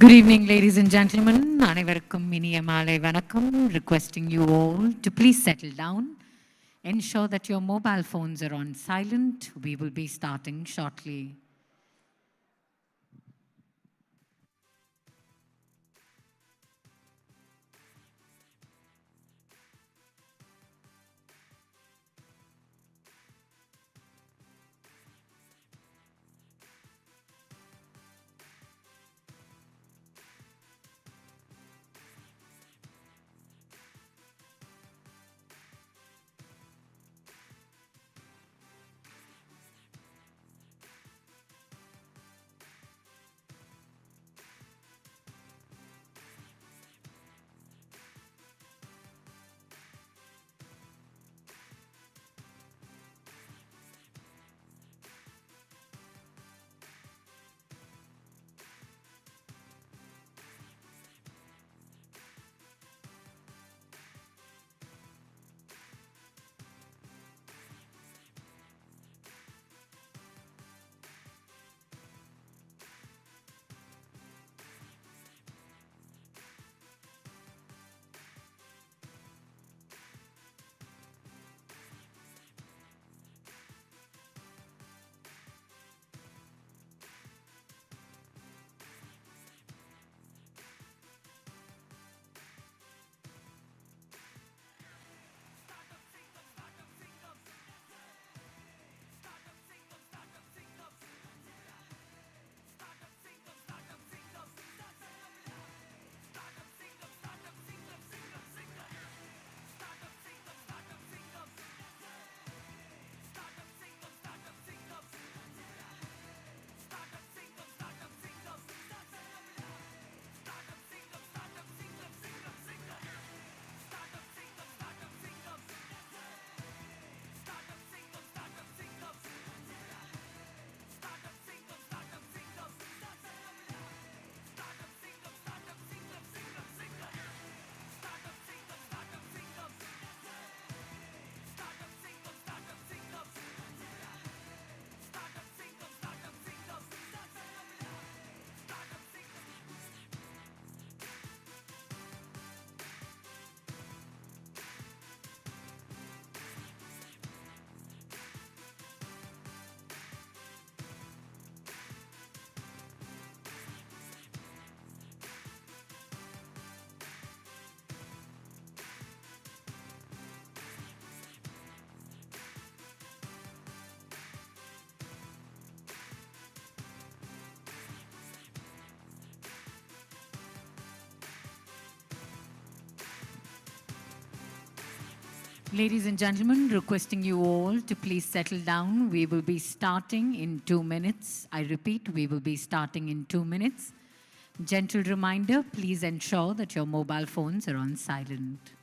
Good evening, ladies and gentlemen. அனைவருக்கும் இனிய மாலை வணக்கம். Requesting you all to please settle down. Ensure that your mobile phones are on silent. We will be starting shortly. Ladies and gentlemen, requesting you all to please settle down. We will be starting in 2 minutes. I repeat, we will be starting in 2 minutes. Gentle reminder, please ensure that your mobile phones are on silent.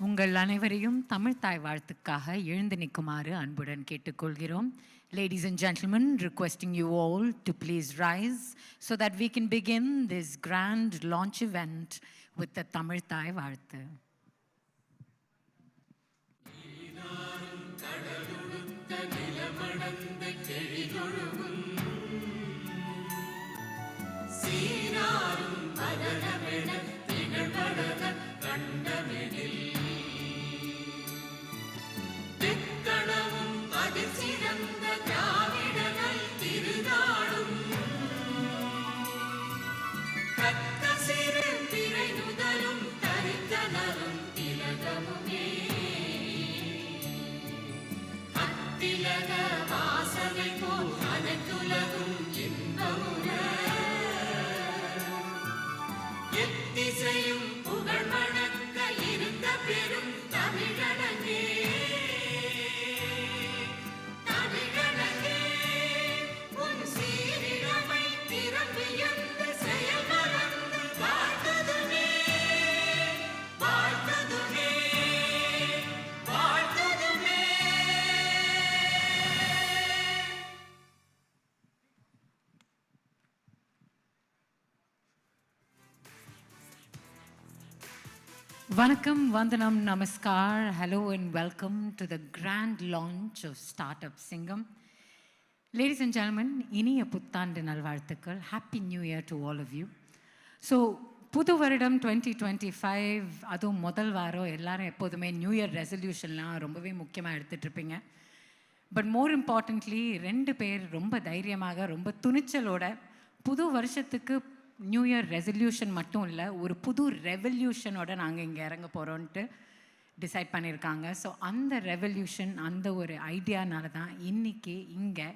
உங்கள் அனைவரையும் தமிழ் தாய் வாழ்த்துக்காக எழுந்து நிற்குமாறு அன்புடன் கேட்டுக்கொள்கிறோம். Ladies and gentlemen, requesting you all to please rise so that we can begin this grand launch event with the Tamil தாய் வாழ்த்து. தமிழனே உன் சீரிழமை திறம்பியம் Vanakkam, Vandanam, Namaskar. Hello and welcome to the grand launch of Startup Singam. Ladies and gentlemen, இனிய புத்தாண்டு நல்வாழ்த்துக்கள். Happy New Year to all of you. So, புது வருடம் 2025, அதுவும் முதல் வாரம் எல்லாரும் எப்போதுமே நியூ இயர் ரெசல்யூஷன்லாம் ரொம்பவே முக்கியமாக எடுத்துகிட்ருப்பீங்க. பட் மோர் இம்பார்ட்டன்ட்லி 2 பேர் ரொம்ப தைரியமாக ரொம்ப துணிச்சலோட புது வருஷத்துக்கு நியூ இயர் ரெசல்யூஷன் மட்டும் இல்லை, ஒரு புது ரெவல்யூஷனோட நாங்கள் இங்கே இறங்க போகிறோன்ட்டு டிசைட் பண்ணியிருக்காங்க. ஸோ அந்த ரெவல்யூஷன், அந்த ஒரு ஐடியானால தான் இன்றைக்கி இங்கே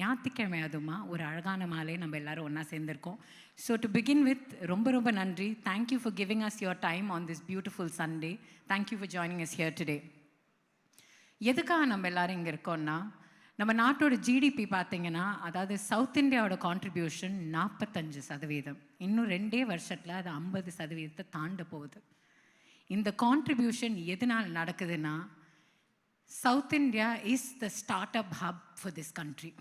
ஞாயிற்றுக்கிழமை அதுமா ஒரு அழகான மாலை நம்ம எல்லோரும் ஒன்றா சேர்ந்துருக்கோம். ஸோ டு பிகின் வித் ரொம்ப ரொம்ப நன்றி. Thank you for giving us your time on this beautiful Sunday. Thank you for joining us here today. எதுக்காக நம்ம எல்லோரும் இங்கே இருக்கோம்னா, நம்ம நாட்டோட ஜிடிபி பார்த்திங்கன்னா, அதாவது சவுத் இந்தியாவோட கான்ட்ரிபியூஷன் 45%. இன்னும் 2 வருஷத்தில் அது 50% தாண்ட போகுது. இந்த கான்ட்ரிபியூஷன் எதனால் நடக்குதுன்னா, south India is the startup hub for this country.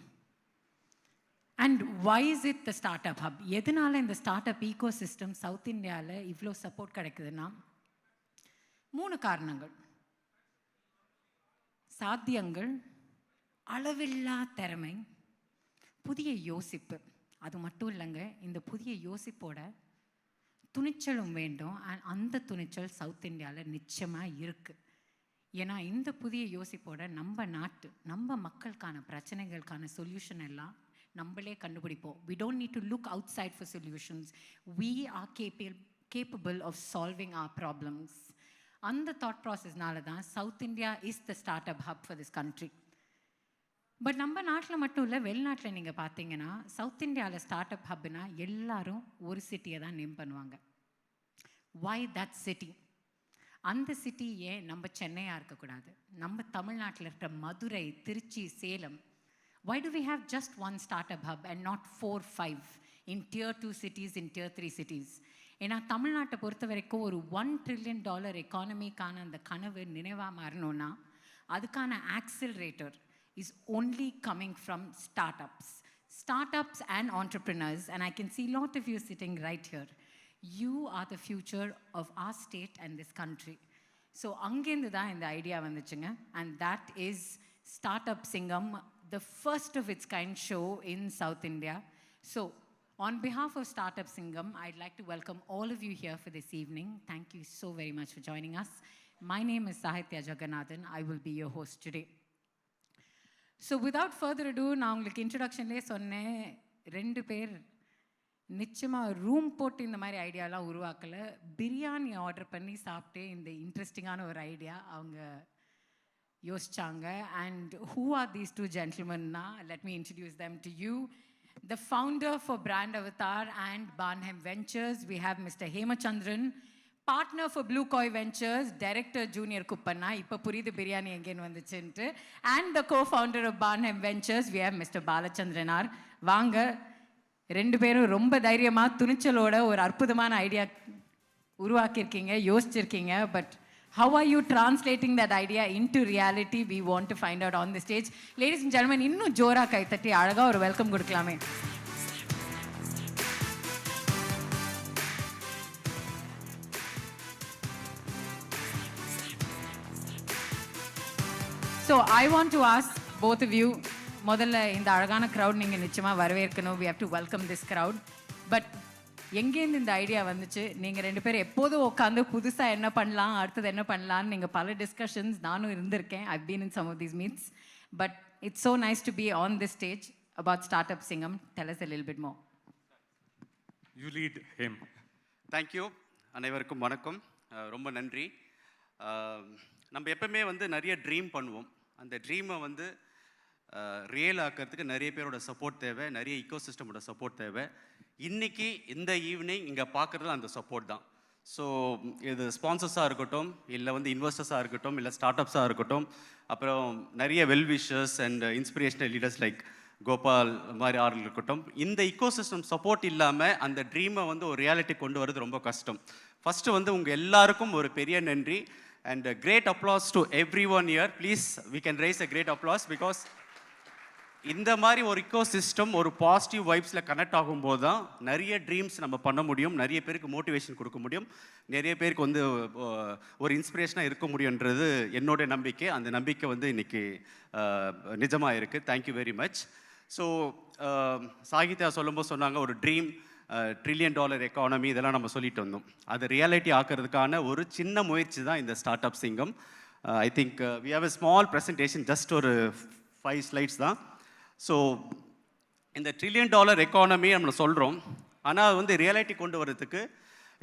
And why is it the startup hub? எதனால் இந்த start up ecosystem south இந்தியாவில் இவ்வளோ சப்போர்ட் கிடைக்குதுன்னா, 3 காரணங்கள். சாத்தியங்கள், அளவில்லா திறமை, புதிய யோசிப்பு. அது மட்டும் இல்லைங்க, இந்த புதிய யோசிப்போட துணிச்சலும் வேண்டும். அந்த துணிச்சல் சவுத் இந்தியாவில் நிச்சயமாக இருக்குது. ஏன்னா இந்த புதிய யோசிப்போட நம்ம நாட்டு, நம்ம மக்களுக்கான பிரச்சனைகளுக்கான சொல்யூஷன் எல்லாம் நம்மளே கண்டுபிடிப்போம். We don't need to look outside for solutions. We are capable of solving our problems. அந்த தாட் ப்ராசஸ்னால தான் south India is the startup hub for this country. But நம்ம நாட்டில் மட்டும் இல்லை, வெளிநாட்டில் நீங்கள் பார்த்தீங்கன்னா சவுத் இந்தியாவில் ஸ்டார்ட் அப் ஹப்னா எல்லாரும் ஒரு சிட்டியை தான் நேம் பண்ணுவாங்க. Why that city? அந்த சிட்டி ஏன் நம்ம சென்னையாக இருக்கக்கூடாது? நம்ம தமிழ்நாட்டில் இருக்கிற Madurai, Trichy, Salem. Why do we have just one startup hub and not 4, 5 in tier 2 cities, in tier 3 cities? ஏன்னா தமிழ்நாட்டை பொறுத்த வரைக்கும் ஒரு $1 trillion எக்கானமிக்கான அந்த கனவு நினைவாக மாறணும்னா அதுக்கான accelerator is only coming from startups and entrepreneurs. And I can see a lot of you sitting right here. You are the future of our state and this country. So அங்கேருந்து தான் இந்த idea வந்துச்சுங்க. And that is Startup Singam, the first of its kind show in South India. So on behalf of Startup Singam, I'd like to welcome all of you here for this evening. Thank you so very much for joining us. My name is Sahitya Jagannathan. I will be your host today. So without further to, நான் உங்களுக்கு இன்ட்ரடக்ஷன்லேயே சொன்னேன், 2 பேர் நிச்சயமாக room போட்டு இந்த மாதிரி ஐடியாலாம் உருவாக்கலை. Biryani order பண்ணி சாப்பிட்டு இந்த இன்ட்ரெஸ்டிங்கான ஒரு ஐடியா அவங்க யோசிச்சாங்க. அண்ட் ஹூ ஆர் தீஸ் 2 gentlemenனா, let me introduce them to you. The founder for Brand Avatar and Barnham Ventures, we have Mr. Hemachandran. Partner for Blue Koi Ventures, Director Junior Kuppanna, இப்போ புரியுது பிரியாணி எங்கேன்னு வந்துச்சுன்ட்டு. And the co-founder of Barnham Ventures, we have Mr. Balachandran. வாங்க, 2 பேரும் ரொம்ப தைரியமாக துணிச்சலோட ஒரு அற்புதமான ஐடியா உருவாக்கியிருக்கீங்க, யோசிச்சிருக்கீங்க. But how are you translating that idea into reality? We want to find out on the stage. Ladies and gentlemen, இன்னும் ஜோரா கை தட்டி அழகாக ஒரு வெல்கம் கொடுக்கலாமே. So I want to ask both of you, முதல்ல இந்த அழகான க்ரௌட் நீங்கள் நிச்சயமாக வரவேற்கணும். We have to welcome this crowd. But எங்கேருந்து இந்த ஐடியா வந்துச்சு? நீங்கள் 2 பேரும் எப்போதும் உட்காந்து புதுசாக என்ன பண்ணலாம், அடுத்தது என்ன பண்ணலான்னு நீங்கள் பல டிஸ்கஷன்ஸ் நானும் இருந்திருக்கேன். I've been in some of these meets. But it's so nice to be on this stage about Startup Singam. Tell us a little bit more. You lead him. Thank you. அனைவருக்கும் வணக்கம், ரொம்ப நன்றி. நம்ம எப்பவுமே நிறைய dream பண்ணுவோம். அந்த ட்ரீமை real ஆக்கிறதுக்கு நிறைய பேரோட சப்போர்ட் தேவை, நிறைய ஈகோசிஸ்டமோட சப்போர்ட் தேவை. இன்றைக்கி இந்த ஈவினிங் இங்கே பார்க்குறதுல அந்த சப்போர்ட் தான். ஸோ இது ஸ்பான்சர்ஸாக இருக்கட்டும், இல்லை இன்வெஸ்டர்ஸாக இருக்கட்டும், இல்லை ஸ்டார்ட் அப்ஸாக இருக்கட்டும், அப்புறம் நிறைய well-wishers and inspirational leaders like Gopal மாதிரி ஆர்கள் இருக்கட்டும். இந்த ஈகோசிஸ்டம் சப்போர்ட் இல்லாமல் அந்த ட்ரீமை ஒரு ரியாலிட்டி கொண்டு வரது ரொம்ப கஷ்டம். ஃபஸ்ட்டு உங்கள் எல்லாருக்கும் ஒரு பெரிய நன்றி. And a great applause to everyone here. Please, we can raise a great applause because இந்த மாதிரி ஒரு இக்கோசிஸ்டம் ஒரு பாசிட்டிவ் வைப்ஸில் கனெக்ட் ஆகும்போது தான் நிறைய ட்ரீம்ஸ் நம்ம பண்ண முடியும், நிறைய பேருக்கு மோட்டிவேஷன் கொடுக்க முடியும், நிறைய பேருக்கு வந்து ஒரு இன்ஸ்பிரேஷனாக இருக்க முடியுன்றது என்னோட நம்பிக்கை. அந்த நம்பிக்கை வந்து இன்னைக்கு நிஜமாக இருக்குது. Thank you very much. So Sahitya சொல்லும்போது சொன்னாங்க ஒரு ட்ரீம், $1 trillion எக்கானமி, இதெல்லாம் நம்ம சொல்லிட்டு வந்தோம். அதை ரியாலிட்டி ஆக்கிறதுக்கான ஒரு சின்ன முயற்சி தான் இந்த start up Singam. I think we have a small presentation, just ஒரு 5 slides தான். ஸோ இந்த $1 trillion எக்கானமி நம்ம சொல்கிறோம், ஆனால் வந்து ரியாலிட்டி கொண்டு வரதுக்கு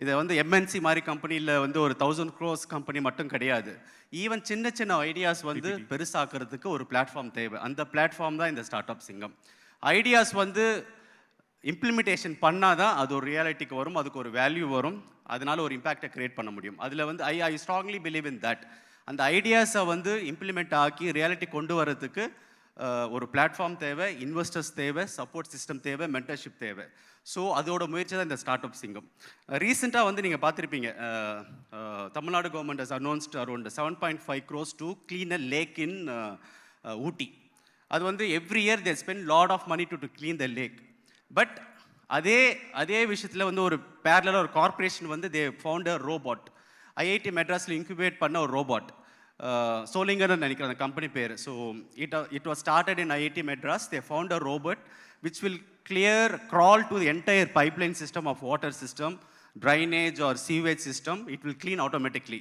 இதை வந்து எம்என்சி மாதிரி கம்பெனியில் வந்து ஒரு 1000 crores கம்பெனி மட்டும் கிடையாது. ஈவன் சின்ன சின்ன ஐடியாஸ் வந்து பெருசாக்கிறதுக்கு ஒரு பிளாட்ஃபார்ம் தேவை. அந்த பிளாட்ஃபார்ம் தான் இந்த ஸ்டார்ட் அப் சிங்கம். ஐடியாஸ் வந்து இம்ப்ளிமெண்டேஷன் பண்ணால் தான் அது ஒரு ரியாலிட்டிக்கு வரும், அதுக்கு ஒரு வேல்யூ வரும், அதனால ஒரு இம்பேக்டை கிரியேட் பண்ண முடியும். அதில் வந்து I strongly believe in that. அந்த ஐடியாஸை வந்து இம்ப்ளிமெண்ட் ஆக்கி ரியாலிட்டி கொண்டு வரதுக்கு ஒரு பிளாட்ஃபார்ம் தேவை, இன்வெஸ்டர்ஸ் தேவை, சப்போர்ட் சிஸ்டம் தேவை, மென்டர்ஷிப் தேவை. ஸோ அதோட முயற்சி தான் இந்த ஸ்டார்ட் அப் சிங்கம். ரீசெண்டாக வந்து நீங்கள் பார்த்துருப்பீங்க, Tamil Nadu government has announced around 7.5 crores to clean a lake in Ooty. அது வந்து every year they spend lot of money to clean the lake. But அதே விஷயத்தில் வந்து ஒரு பேரலாக ஒரு கார்பரேஷன் வந்து they found a robot. IIT மெட்ராஸில் இன்குபேட் பண்ண ஒரு ரோபாட், சோலிங்கர்னு நினைக்கிறேன் அந்த கம்பெனி பேர். So it was started in IIT Madras. They found a robot which will crawl to the entire pipeline system of water system, drainage or sewage system. It will clean automatically.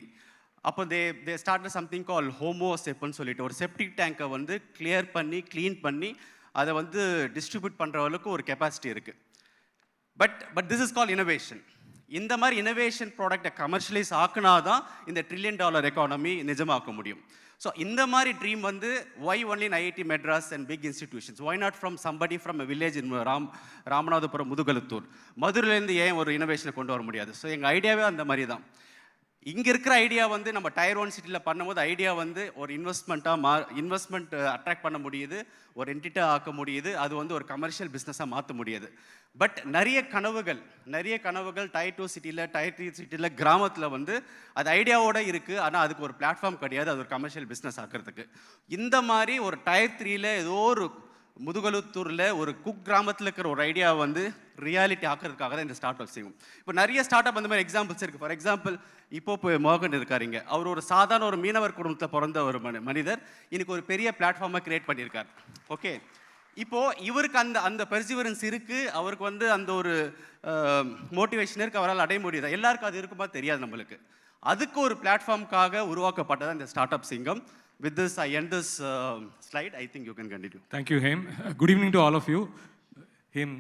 அப்போ they started something called homo sepon சொல்லிட்டு ஒரு septic டேங்கை வந்து clear பண்ணி clean பண்ணி அதை வந்து distribute பண்ணுற அளவுக்கு ஒரு கெப்பாசிட்டி இருக்குது. But this is call innovation. இந்த மாதிரி இனோவேஷன் ப்ராடக்டை கமர்ஷியலைஸ் ஆக்குனா தான் இந்த $1 trillion எக்கானமி நிஜமாக்க முடியும். ஸோ இந்த மாதிரி ட்ரீம் வந்து why only in IIT Madras and big institutions, why not from somebody from a village in Ramanathapuram Mudukulathur, மதுரையிலேருந்து ஏன் ஒரு இனோவேஷனை கொண்டு வர முடியாது? ஸோ எங்கள் ஐடியாவே அந்த மாதிரி தான். இங்கே இருக்கிற ஐடியா வந்து நம்ம Tier 1 சிட்டியில் பண்ணும்போது ஐடியா வந்து ஒரு இன்வெஸ்ட்மெண்ட் அட்ராக்ட் பண்ண முடியுது, ஒரு என்டிட்டி ஆக்க முடியுது, அது வந்து ஒரு கமர்ஷியல் பிஸ்னஸாக மாற்ற முடியுது. பட் நிறைய கனவுகள் Tier 2 சிட்டியில், Tier 3 சிட்டியில், கிராமத்தில் வந்து அது ஐடியாவோடு இருக்குது, ஆனால் அதுக்கு ஒரு பிளாட்ஃபார்ம் கிடையாது, அது ஒரு கமர்ஷியல் பிஸ்னஸ் ஆக்கிறதுக்கு. இந்த மாதிரி ஒரு Tier 3ல ஏதோ ஒரு முதுகலுத்தூரில் ஒரு குக் கிராமத்தில் இருக்கிற ஒரு ஐடியா வந்து ரியாலிட்டி ஆக்கிறதுக்காக தான் இந்த ஸ்டார்ட் அப் செய்யும். இப்போ நிறைய ஸ்டார்ட் அப் அந்த மாதிரி எக்ஸாம்பிள்ஸ் இருக்குது. ஃபார் எக்ஸாம்பிள் இப்போ மோகன் இருக்காருங்க, அவர் ஒரு சாதாரண ஒரு மீனவர் குடும்பத்தில் பிறந்த ஒரு மனிதர், இன்னைக்கு ஒரு பெரிய பிளாட்ஃபார்மை கிரியேட் பண்ணியிருக்கார். ஓகே, இப்போது இவருக்கு அந்த பெர்சிவரன்ஸ் இருக்குது, அவருக்கு வந்து அந்த ஒரு மோட்டிவேஷன் இருக்குது, அவரால் அடைய முடியுது. எல்லாருக்கும் அது இருக்குமா தெரியாது நம்மளுக்கு. அதுக்கு ஒரு பிளாட்ஃபார்முக்காக உருவாக்கப்பட்டது இந்த ஸ்டார்ட் அப் சிங்கம். With this, I end this slide. I think you can continue. Thank you, Haim. Good evening to all of you. Haim,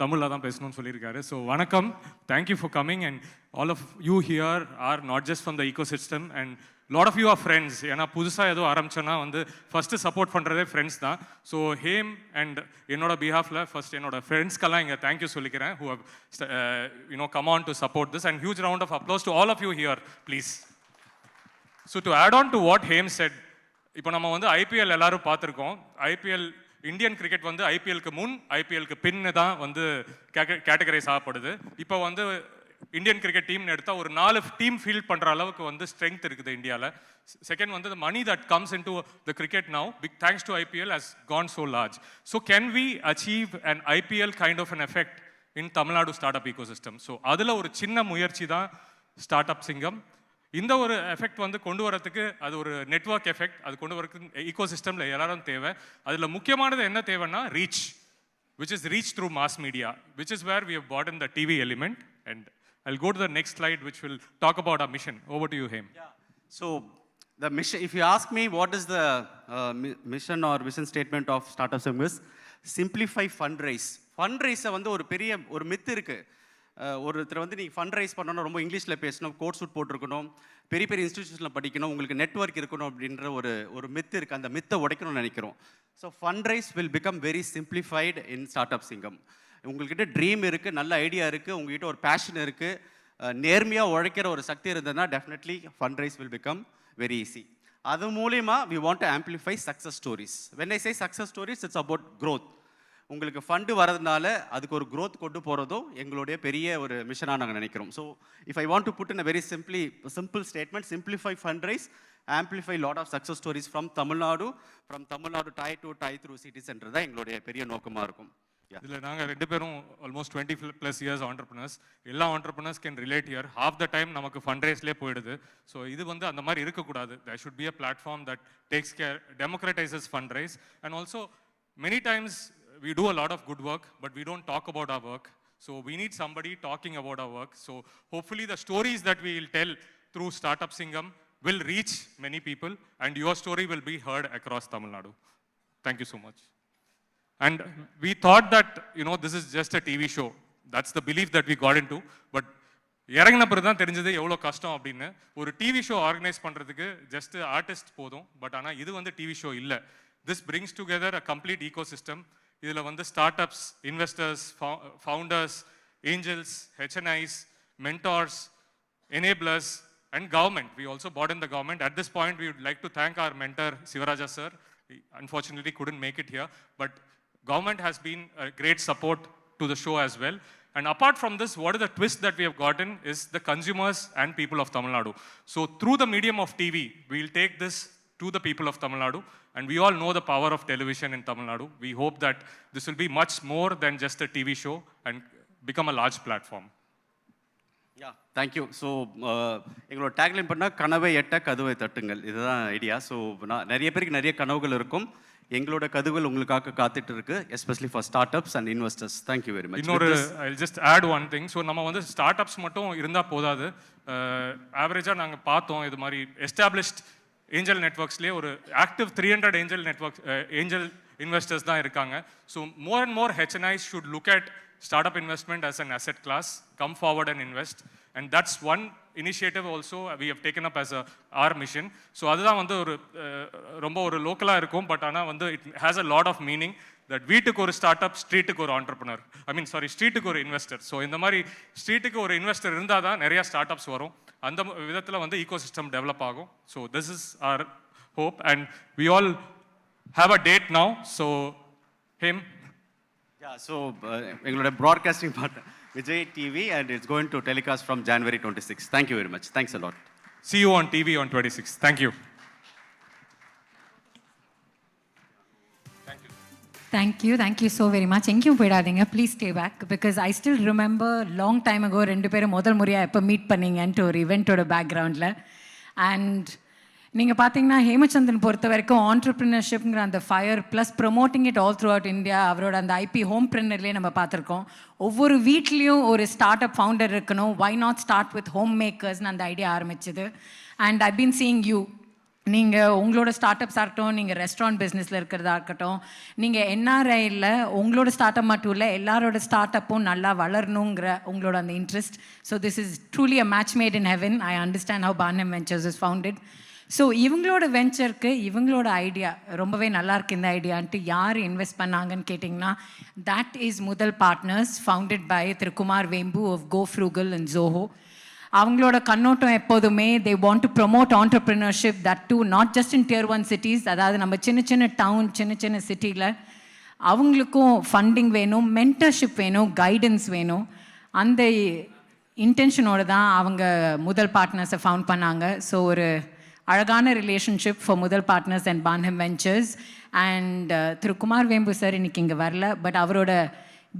Tamil தான் பேசணும்னு சொல்லியிருக்காரு. So, வணக்கம். Thank you for coming, and all of you here are not just from the ecosystem, and lot of you are friends. ஏன்னா புதுசாக ஏதோ ஆரம்பிச்சோன்னா வந்து first support பண்ணுறதே friends தான். ஸோ ஹேம் அண்ட் என்னோட பிஹாஃபில் ஃபஸ்ட் என்னோட ஃப்ரெண்ட்ஸ்க்கெல்லாம் இங்கே தேங்க்யூ சொல்லிக்கிறேன், who have come on to support this, and huge round of applause to all of you here, please. So to add on to what Haim said, இப்போ நம்ம வந்து IPL எல்லாரும் பார்த்துருக்கோம். IPL Indian cricket வந்து ஐபிஎல்க்கு முன் ஐபிஎல்க்கு பின்னு தான் வந்து கேட்டகரைஸ் ஆகப்படுது. இப்போ வந்து இந்தியன் கிரிக்கெட் டீம்னு எடுத்தால் ஒரு 4 டீம் ஃபீல்ட் பண்ணுற அளவுக்கு வந்து ஸ்ட்ரென்த் இருக்குது இந்தியாவில். செகண்ட் வந்து the money that comes into the cricket now, big thanks to IPL, has gone so large. So can we achieve an IPL kind of an effect in Tamil Nadu startup ecosystem? So அதில் ஒரு சின்ன முயற்சி தான் start up சிங்கம். இந்த ஒரு effect வந்து கொண்டு வரதுக்கு அது ஒரு நெட்வொர்க் எஃபெக்ட், அது கொண்டு வரதுக்கு ஈகோசிஸ்டமில் எல்லாரும் தேவை. அதில் முக்கியமானது என்ன தேவைன்னா reach, which is reach through mass media, which is where we have brought in the TV element. And I'll go to the next slide, which will talk about our mission. Over to you, Haim. Yeah. So the mission, if you ask me what is the mission or vision statement of Startup Singam, is simplify fundraise. Fundraise வந்து ஒரு பெரிய ஒரு மித்து இருக்குது. ஒருத்தர் வந்து நீங்கள் fund raise பண்ணணும், ரொம்ப இங்கிலீஷில் பேசணும், கோட் சூட் போட்டிருக்கணும், பெரிய பெரிய இன்ஸ்டிடியூஷனில் படிக்கணும், உங்களுக்கு நெட்வொர்க் இருக்கணும் அப்படின்ற ஒரு மித்து இருக்குது. அந்த மித்தை உடைக்கணும்னு நினைக்கிறோம். So fund raise will become very simplified in start up சிங்கம். உங்கள்கிட்ட ட்ரீம் இருக்குது, நல்ல ஐடியா இருக்குது, உங்கள்கிட்ட ஒரு பேஷன் இருக்குது, நேர்மையாக உழைக்கிற ஒரு சக்தி இருந்ததுன்னா definitely fund raise will become very easy. அது மூலிமா we want to amplify success stories. When I say success stories, it's about growth. உங்களுக்கு ஃபண்டு வரதுனால அதுக்கு ஒரு க்ரோத் கொண்டு போகிறதும் எங்களுடைய பெரிய ஒரு மிஷனாக நாங்கள் நினைக்கிறோம். So if I want to put in a very simple statement, simplify fund raise, amplify lot of success stories from Tamil Nadu tie to tie through city center தான் எங்களுடைய பெரிய நோக்கமாக இருக்கும். இதில் நாங்கள் ரெண்டு பேரும் ஆல்மோஸ்ட் 20+ இயர்ஸ் ஆண்டர்பிரினர்ஸ். எல்லா entrepreneurs can relate here. Half the time நமக்கு ஃபண்ட் ரேஸ்லேயே போயிடுது. ஸோ இது வந்து அந்த மாதிரி இருக்கக்கூடாது. There should be a platform that takes care, democratises fund raise. And also many times we do a lot of good work, but we don't talk about our work. So we need somebody talking about our work. So hopefully the stories that we will tell through Startup Singam will reach many people, and your story will be heard across Tamil Nadu. Thank you so much. And we thought that, this is just a TV show. That's the belief that we got into. But இறங்கின பிறகு தான் தெரிஞ்சது எவ்வளோ கஷ்டம் அப்படின்னு. ஒரு TV show organise பண்ணுறதுக்கு just artist போதும். பட் ஆனால் இது வந்து டிவி ஷோ இல்லை. This brings together a complete ecosystem. இதில் வந்து startups, investors, founders, angels, HNIs, mentors, enablers, and government. We also brought in the government. At this point, we would like to thank our mentor, Sivaraja sir. He unfortunately couldn't make it here, but government has been a great support to the show as well. And apart from this, what is the twist that we have gotten is the consumers and people of Tamil Nadu. So through the medium of TV, we will take this to the people of Tamil Nadu. And we all know the power of television in Tamil Nadu. We hope that this will be much more than just a TV show and become a large platform. Yeah, thank you. So, எங்களோட tagline பண்ணால் கனவை எட்ட கதவை தட்டுங்கள், இதுதான் idea. So நிறைய பேருக்கு நிறைய கனவுகள் இருக்கும். எங்களோட கதவுகள் உங்களுக்காக காத்துட்டு இருக்கு, especially for start ups and investors. Thank you very much. இன்னொரு I just add one thing. So நம்ம வந்து ஸ்டார்ட் அப்ஸ் மட்டும் இருந்தால் போதாது. ஆவரேஜாக நாங்கள் பார்த்தோம், இது மாதிரி எஸ்டாப்ளிஷ்ட் ஏஞ்சல் நெட்வொர்க்ஸ்லேயே ஒரு active 300 angel network angel investors தான் இருக்காங்க. So more and more HNIs should look at startup investment as an asset class, come forward and invest. And that's one initiative also we have taken up as our mission. So அதுதான் வந்து ஒரு ரொம்ப ஒரு லோக்கலாக இருக்கும். But ஆனால் வந்து it has a lot of meaning that வீட்டுக்கு ஒரு ஸ்டார்ட் அப், ஸ்ட்ரீட்டுக்கு ஒரு ஆண்டர்பிரினர், ஸ்ட்ரீட்டுக்கு ஒரு இன்வெஸ்டர். ஸோ இந்த மாதிரி ஸ்ட்ரீட்டுக்கு ஒரு இன்வெஸ்டர் இருந்தால் தான் நிறையா ஸ்டார்ட் அப்ஸ் வரும். அந்த விதத்தில் வந்து ஈகோ சிஸ்டம் டெவலப் ஆகும். So this is our hope and we all have a date now. So him so எங்களோட broadcasting partner Vijay TV, and it's going to telecast from January 26. Thank you very much. Thanks a lot. See you on TV on 26. Thank you. Thank you so very much. எங்கேயும் போயிடாதீங்க, please stay back. Because I still remember long time ago ரெண்டு பேரும் முதல் முறையாக எப்போ meet பண்ணீங்கன்ட்டு ஒரு இவெண்ட்டோட பேக்ரவுண்டில். And நீங்கள் பார்த்தீங்கன்னா ஹேமச்சந்திரன் பொறுத்த வரைக்கும் ஆண்டர்ப்ரினர்ஷிப்ங்கிற அந்த fire plus promoting it all through out India, அவரோட அந்த ஐபி ஹோம் பிரினர்லேயே நம்ம பார்த்துருக்கோம். ஒவ்வொரு வீட்லேயும் ஒரு ஸ்டார்ட் அப் ஃபவுண்டர் இருக்கணும், why not start with home மேக்கர்ஸ்னு அந்த ஐடியா ஆரம்பிச்சது. And I been seeing you, நீங்கள் உங்களோட ஸ்டார்ட் அப்ஸாக இருக்கட்டும், நீங்கள் ரெஸ்டாரண்ட் பிஸ்னஸில் இருக்கிறதா இருக்கட்டும், நீங்கள் NRIயில் உங்களோட ஸ்டார்ட் அப் மட்டும் இல்லை, எல்லாரோட ஸ்டார்ட் அப்பும் நல்லா வளரணுங்கிற உங்களோட அந்த interest. So this is truly a match made in heaven. I understand how Paarnam ventures is founded. So இவங்களோட வெஞ்சருக்கு இவங்களோட ஐடியா ரொம்பவே நல்லாயிருக்கு. இந்த ஐடியான்ட்டு யார் இன்வெஸ்ட் பண்ணாங்கன்னு கேட்டிங்கன்னா, that is Mudhal partners founded by Thiru Kumar Vembu of GoFrugal and Zoho. அவங்களோட கண்ணோட்டம் எப்போதுமே they want to promote entrepreneurship, that too not just in Tier 1 cities. அதாவது நம்ம சின்ன சின்ன டவுன், சின்ன சின்ன சிட்டியில் அவங்களுக்கும் ஃபண்டிங் வேணும், மென்டர்ஷிப் வேணும், கைடன்ஸ் வேணும். அந்த இன்டென்ஷனோடு தான் அவங்க முதல் பார்ட்னர்ஸை ஃபவுண்ட் பண்ணாங்க. ஸோ ஒரு அழகான ரிலேஷன்ஷிப் ஃபார் முதல் partners and Barnum ventures. And Thiru Kumar Vembu sir இன்னைக்கு இங்கே வரல, பட் அவரோட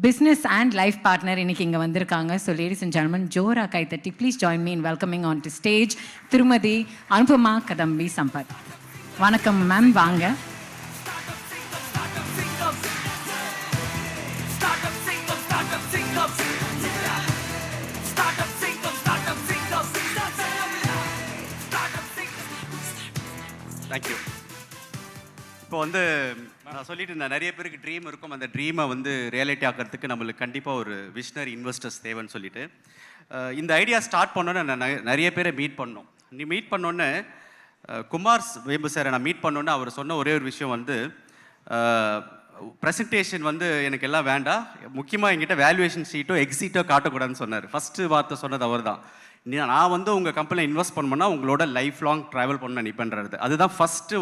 பிஸ்னஸ் அண்ட் லைஃப் பார்ட்னர் இன்னைக்கு இங்கே வந்திருக்காங்க. ஸோ லேடிஸ் அண்ட் ஜென்டில்மன், ஜோரா கைத்தட்டி please join me in welcoming on to stage திருமதி அனுபமா கதம்பி சம்பத். வணக்கம் மேம், வாங்க. தேங்க்யூ. இப்போ வந்து நான் சொல்லிட்டு இருந்தேன், நிறைய பேருக்கு ட்ரீம் இருக்கும். அந்த ட்ரீமை வந்து ரியாலிட்டி ஆக்கிறதுக்கு நம்மளுக்கு கண்டிப்பாக ஒரு விஷனரி இன்வெஸ்டர்ஸ் தேவைன்னு சொல்லிட்டு இந்த ஐடியா ஸ்டார்ட் பண்ணோன்னே நான் நிறைய பேரை மீட் பண்ணோம். நீ மீட் பண்ணோன்னே குமார் வேம்பு சாரை நான் மீட் பண்ணோன்னே அவர் சொன்ன ஒரே ஒரு விஷயம் வந்து, ப்ரெசன்டேஷன் வந்து எனக்கு எல்லாம் வேண்டாம், முக்கியமாக என்கிட்ட வேல்யூவேஷன் ஷீட்டோ எக்ஸிட்டோ காட்டக்கூடாதுன்னு சொன்னார். ஃபஸ்ட்டு வார்த்தை சொன்னது அவர் தான். நான் வந்து உங்கள் கம்பெனியில் இன்வெஸ்ட் பண்ணோன்னா உங்களோட லைஃப் லாங் ட்ராவல் பண்ண நினைப்பேன்றது. அதுதான் ஃபஸ்ட்டு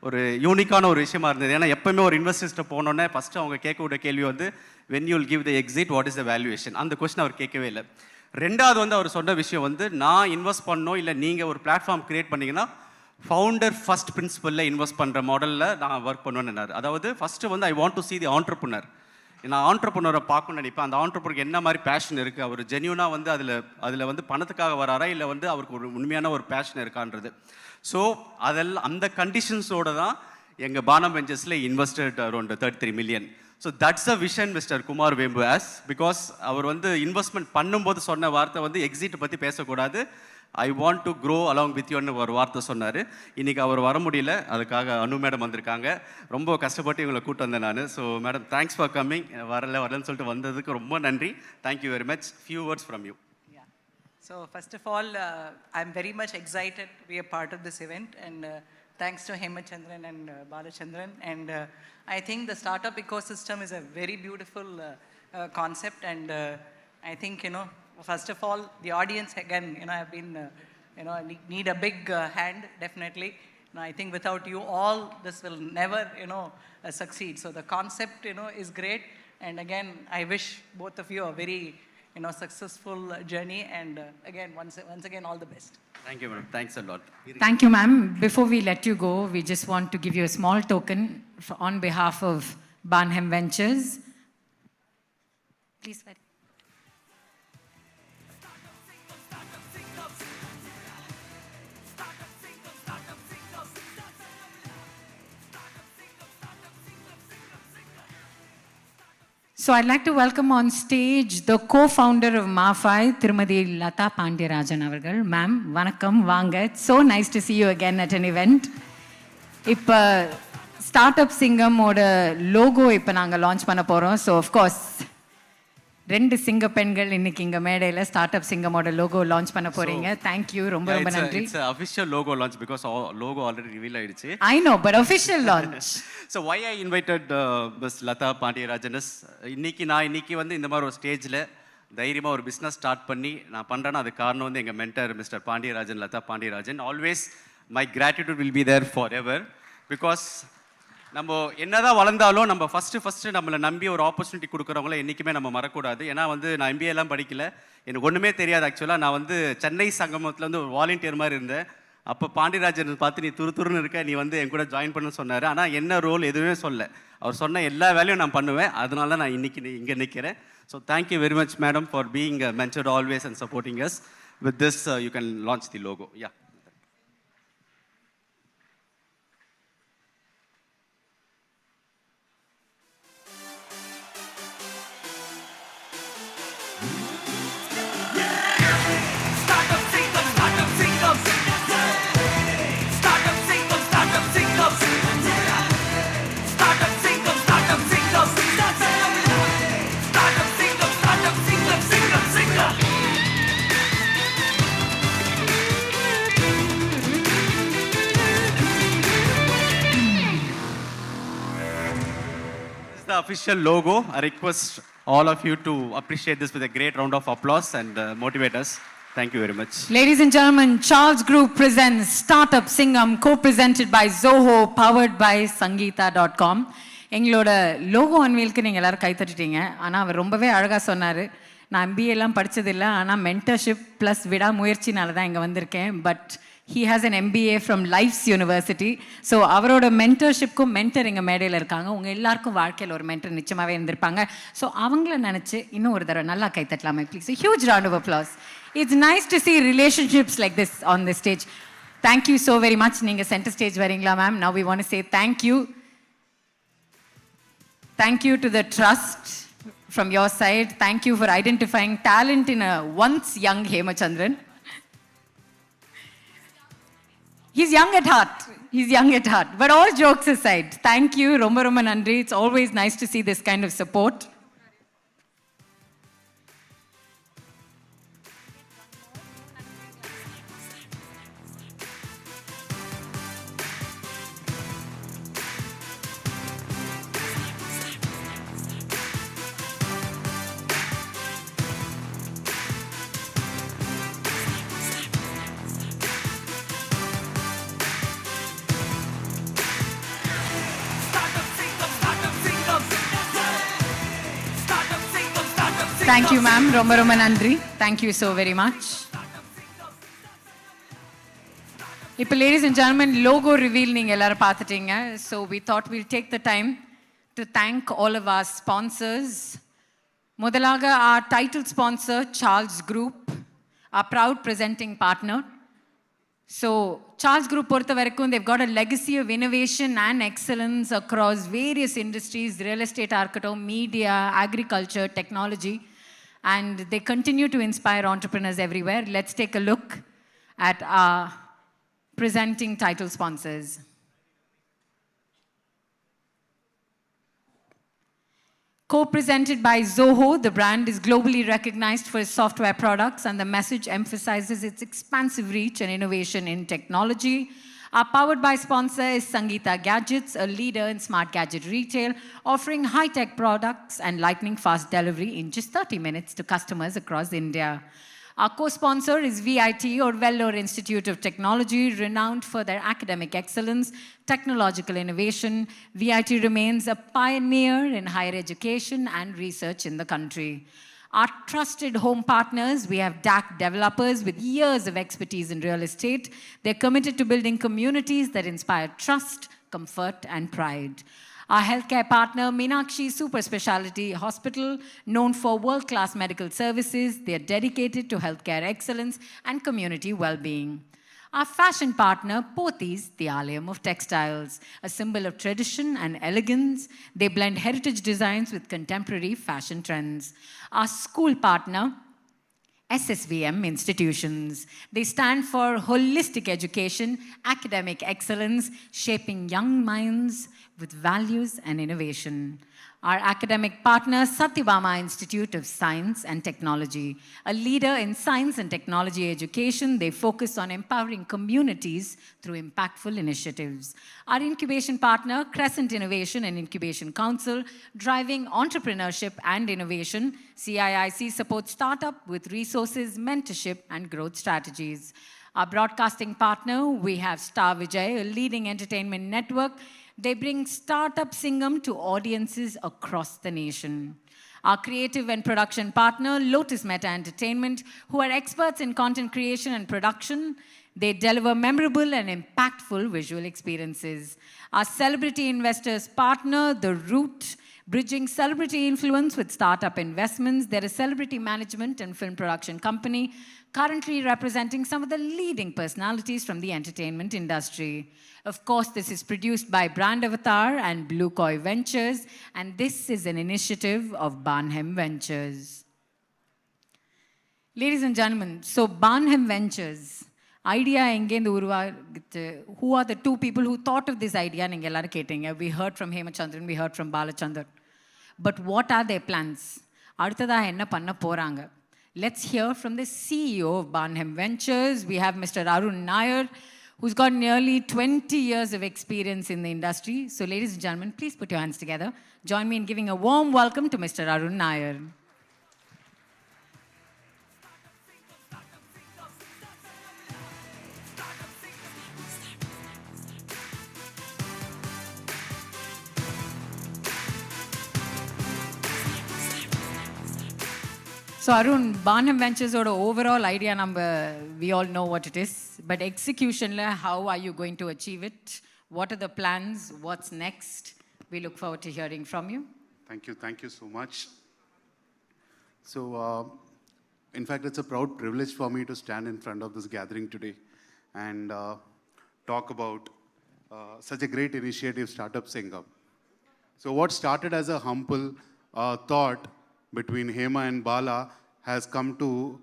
ஒரு யூனிக்கான ஒரு விஷயமா இருந்தது. ஏன்னா எப்போவுமே ஒரு இன்வெஸ்டர்ஸ்ட்டை போனோன்னே ஃபஸ்ட்டு அவங்க கேட்கக்கூடிய கேள்வி வந்து, when you will give the exit, what is the valuation? அந்த கொஸ்டின் அவர் கேட்கவே இல்லை. ரெண்டாவது வந்து அவர் சொன்ன விஷயம் வந்து, நான் இன்வெஸ்ட் பண்ணோம் இல்லை நீங்கள் ஒரு பிளாட்ஃபார்ம் க்ரியேட் பண்ணிங்கன்னா ஃபவுண்டர் ஃபர்ஸ்ட் பிரின்சிபலில் இன்வெஸ்ட் பண்ணுற மாடலில் நான் ஒர்க் பண்ணுவேன்னு. அதாவது ஃபஸ்ட்டு வந்து I want to see the entrepreneur. நான் ஆண்டர்ப்ரனரை பார்க்கணும்னு நினைப்பேன். அந்த ஆண்டர்ப்ரனருக்கு என்ன மாதிரி பேஷன் இருக்குது, அவர் ஜென்யூனாக வந்து அதில் வந்து பணத்துக்காக வராரா இல்லை வந்து அவருக்கு ஒரு உண்மையான ஒரு பேஷன் இருக்கான்றது. ஸோ அதெல்லாம் அந்த கண்டிஷன்ஸோடு தான் எங்கள் பானம் வெஞ்சர்ஸில் invested around 33 million. So that's a vision mister Kumar Vembu has. Because அவர் வந்து இன்வெஸ்ட்மெண்ட் பண்ணும்போது சொன்ன வார்த்தை வந்து எக்ஸிட்டை பற்றி பேசக்கூடாது, I want to grow along with யூன்னு ஒரு வார்த்தை சொன்னார். இன்றைக்கி அவர் வர முடியல, அதுக்காக அனு மேடம் வந்திருக்காங்க. ரொம்ப கஷ்டப்பட்டு இவங்களை கூட்டு வந்தேன் நான். So madam thanks for coming. வரலன்னு சொல்லிட்டு வந்ததுக்கு ரொம்ப நன்றி. Thank you very much. Few words from you. So first of all, I'm very much excited to be a part of this event, and thanks to Hemachandran and Balachandran. And I think the startup ecosystem is a very beautiful concept, and I think, first of all, the audience again, have been, need a big hand, definitely. I think without you all, this will never, succeed. So the concept, is great. And again, I wish both of you a very, successful journey. And again, once again, all the best. Thank you, madam. Thanks a lot. Thank you, ma'am. Before we let you go, we just want to give you a small token on behalf of Barnham Ventures. Please, very. So I'd like to welcome on stage the co-founder of Mafai, Tirumadi Lata Pandirajan avargal. Ma'am, vanakkam, vaanga. It's so nice to see you again at an event. இப்ப Startup Singam ஓட logo இப்ப நாங்க launch பண்ண போறோம். So of course, 2 சிங்க பெண்கள் இன்னைக்கு இங்க மேடையில ஸ்டார்ட்அப் சிங்கமோட லோகோ லான்ச் பண்ண போறீங்க. Thank you. ரொம்ப நன்றி. It's a official logo launch because logo already reveal ஆயிடுச்சு. I know, but official launch. So why I invited Ms. Lata Pandirajan is இன்னைக்கு வந்து இந்த மாதிரி ஒரு ஸ்டேஜில் தைரியமாக ஒரு பிஸ்னஸ் ஸ்டார்ட் பண்ணி நான் பண்ணுறேன்னா அது காரணம் வந்து எங்கள் mentor mister Pandiarajan, Latha Pandiarajan. Always my gratitude will be there forever. Because நம்ம என்னதான் வளர்ந்தாலும் நம்ம ஃபஸ்ட்டு நம்மளை நம்பி ஒரு ஆப்பர்ச்சுனிட்டி கொடுக்குறவங்கள என்றைக்குமே நம்ம மறக்கூடாது. ஏன்னா வந்து நான் MBA எல்லாம் படிக்கல, எனக்கு ஒன்றுமே தெரியாது. ஆக்சுவலாக நான் வந்து சென்னை சங்கமத்தில் வந்து ஒரு வாலண்டியர் மாதிரி இருந்தேன். அப்போ பாண்டியராஜன் பார்த்து நீ துருன்னு இருக்க, நீ வந்து என் கூட ஜாயின் பண்ண சொன்னார். ஆனால் என்ன ரோல் எதுவுமே சொல்ல, அவர் சொன்ன எல்லா வேலையும் நான் பண்ணுவேன். அதனால தான் நான் இங்கே நிற்கிறேன். So thank you very much madam for being mentored always and supporting us. With this you can launch the logo. Yeah. The official logo. I request all of you to appreciate this with a great round of applause and motivate us. Thank you very much. Ladies and gentlemen, Charles Group presents Startup Singam, co-presented by Zoho, powered by Sangeeta.com. எங்களோட logo அன்வீலுக்கு நீங்கள் எல்லோரும் கை தட்டிட்டீங்க. ஆனால் அவர் ரொம்பவே அழகாக சொன்னார். நான் MBA எல்லாம் படித்ததில்லை, ஆனால் மென்டர்ஷிப் ப்ளஸ் விடாமுயற்சினால தான் இங்கே வந்திருக்கேன். But he has an MBA from Life's University. So அவரோட மென்டர்ஷிப்க்கும் மென்டர் எங்கள் மேடையில் இருக்காங்க. உங்கள் எல்லாருக்கும் வாழ்க்கையில் ஒரு மென்டர் நிச்சயமாகவே இருந்திருப்பாங்க. ஸோ அவங்கள நினச்சி இன்னும் ஒரு தடவை நல்லா கை தட்டலாமே please. Huge round of applause. It's nice to see relationships like this on the stage. Thank you so very much. நீங்கள் சென்டர் ஸ்டேஜ் வரீங்களா ma'am? Now we want to say thank you. Thank you to the trust from your side. Thank you for identifying talent in a once young Hemachandran. He's young at heart. He's young at heart. But all jokes aside, thank you. Romba romba nandri. It's always nice to see this kind of support. Thank you, ma'am. Romba romba nandri. Thank you so very much. இப்போ ladies and gentlemen, logo reveal நீங்க எல்லாரும் பார்த்துட்டீங்க. So we thought we'll take the time to thank all of our sponsors. முதலாக our title sponsor, Charles Group, our proud presenting partner. So Charles Group பொறுத்த வரைக்கும் they've got a legacy of innovation and excellence across various industries, real estate, இருக்கட்டும், media, agriculture, technology, and they continue to inspire entrepreneurs everywhere. Let's take a look at our presenting title sponsors. Co-presented by Zoho, the brand is globally recognized for its software products, and the message emphasizes its expansive reach and innovation in technology. Our powered by sponsor is Sangeeta Gadgets, a leader in smart gadget retail, offering high-tech products and lightning-fast delivery in just 30 minutes to customers across India. Our co-sponsor is VIT, or Vellore Institute of Technology, renowned for their academic excellence, technological innovation. VIT remains a pioneer in higher education and research in the country. Our trusted home partners, we have DAC developers with years of expertise in real estate. They're committed to building communities that inspire trust, comfort, and pride. Our healthcare partner, Meenakshi Super Speciality Hospital, known for world-class medical services. They are dedicated to healthcare excellence and community well-being. Our fashion partner, Pothys, the Alayam of Textiles, a symbol of tradition and elegance. They blend heritage designs with contemporary fashion trends. Our school partner, SSVM Institutions. They stand for holistic education, academic excellence, shaping young minds with values and innovation. Our academic partner, Satyabama Institute of Science and Technology. A leader in science and technology education, they focus on empowering communities through impactful initiatives. Our incubation partner, Crescent Innovation and Incubation Council, driving entrepreneurship and innovation. CIIC supports startup with resources, mentorship, and growth strategies. Our broadcasting partner, we have Star Vijay, a leading entertainment network. They bring Startup Singam to audiences across the nation. Our creative and production partner, Lotus Meta Entertainment, who are experts in content creation and production. They deliver memorable and impactful visual experiences. Our celebrity investors partner, The Root, bridging celebrity influence with startup investments. They're a celebrity management and film production company, currently representing some of the leading personalities from the entertainment industry. Of course, this is produced by Brand Avatar and Blue Koi Ventures, and this is an initiative of Barnham Ventures. Ladies and gentlemen, so Barnham Ventures, idea engendu uruvaagittu. Who are the two people who thought of this idea? Ninga ellarum kettinga. We heard from Hemachandran, we heard from Balachandran. But what are their plans? Adutha enna panna poranga? Let's hear from the CEO of Barnham Ventures. We have Mr. Arun Nair, who's got nearly 20 years of experience in the industry. So ladies and gentlemen, please put your hands together. Join me in giving a warm welcome to Mr. Arun Nair. So Arun, Barnham Ventures or overall idea number, we all know what it is. But execution, how are you going to achieve it? What are the plans? What's next? We look forward to hearing from you. Thank you so much. So, in fact, it's a proud privilege for me to stand in front of this gathering today and talk about such a great initiative, Startup Singam. So what started as a humble thought between Hema and Bala has come to,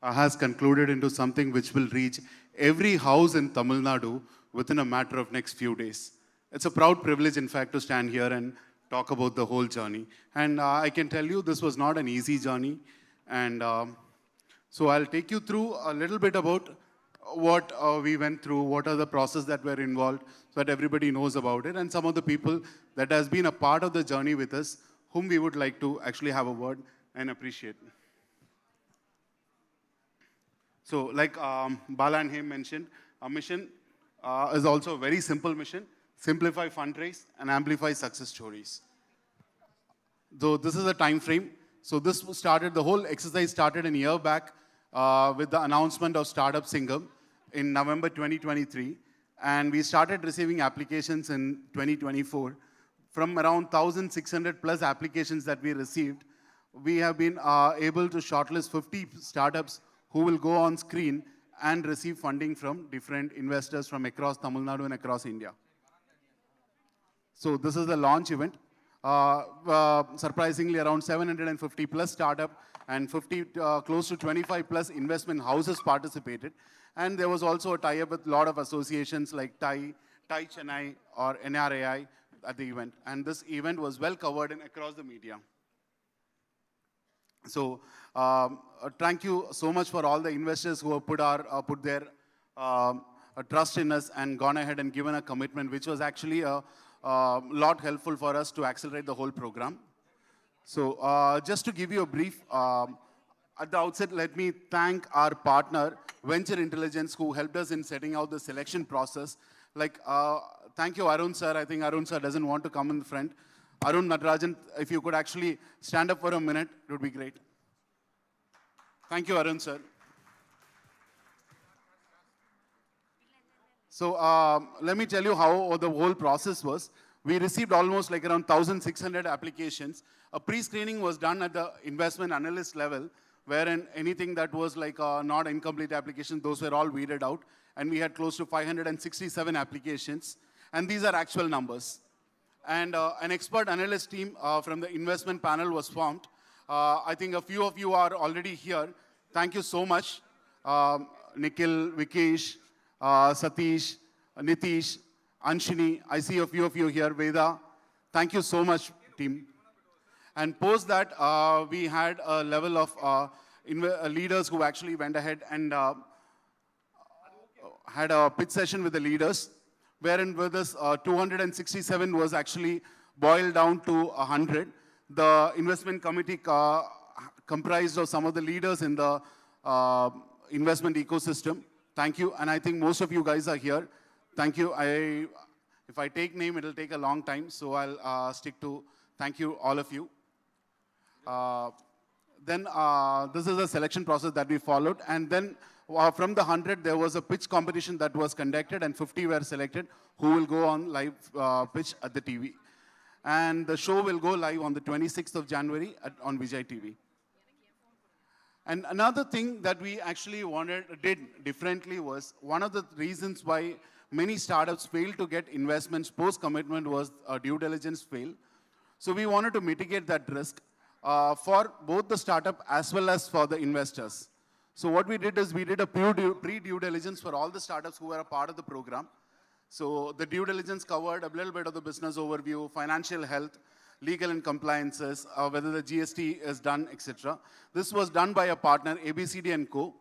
has concluded into something which will reach every house in Tamil Nadu within a matter of next few days. It's a proud privilege, in fact, to stand here and talk about the whole journey. And I can tell you this was not an easy journey. And so I'll take you through a little bit about what we went through, what are the processes that were involved, so that everybody knows about it, and some of the people that has been a part of the journey with us, whom we would like to actually have a word and appreciate. So like Bala and him mentioned, our mission is also a very simple mission: simplify fundraise and amplify success stories. Though this is a time frame, so this started, the whole exercise started a year back with the announcement of Startup Singam. in November 2023, and we started receiving applications in 2024. From around 1,600 plus applications that we received, we have been able to shortlist 50 startups who will go on screen and receive funding from different investors from across Tamil Nadu and across India. So this is the launch event. Surprisingly, around 750 plus startup and close to 25 plus investment houses participated. And there was also a tie-up with a lot of associations like TAI Chennai or NRAI at the event. And this event was well covered across the media. So thank you so much for all the investors who have put their trust in us and gone ahead and given a commitment, which was actually a lot helpful for us to accelerate the whole program. So just to give you a brief, at the outset, let me thank our partner, Venture Intelligence, who helped us in setting out the selection process. Like, thank you, Arun sir. I think Arun sir doesn't want to come in the front. Arun Natarajan, if you could actually stand up for a minute, it would be great. Thank you, Arun sir. So let me tell you how the whole process was. We received almost like around 1,600 applications. A pre-screening was done at the investment analyst level, wherein anything that was like not incomplete application, those were all weeded out. And we had close to 567 applications. And these are actual numbers. And an expert analyst team from the investment panel was formed. I think a few of you are already here. Thank you so much. Nikhil, Vikesh, Satish, Nitish, Anshini, I see a few of you here, Veda. Thank you so much, team. And post that, we had a level of leaders who actually went ahead and had a pitch session with the leaders, wherein with this 267 was actually boiled down to 100. The investment committee comprised of some of the leaders in the investment ecosystem. Thank you, and I think most of you guys are here. Thank you. If I take name, it'll take a long time, so I'll stick to thank you, all of you. Then this is a selection process that we followed, and then from the 100, there was a pitch competition that was conducted, and 50 were selected who will go on live pitch at the TV. And the show will go live on the 26th of January on Vijay TV. And another thing that we actually did differently was, one of the reasons why many startups failed to get investments post-commitment was due diligence fail. So we wanted to mitigate that risk for both the startup as well as for the investors. So what we did is we did a pre-due diligence for all the startups who were a part of the program. So the due diligence covered a little bit of the business overview, financial health, legal and compliances, whether the GST is done, etc. This was done by a partner, ABCD & Co.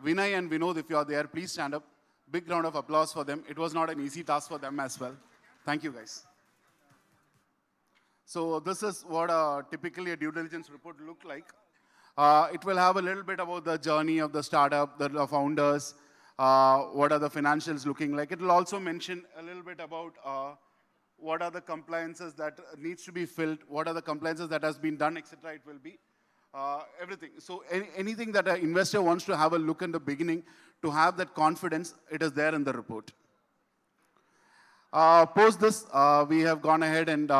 Vinay and Vinod, if you are there, please stand up. Big round of applause for them. It was not an easy task for them as well. Thank you, guys. So this is what typically a due diligence report look like. It will have a little bit about the journey of the startup, the founders, what are the financials looking like. It will also mention a little bit about what are the compliances that needs to be filled, what are the compliances that has been done, etc. It will be everything. So anything that an investor wants to have a look in the beginning, to have that confidence, it is there in the report. Post this, we have gone ahead and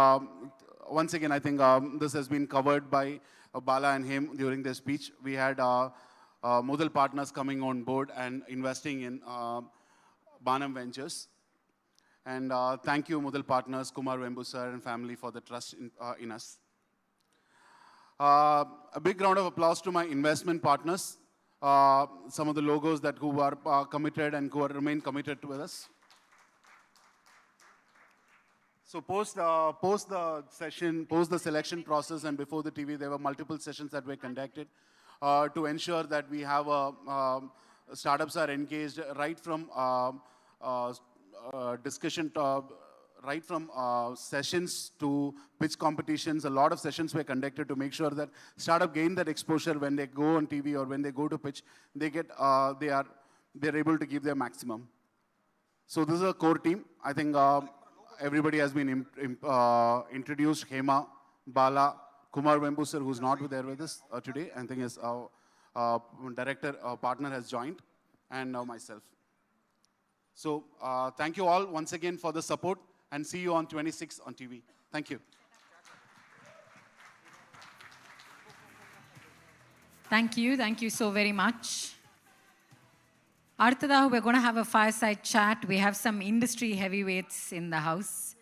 once again, I think this has been covered by Bala and him during their speech. We had Mudal partners coming on board and investing in Banam Ventures. And thank you, Mudal partners, Kumar Vembu sir and family for the trust in us. A big round of applause to my investment partners, some of the logos who are committed and who remain committed to us. So post the session, post the selection process and before the TV, there were multiple sessions that were conducted to ensure that we have startups are engaged right from discussion, right from sessions to pitch competitions. A lot of sessions were conducted to make sure that startup gain that exposure when they go on TV or when they go to pitch, they get they're able to give their maximum. So this is a core team. I think everybody has been introduced. Hema, Bala, Kumar Vembu sir, who's not there with us today. I think his director partner has joined, and now myself. So thank you all once again for the support, and see you on 26 on TV. Thank you. Thank you so very much. Artada, we're going to have a fireside chat. We have some industry heavyweights in the house.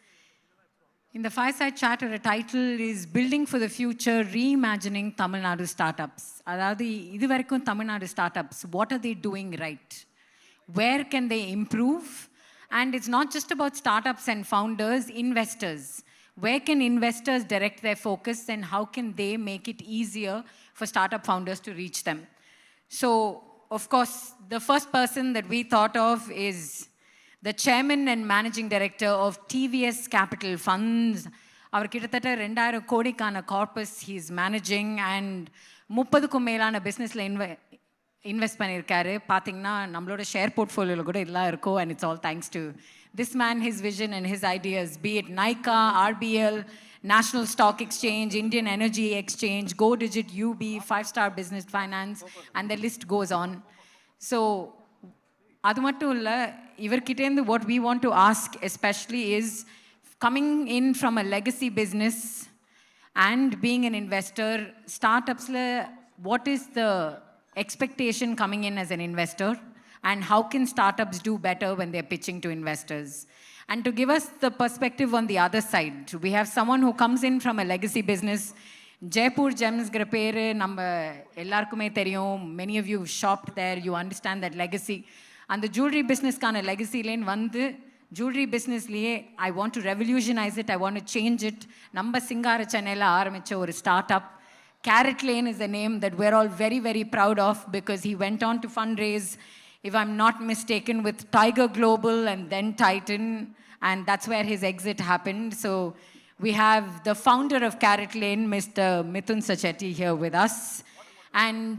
In the fireside chat, our title is Building for the Future, Reimagining Tamil Nadu Startups. அதாவது இதுவரைக்கும் Tamil Nadu startups, what are they doing right? Where can they improve? And it's not just about startups and founders, investors. Where can investors direct their focus, and how can they make it easier for startup founders to reach them? So, of course, the first person that we thought of is the chairman and managing director of TVS Capital Funds. அவர் கிட்டத்தட்ட 2000 கோடிக்கான corpus he's managing and 30க்கும் மேலான பிஸ்னஸில் invest பண்ணியிருக்காரு. பார்த்தீங்கன்னா நம்மளோட share போர்ட்ஃபோலியோவில் கூட இதெல்லாம் இருக்கும். And it's all thanks to this man, his vision and his ideas, be it Nykaa, RBL, National Stock Exchange, Indian Energy Exchange, Go Digit, UB, 5-star Business Finance, and the list goes on. So, அது மட்டும் இல்லை, இவர்கிட்டேருந்து what we want to ask especially is, coming in from a legacy business and being an investor, startups-la, what is the expectation coming in as an investor, and how can startups do better when they're pitching to investors? And to give us the perspective on the other side, we have someone who comes in from a legacy business. Jaipur Gems-ங்கிற பேரு நம்ம எல்லாருக்குமே தெரியும். Many of you shopped there, you understand that legacy. And the jewelry business-க்கான legacy lane வந்து jewelry business-லயே I want to revolutionize it, I want to change it. நம்ம சிங்கார சென்னையில் ஆரம்பிச்ச ஒரு startup. CaratLane is a name that we're all very, very proud of, because he went on to fundraise, if I'm not mistaken, with Tiger Global and then Titan, and that's where his exit happened. So we have the founder of CaratLane, Mr. Mithun Sacheti, here with us. And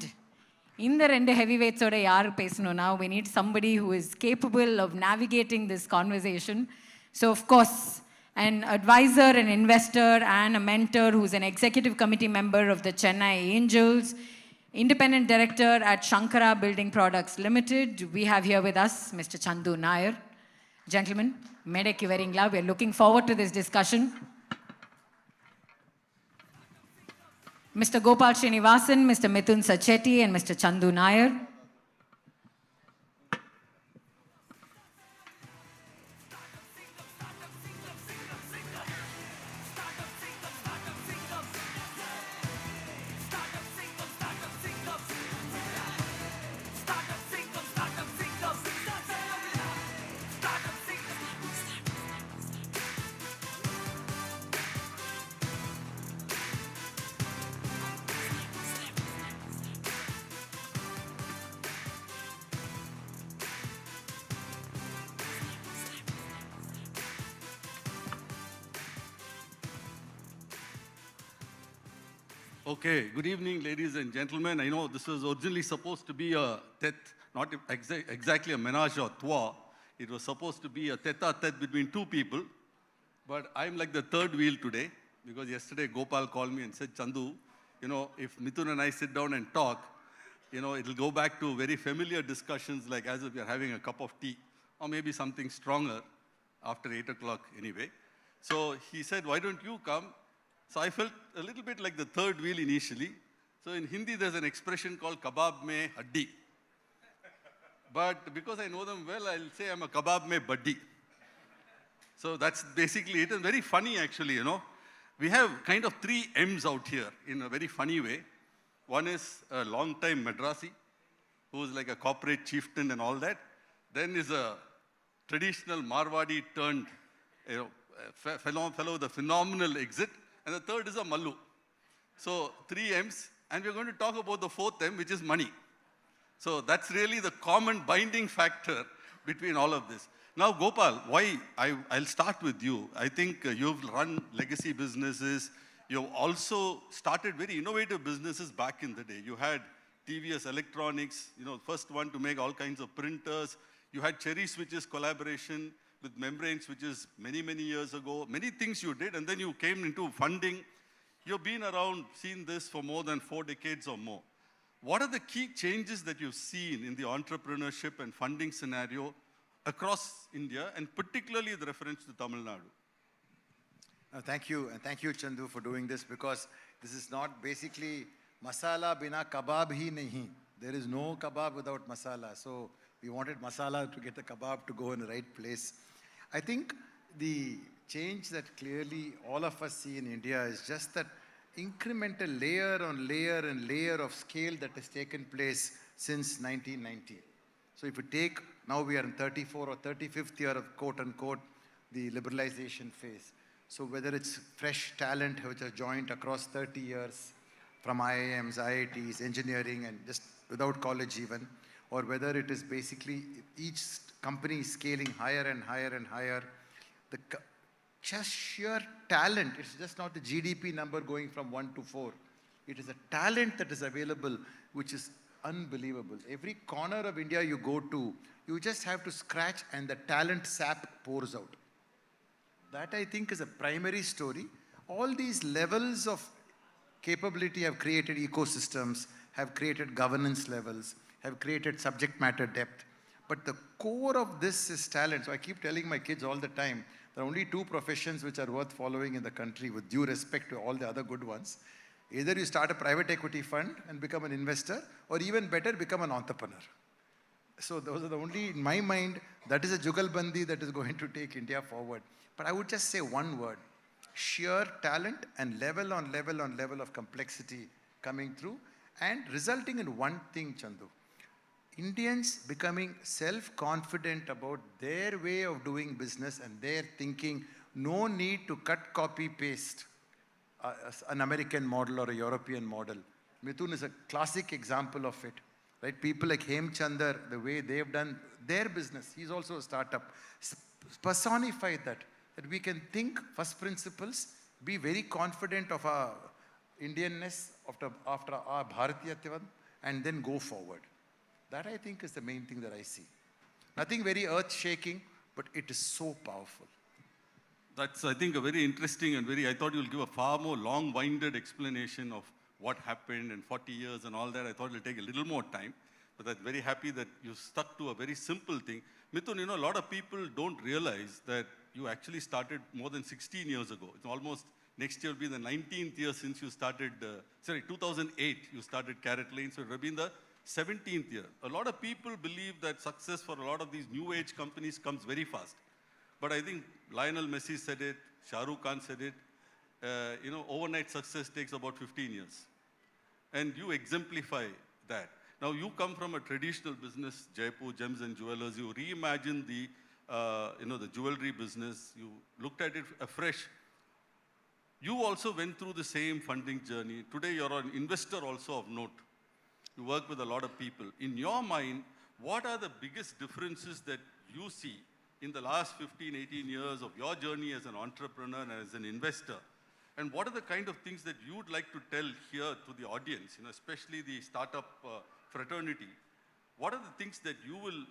இந்த ரெண்டு ஹெவிவேட்ஸோட யார் பேசணும்னா, we need somebody who is capable of navigating this conversation. So of course, an advisor, an investor, and a mentor who's an executive committee member of the Chennai Angels, independent director at Shankara Building Products Limited. We have here with us Mr. Chandu Nair. Gentlemen, medekku veringla, we are looking forward to this discussion. Mr. Gopal Srinivasan, Mr. Mithun Sacheti, and Mr. Chandu Nair. Okay, good evening, ladies and gentlemen. I know this was originally supposed to be a tete, not exactly a menage a trois. It was supposed to be a tete-a-tete between two people. But I'm like the third wheel today, because yesterday Gopal called me and said, Chandu, you know, if Mithun and I sit down and talk, you know, it'll go back to very familiar discussions, like as if we're having a cup of tea, or maybe something stronger after 8 o'clock anyway. So he said, why don't you come? So I felt a little bit like the third wheel initially. So in Hindi, there's an expression called kabab mein haddi. But because I know them well, I'll say I'm a kabab mein buddi. So that's basically it. And very funny, actually, you know. We have kind of 3 M's out here in a very funny way. One is a long-time Madrasi, who's like a corporate chieftain and all that. Then is a traditional Marwadi turned, you know, fellow with a phenomenal exit. And the third is a Mallu. So 3 M's, and we're going to talk about the 4th M, which is money. So that's really the common binding factor between all of this. Now, Gopal, why? I'll start with you. I think you've run legacy businesses. You've also started very innovative businesses back in the day. You had TVS Electronics, you know, first one to make all kinds of printers. You had Cherry Switches collaboration with membrane switches many, many years ago. Many things you did, and then you came into funding. You've been around, seen this for more than 4 decades or more. What are the key changes that you've seen in the entrepreneurship and funding scenario across India, and particularly with reference to Tamil Nadu. Thank you, and thank you, Chandu, for doing this, because this is not basically masala bina kebab hi nahi. There is no kebab without masala. So we wanted masala to get the kebab to go in the right place. I think the change that clearly all of us see in India is just that incremental layer on layer and layer of scale that has taken place since 1990. So if you take, now we are in 34 or 35th year of quote unquote, the liberalization phase. So whether it's fresh talent which has joined across 30 years from IIMs, IITs, engineering, and just without college even, or whether it is basically each company scaling higher and higher and higher, just sheer talent, it's just not the GDP number going from 1 to 4. It is a talent that is available, which is unbelievable. Every corner of India you go to, you just have to scratch and the talent sap pours out. That, I think, is a primary story. All these levels of capability have created ecosystems, have created governance levels, have created subject matter depth. But the core of this is talent. So I keep telling my kids all the time, there are only two professions which are worth following in the country, with due respect to all the other good ones. Either you start a private equity fund and become an investor, or even better, become an entrepreneur. So those are the only, in my mind, that is a jugalbandi that is going to take India forward. But I would just say one word: sheer talent and level on level on level of complexity coming through, and resulting in one thing, Chandu. Indians becoming self-confident about their way of doing business and their thinking. No need to cut, copy, paste an American model or a European model. Mithun is a classic example of it. Right? People like Hemchandar, the way they've done their business, he's also a startup, personified that we can think first principles, be very confident of our Indianness after our Bharatiyatvam, and then go forward. That, I think, is the main thing that I see. Nothing very earth-shaking, but it is so powerful. That's, I think, a very interesting and I thought you'll give a far more long-winded explanation of what happened in 40 years and all that. I thought it'll take a little more time, but I'm very happy that you stuck to a very simple thing. Mithun, a lot of people don't realize that you actually started more than 16 years ago. It's almost, next year will be the 19th year since you started, 2008, you started CaratLane, so it will have been the 17th year. A lot of people believe that success for a lot of these new age companies comes very fast. But I think Lionel Messi said it, Shah Rukh Khan said it, overnight success takes about 15 years. And you exemplify that. Now you come from a traditional business, Jaipur Gems and Jewelers. You reimagined the jewelry business. You looked at it afresh. You also went through the same funding journey. Today you're an investor also of note. You work with a lot of people. In your mind, what are the biggest differences that you see in the last 15, 18 years of your journey as an entrepreneur and as an investor? And what are the kind of things that you would like to tell here to the audience, especially the startup fraternity? What are the things that you will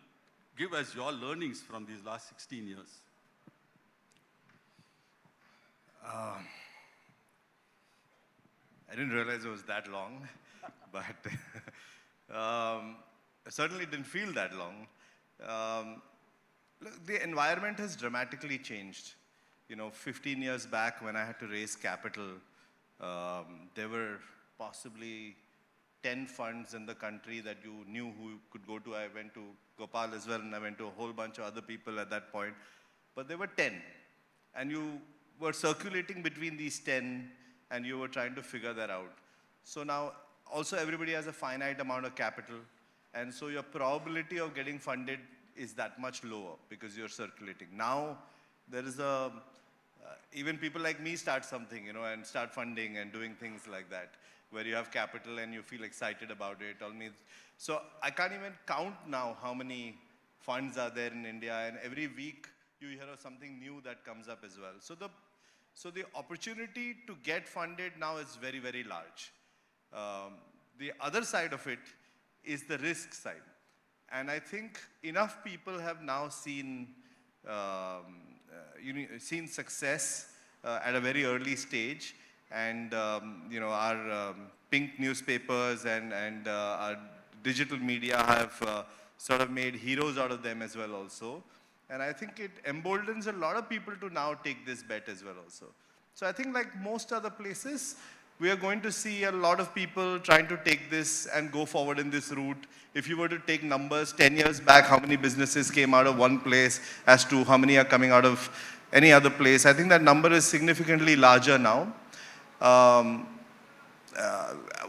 give as your learnings from these last 16 years? I didn't realize it was that long, but it certainly didn't feel that long. Look, the environment has dramatically changed. 15 years back when I had to raise capital, there were possibly 10 funds in the country that you knew who you could go to. I went to Gopal as well, and I went to a whole bunch of other people at that point. But there were 10. And you were circulating between these 10, and you were trying to figure that out. So now, also everybody has a finite amount of capital, and so your probability of getting funded is that much lower because you're circulating. Now, there is even people like me start something, and start funding and doing things like that, where you have capital and you feel excited about it. So I can't even count now how many funds are there in India, and every week you hear of something new that comes up as well. So the opportunity to get funded now is very, very large. The other side of it is the risk side. And I think enough people have now seen success at a very early stage. And our pink newspapers and our digital media have sort of made heroes out of them as well also. And I think it emboldens a lot of people to now take this bet as well also. So I think like most other places, we are going to see a lot of people trying to take this and go forward in this route. If you were to take numbers 10 years back, how many businesses came out of one place as to how many are coming out of any other place, I think that number is significantly larger now.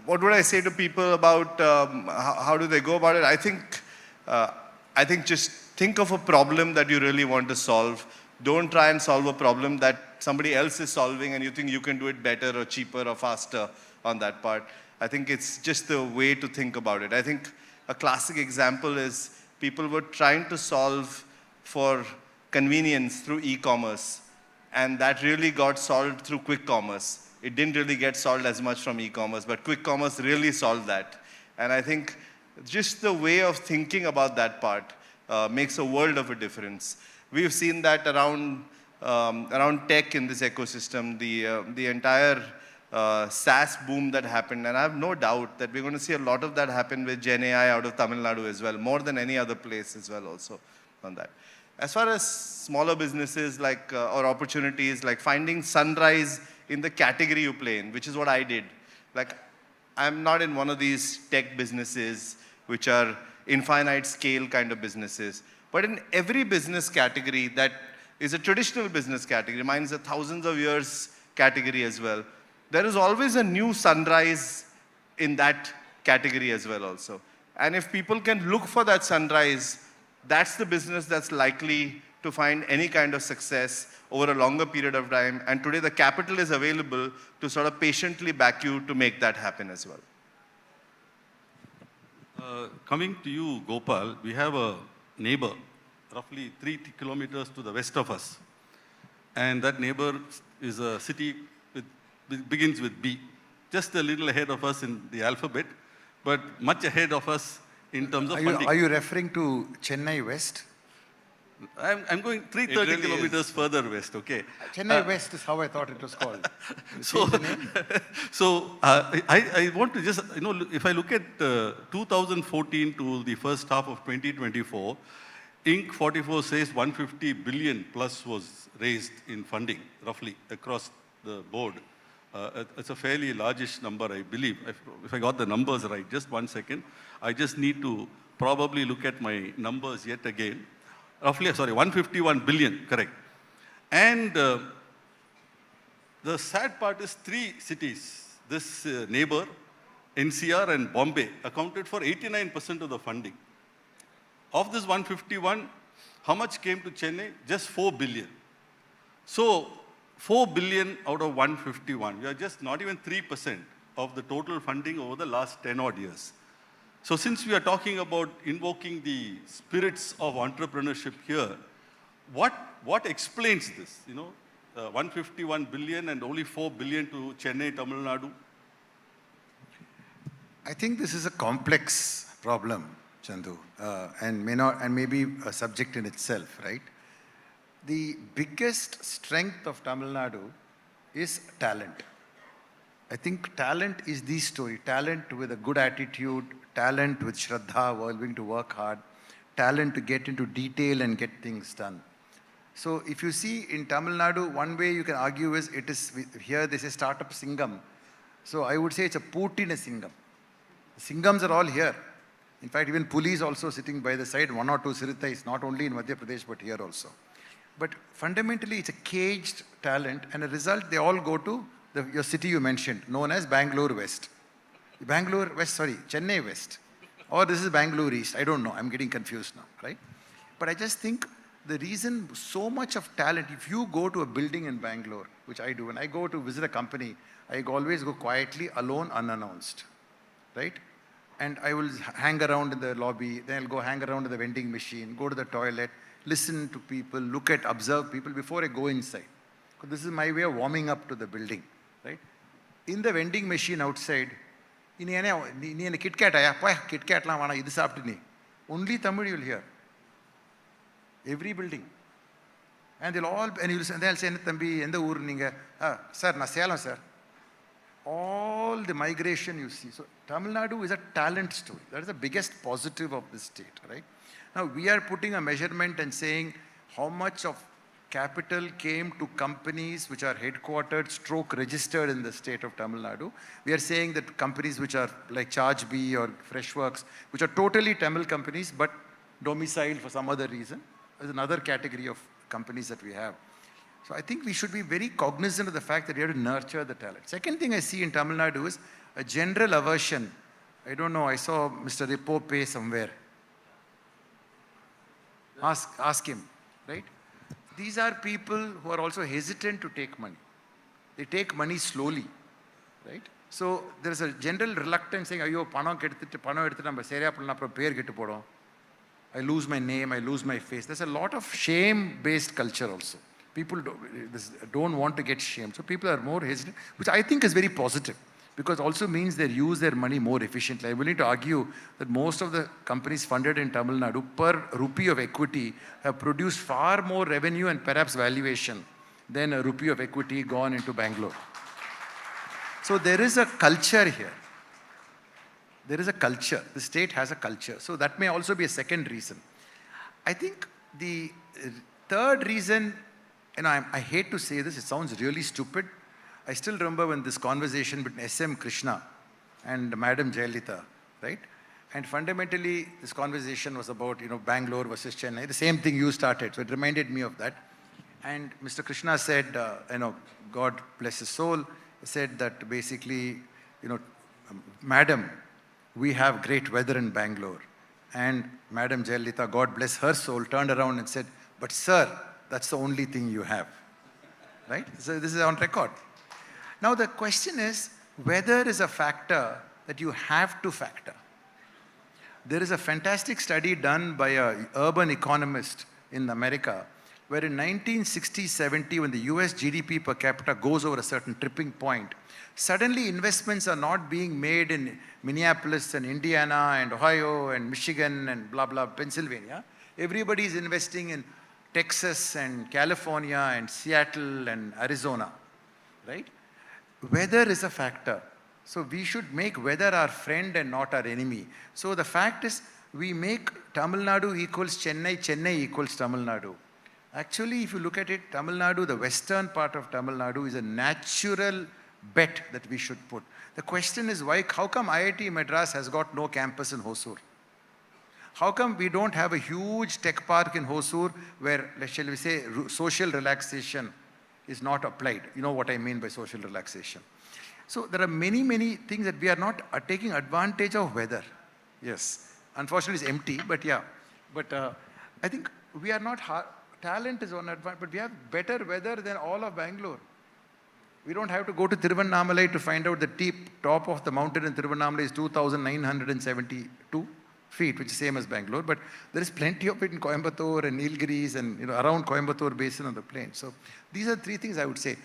What would I say to people about how do they go about it? I think just think of a problem that you really want to solve. Don't try and solve a problem that somebody else is solving and you think you can do it better or cheaper or faster on that part. I think it's just the way to think about it. I think a classic example is people were trying to solve for convenience through e-commerce, and that really got solved through quick commerce. It didn't really get solved as much from e-commerce, but quick commerce really solved that. And I think just the way of thinking about that part makes a world of a difference. We've seen that around tech in this ecosystem, the entire SaaS boom that happened, and I have no doubt that we're going to see a lot of that happen with Gen AI out of Tamil Nadu as well, more than any other place as well also on that. As far as smaller businesses like or opportunities like finding sunrise in the category you play in, which is what I did. Like, I'm not in one of these tech businesses which are infinite scale kind of businesses, but in every business category that is a traditional business category, mine is a thousands of years category as well, there is always a new sunrise in that category as well also. And if people can look for that sunrise, that's the business that's likely to find any kind of success over a longer period of time. And today the capital is available to sort of patiently back you to make that happen as well. Coming to you, Gopal, we have a neighbor roughly 3 kilometers to the west of us. And that neighbor is a city begins with B. Just a little ahead of us in the alphabet, but much ahead of us in terms of funding. Are you referring to Chennai West? I'm going 330 really kilometers further west, okay? Chennai West is how I thought it was called. I want to just, if I look at 2014 to the first half of 2024, Inc. 44 says 150 billion plus was raised in funding, roughly, across the board. It's a fairly largish number, I believe. If I got the numbers right, just 1 second. I just need to probably look at my numbers yet again. Roughly, 151 billion, correct. And the sad part is 3 cities, this neighbor, NCR and Bombay, accounted for 89% of the funding. Of this 151, how much came to Chennai? Just 4 billion. So, 4 billion out of 151. We are just not even 3% of the total funding over the last 10 odd years. So since we are talking about invoking the spirits of entrepreneurship here, what explains this? 151 billion and only 4 billion to Chennai, Tamil Nadu? I think this is a complex problem, Chandu, and maybe a subject in itself, right? The biggest strength of Tamil Nadu is talent. I think talent is the story. Talent with a good attitude, talent with Shraddha, willing to work hard, talent to get into detail and get things done. So if you see in Tamil Nadu, one way you can argue is here this is Startup Singam. So I would say it's a Putin Singam. Singams are all here. In fact, even police also sitting by the side, 1 or 2 Siritais, not only in Madhya Pradesh, but here also. But fundamentally, it's a caged talent, and a result, they all go to your city you mentioned, known as Bangalore West. Chennai West. Or this is Bangalore East. I don't know. I'm getting confused now, right? But I just think the reason so much of talent, if you go to a building in Bangalore, which I do, when I go to visit a company, I always go quietly, alone, unannounced, right? And I will hang around in the lobby, then I'll go hang around in the vending machine, go to the toilet, listen to people, observe people before I go inside. Because this is my way of warming up to the building, right? In the vending machine outside, Kit Kat, Kit Kat, only Tamil you'll hear. Every building. And they'll say, Tambi, sir, na Salem, sir. All the migration you see. So Tamil Nadu is a talent story. That is the biggest positive of this state, right? Now we are putting a measurement and saying how much of capital came to companies which are headquartered, registered in the state of Tamil Nadu. We are saying that companies which are like ChargeBee or Freshworks, which are totally Tamil companies but domiciled for some other reason, is another category of companies that we have. So I think we should be very cognizant of the fact that we have to nurture the talent. Second thing I see in Tamil Nadu is a general aversion. I don't know, I saw Mr. Ripope somewhere. Ask him, right? These are people who are also hesitant to take money. They take money slowly, right? So there is a general reluctance saying, "Ayyo, panam edutittu namba seriya panna appo per kettu podom. I lose my name, I lose my face." There's a lot of shame-based culture also. People don't want to get shamed. So people are more hesitant, which I think is very positive, because also means they use their money more efficiently. I'm willing to argue that most of the companies funded in Tamil Nadu per rupee of equity have produced far more revenue and perhaps valuation than a rupee of equity gone into Bangalore. So there is a culture here. There is a culture. The state has a culture. So that may also be a second reason. I think the third reason, and I hate to say this, it sounds really stupid. I still remember when this conversation between S.M. Krishna and Madam Jayalalitha, right? And fundamentally, this conversation was about, Bangalore versus Chennai, the same thing you started. So it reminded me of that. And Mr. Krishna said, God bless his soul, said that basically, Madam, we have great weather in Bangalore. And Madam Jayalalitha, God bless her soul, turned around and said, but sir, that's the only thing you have, right? So this is on record. Now the question is, weather is a factor that you have to factor. There is a fantastic study done by an urban economist in America, where in 1960-70, when the US GDP per capita goes over a certain tripping point, suddenly investments are not being made in Minneapolis and Indiana and Ohio and Michigan and blah, blah, Pennsylvania. Everybody is investing in Texas and California and Seattle and Arizona, right? Weather is a factor. So we should make weather our friend and not our enemy. So the fact is, we make Tamil Nadu equals Chennai, Chennai equals Tamil Nadu. Actually, if you look at it, Tamil Nadu, the western part of Tamil Nadu, is a natural bet that we should put. The question is, how come IIT Madras has got no campus in Hosur? How come we don't have a huge tech park in Hosur where, shall we say, social relaxation is not applied? You know what I mean by social relaxation. So there are many, many things that we are not taking advantage of weather. Yes. Unfortunately, it's empty, but yeah. But I think we are not, talent is one advantage, but we have better weather than all of Bangalore. We don't have to go to Tiruvannamalai to find out the top of the mountain in Tiruvannamalai is 2,972 feet, which is same as Bangalore. But there is plenty of it in Coimbatore and Nilgiris and around Coimbatore basin on the plain. So these are three things I would say.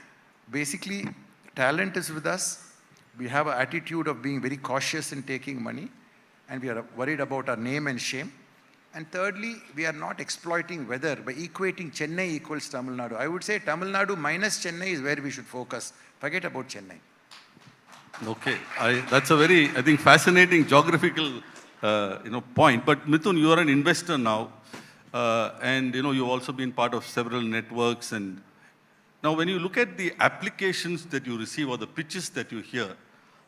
Basically, talent is with us. We have an attitude of being very cautious in taking money, and we are worried about our name and shame. And thirdly, we are not exploiting weather by equating Chennai equals Tamil Nadu. I would say Tamil Nadu minus Chennai is where we should focus. Forget about Chennai. Okay, that's a very, I think, fascinating geographical, point. But Mithun, you are an investor now, and you've also been part of several networks. And now, when you look at the applications that you receive or the pitches that you hear,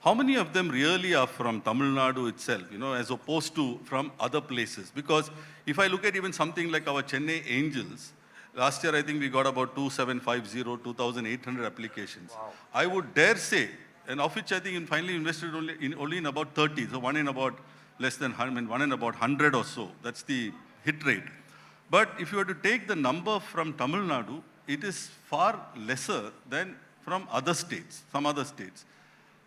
how many of them really are from Tamil Nadu itself, as opposed to from other places? Because if I look at even something like our Chennai Angels, last year I think we got about 2,800 applications. Wow. I would dare say, and of which I think we finally invested only in about 30, so one in about less than 100, one in about 100 or so. That's the hit rate. But if you were to take the number from Tamil Nadu, it is far lesser than from other states, some other states.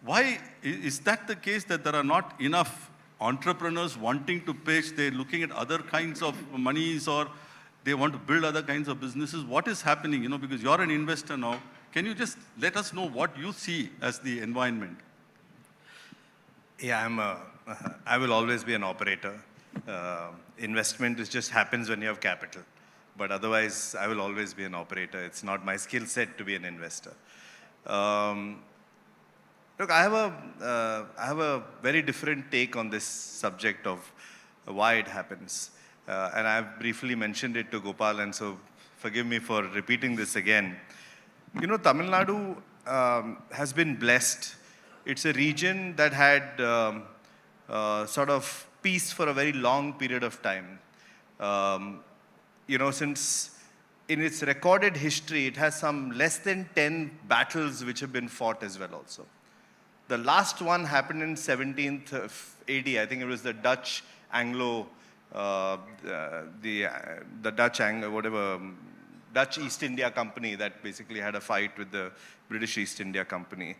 Why is that the case, that there are not enough entrepreneurs wanting to pitch? They're looking at other kinds of monies, or they want to build other kinds of businesses. What is happening? Because you're an investor now. Can you just let us know what you see as the environment? Yeah, I will always be an operator. Investment just happens when you have capital. But otherwise, I will always be an operator. It's not my skill set to be an investor. Look, I have a very different take on this subject of why it happens. And I've briefly mentioned it to Gopal, and so forgive me for repeating this again. You know, Tamil Nadu has been blessed. It's a region that had sort of peace for a very long period of time. You know, since in its recorded history, it has some less than 10 battles which have been fought as well also. The last one happened in 17th AD. I think it was the Dutch Anglo, the Dutch Anglo, whatever, Dutch East India Company that basically had a fight with the British East India Company.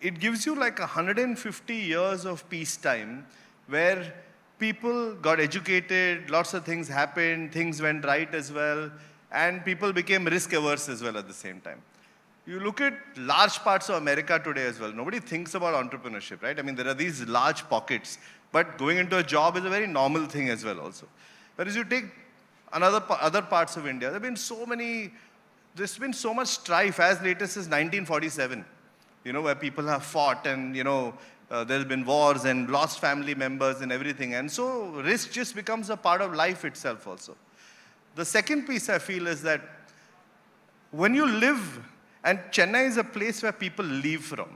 It gives you like 150 years of peacetime where people got educated, lots of things happened, things went right as well, and people became risk averse as well at the same time. You look at large parts of America today as well, nobody thinks about entrepreneurship, right? I mean, there are these large pockets, but going into a job is a very normal thing as well also. Whereas you take other parts of India, there's been so much strife as latest as 1947, you know, where people have fought and, you know, there's been wars and lost family members and everything. And so risk just becomes a part of life itself also. The second piece I feel is that when you live, and Chennai is a place where people leave from.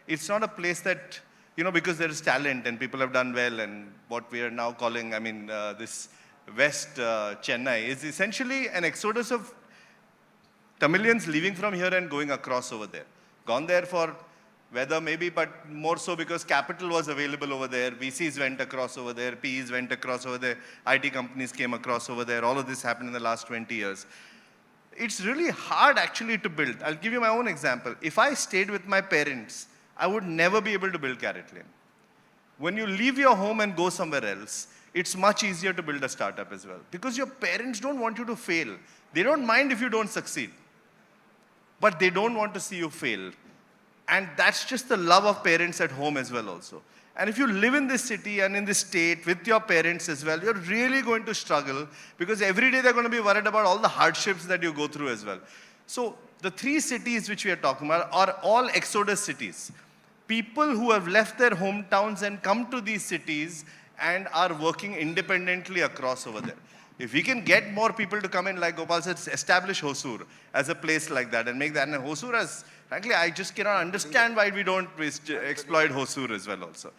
It's not a place that, you know, because there is talent and people have done well and what we are now calling, I mean, this West Chennai is essentially an exodus of Tamilians leaving from here and going across over there. Gone there for weather maybe, but more so because capital was available over there. VCs went across over there, PEs went across over there, IT companies came across over there. All of this happened in the last 20 years. It's really hard actually to build. I'll give you my own example. If I stayed with my parents, I would never be able to build CaratLane. When you leave your home and go somewhere else, it's much easier to build a startup as well. Because your parents don't want you to fail. They don't mind if you don't succeed. But they don't want to see you fail. And that's just the love of parents at home as well also. And if you live in this city and in this state with your parents as well, you're really going to struggle because every day they're going to be worried about all the hardships that you go through as well. So the three cities which we are talking about are all exodus cities. People who have left their hometowns and come to these cities and are working independently across over there. If we can get more people to come in, like Gopal said, establish Hosur as a place like that and make that. And Hosur has, frankly, I just cannot understand why we don't exploit Hosur as well also.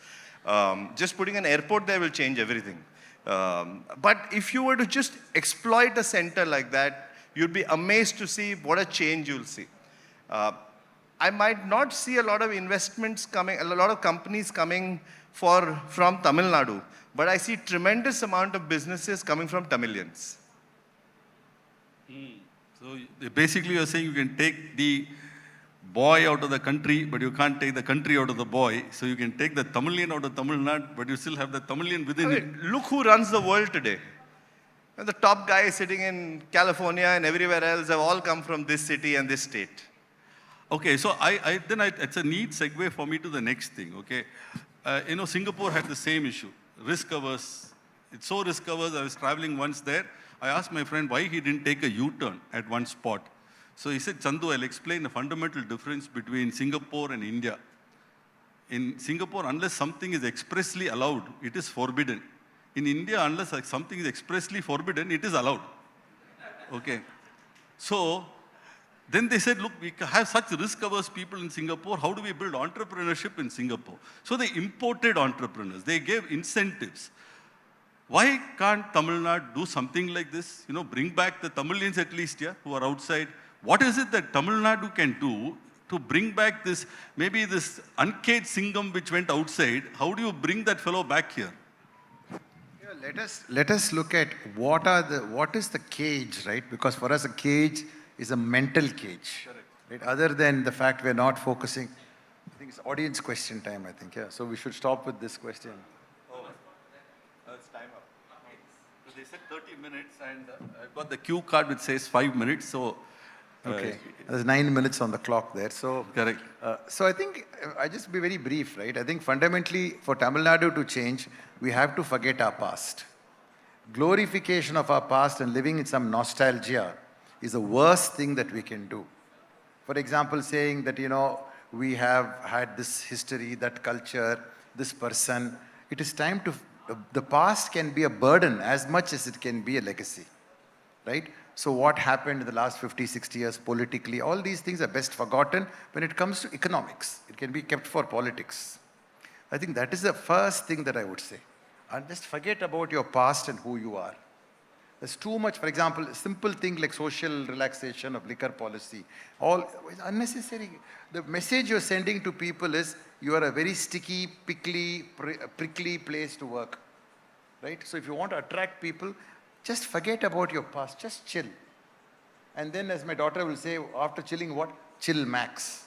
Just putting an airport there will change everything. But if you were to just exploit a center like that, you'd be amazed to see what a change you'll see. I might not see a lot of investments coming, a lot of companies coming from Tamil Nadu, but I see tremendous amount of businesses coming from Tamilians. So basically you're saying you can take the boy out of the country, but you can't take the country out of the boy. So you can take the Tamilian out of Tamil Nadu, but you still have the Tamilian within it. Look who runs the world today. And the top guys sitting in California and everywhere else have all come from this city and this state. Okay, so it's a neat segue for me to the next thing, okay? You know, Singapore had the same issue, risk averse. It's so risk averse, I was traveling once there. I asked my friend why he didn't take a U-turn at one spot. So he said, Chandu, I'll explain the fundamental difference between Singapore and India. In Singapore, unless something is expressly allowed, it is forbidden. In India, unless something is expressly forbidden, it is allowed. Okay. So then they said, look, we have such risk-averse people in Singapore. How do we build entrepreneurship in Singapore? So they imported entrepreneurs. They gave incentives. Why can't Tamil Nadu do something like this? You know, bring back the Tamilians at least, yeah, who are outside. What is it that Tamil Nadu can do to bring back this, maybe this uncaged Singam which went outside? How do you bring that fellow back here? Yeah, let us look at what is the cage, right? Because for us a cage is a mental cage. Correct. Right? Other than the fact we're not focusing. I think it's audience question time, I think, yeah. So we should stop with this question. Oh, it's time up. So they said 30 minutes and I've got the cue card which says 5 minutes, so... Okay, there's 9 minutes on the clock there. So, correct. So I think, I just be very brief, right? I think fundamentally for Tamil Nadu to change, we have to forget our past. Glorification of our past and living in some nostalgia is the worst thing that we can do. For example, saying that, you know, we have had this history, that culture, this person. It is time to, the past can be a burden as much as it can be a legacy. right? So what happened in the last 50, 60 years politically, all these things are best forgotten when it comes to economics. It can be kept for politics. I think that is the first thing that I would say. And just forget about your past and who you are. There's too much, for example, a simple thing like social relaxation of liquor policy, all is unnecessary. The message you're sending to people is you are a very sticky, prickly place to work, right? So if you want to attract people, just forget about your past, just chill. And then as my daughter will say, after chilling what? Chill max.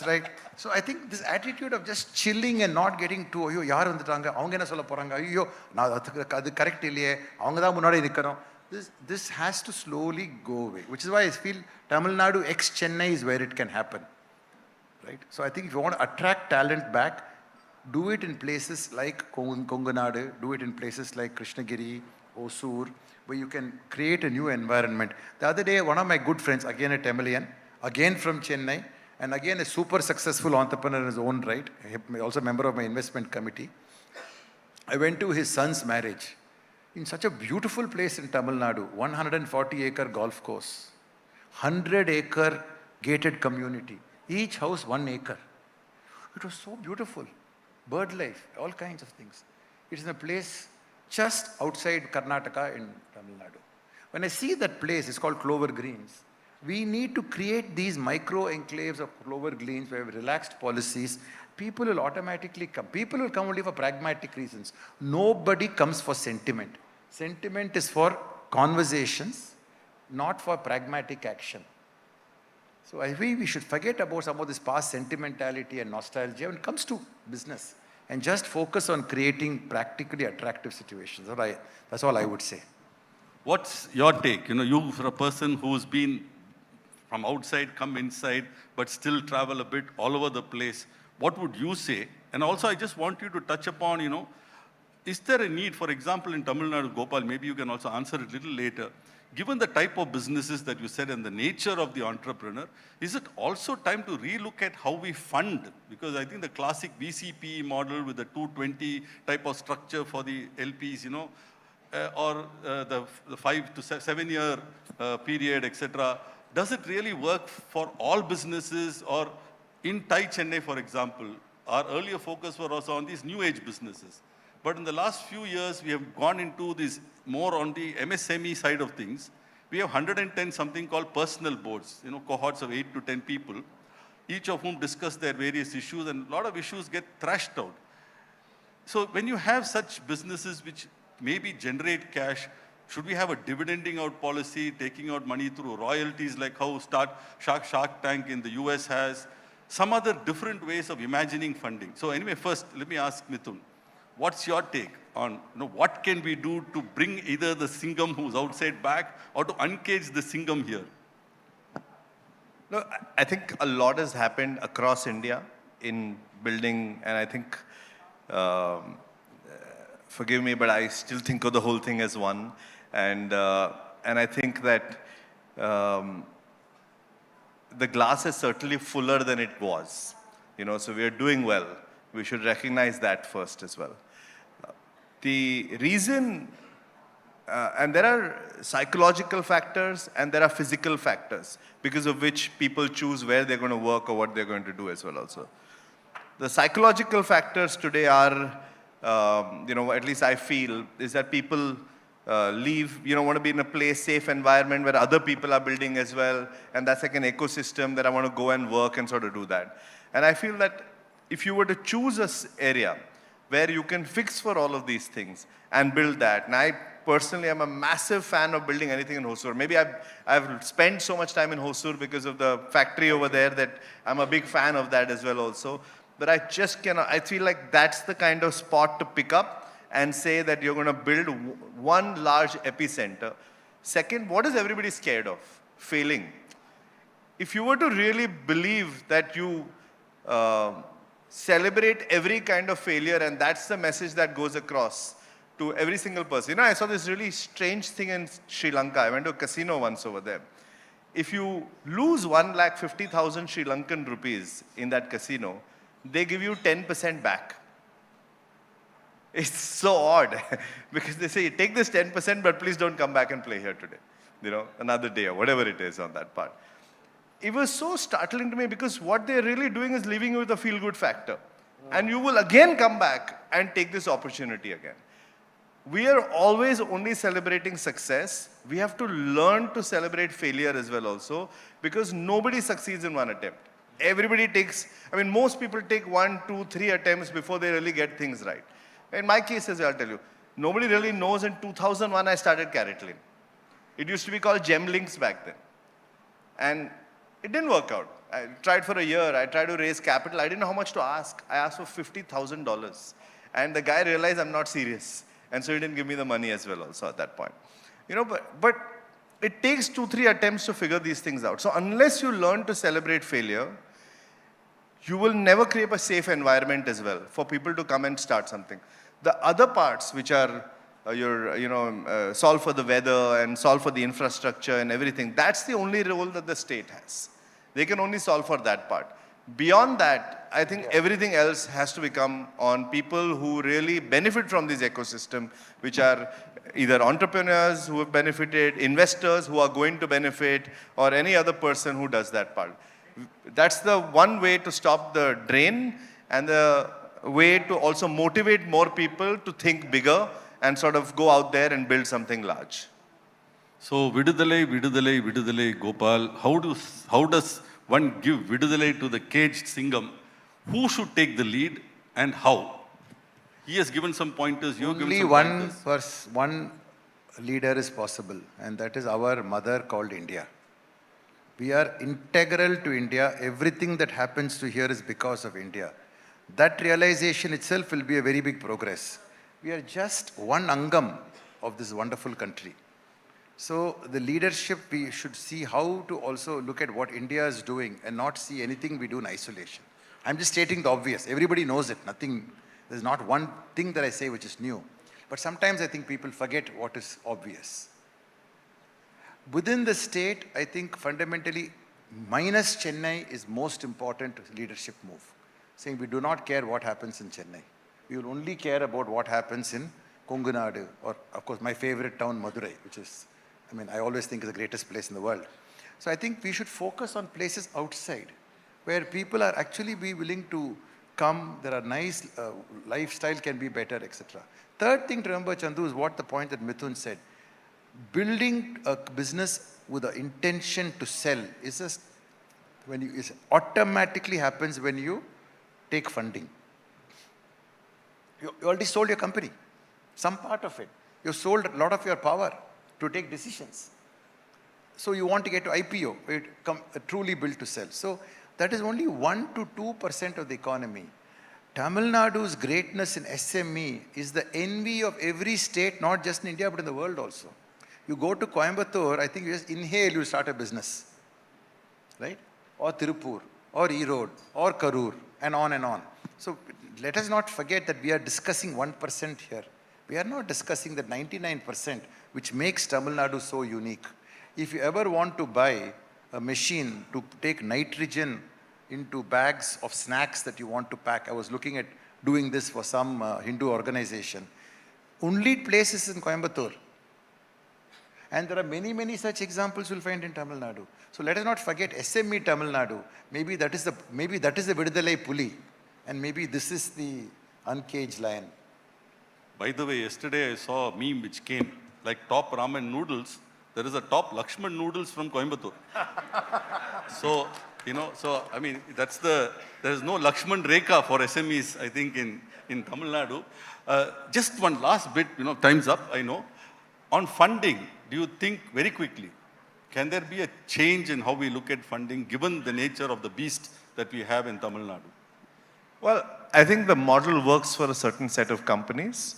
Right? So I think this attitude of just chilling and not getting too, ஐயோ யார் வந்துட்டாங்க அவங்க என்ன சொல்ல போறாங்க ஐயோ நான் அது கரெக்ட் இல்லையே அவங்க தான் முன்னாடி நிற்கணும். This has to slowly go away, which is why I feel Tamil Nadu ex Chennai is where it can happen, right? So I think if you want to attract talent back, do it in places like Konganadu, do it in places like Krishnagiri, Hosur, where you can create a new environment. The other day, one of my good friends, again a Tamilian, again from Chennai, and again a super successful entrepreneur in his own right, also a member of my investment committee. I went to his son's marriage in such a beautiful place in Tamil Nadu, 140-acre golf course, 100-acre gated community, each house 1 acre. It was so beautiful, bird life, all kinds of things. It's in a place just outside Karnataka in Tamil Nadu. When I see that place, it's called Clover Greens. We need to create these micro enclaves of Clover Greens where we have relaxed policies. People will automatically come. People will come only for pragmatic reasons. Nobody comes for sentiment. Sentiment is for conversations, not for pragmatic action. So I think we should forget about some of this past sentimentality and nostalgia when it comes to business and just focus on creating practically attractive situations. That's all I would say. What's your take? You know, you for a person who's been from outside, come inside, but still travel a bit all over the place, what would you say? And also, I just want you to touch upon, you know, is there a need, for example, in Tamil Nadu, Gopal, maybe you can also answer it a little later, given the type of businesses that you said and the nature of the entrepreneur, is it also time to relook at how we fund? Because I think the classic VCP model with the 220 type of structure for the LPs, you know, or the 5 to 7 year period, etc., does it really work for all businesses? Or in Thai Chennai, for example, our earlier focus was also on these new age businesses. But in the last few years, we have gone into this more on the MSME side of things. We have 110 something called personal boards, you know, cohorts of 8 to 10 people, each of whom discuss their various issues, and a lot of issues get thrashed out. So when you have such businesses which maybe generate cash, should we have a dividending out policy, taking out money through royalties like how Shark Tank in the US has, some other different ways of imagining funding? So anyway, first, let me ask Mithun, what's your take on, you know, what can we do to bring either the Singam who's outside back or to uncage the Singam here? No, I think a lot has happened across India in building, and I think, forgive me, but I still think of the whole thing as one. And I think that the glass is certainly fuller than it was. You know, so we are doing well. We should recognize that first as well. The reason, and there are psychological factors and there are physical factors because of which people choose where they're going to work or what they're going to do as well also. The psychological factors today are, you know, at least I feel, is that people leave, you know, want to be in a place, safe environment where other people are building as well. And that's like an ecosystem that I want to go and work and sort of do that. And I feel that if you were to choose an area where you can fix for all of these things and build that, and I personally am a massive fan of building anything in Hosur. Maybe I've spent so much time in Hosur because of the factory over there that I'm a big fan of that as well also. But I just cannot, I feel like that's the kind of spot to pick up and say that you're going to build one large epicenter. Second, what is everybody scared of? Failing. If you were to really believe that you celebrate every kind of failure and that's the message that goes across to every single person. You know, I saw this really strange thing in Sri Lanka. I went to a casino once over there. If you lose 1,50,000 Sri Lankan rupees in that casino, they give you 10% back. It's so odd because they say, take this 10%, but please don't come back and play here today. You know, another day or whatever it is on that part. It was so startling to me because what they're really doing is leaving you with a feel-good factor. And you will again come back and take this opportunity again. We are always only celebrating success. We have to learn to celebrate failure as well also, because nobody succeeds in one attempt. Everybody takes, I mean, most people take 1, 2, 3 attempts before they really get things right. In my case, as I'll tell you, nobody really knows in 2001 I started CaratLane. It used to be called Gemlinks back then. And it didn't work out. I tried for a year. I tried to raise capital. I didn't know how much to ask. I asked for $50,000. And the guy realized I'm not serious. And so he didn't give me the money as well also at that point. You know, but it takes 2, 3 attempts to figure these things out. So unless you learn to celebrate failure, you will never create a safe environment as well for people to come and start something. The other parts, which are solve for the weather and solve for the infrastructure and everything, that's the only role that the state has. They can only solve for that part. Beyond that, I think everything else has to become on people who really benefit from this ecosystem, which are either entrepreneurs who have benefited, investors who are going to benefit, or any other person who does that part. That's the one way to stop the drain, and the way to also motivate more people to think bigger and sort of go out there and build something large. So, Vidudalai, Gopal, how does one give Vidudalai to the caged Singam? Who should take the lead and how? He has given some pointers, you have given some pointers. Only one leader is possible, and that is our mother called India. We are integral to India. Everything that happens to here is because of India. That realization itself will be a very big progress. We are just one angam of this wonderful country. So the leadership, we should see how to also look at what India is doing and not see anything we do in isolation. I'm just stating the obvious. Everybody knows it. There's not one thing that I say which is new. But sometimes I think people forget what is obvious. Within the state, I think fundamentally, minus Chennai is most important leadership move. Saying we do not care what happens in Chennai. We will only care about what happens in Kongunadu, or of course my favorite town, Madurai, which is, I always think is the greatest place in the world. So I think we should focus on places outside where people are actually be willing to come, there are nice, lifestyle can be better, etc. Third thing to remember, Chandu, is what the point that Mithun said. Building a business with the intention to sell is automatically happens when you take funding. You already sold your company, some part of it. You sold a lot of your power to take decisions. So you want to get to IPO, truly built to sell. So that is only 1 to 2% of the economy. Tamil Nadu's greatness in SME is the envy of every state, not just in India, but in the world also. You go to Coimbatore, I think you just inhale, you start a business, right? Or Tirupur, or Erode, or Karur, and on and on. So let us not forget that we are discussing 1% here. We are not discussing that 99%, which makes Tamil Nadu so unique. If you ever want to buy a machine to take nitrogen into bags of snacks that you want to pack, I was looking at doing this for some Hindu organization. Only places in Coimbatore. And there are many, many such examples you'll find in Tamil Nadu. So let us not forget SME Tamil Nadu. Maybe that is the Vidudalai Puli. And maybe this is the uncaged lion. By the way, yesterday I saw a meme which came, like top ramen noodles, there is a top Lakshman noodles from Coimbatore. So, there is no Lakshman Rekha for SMEs, I think, in Tamil Nadu. Just one last bit, time's up, I know. On funding, do you think very quickly, can there be a change in how we look at funding given the nature of the beast that we have in Tamil Nadu? Well, I think the model works for a certain set of companies.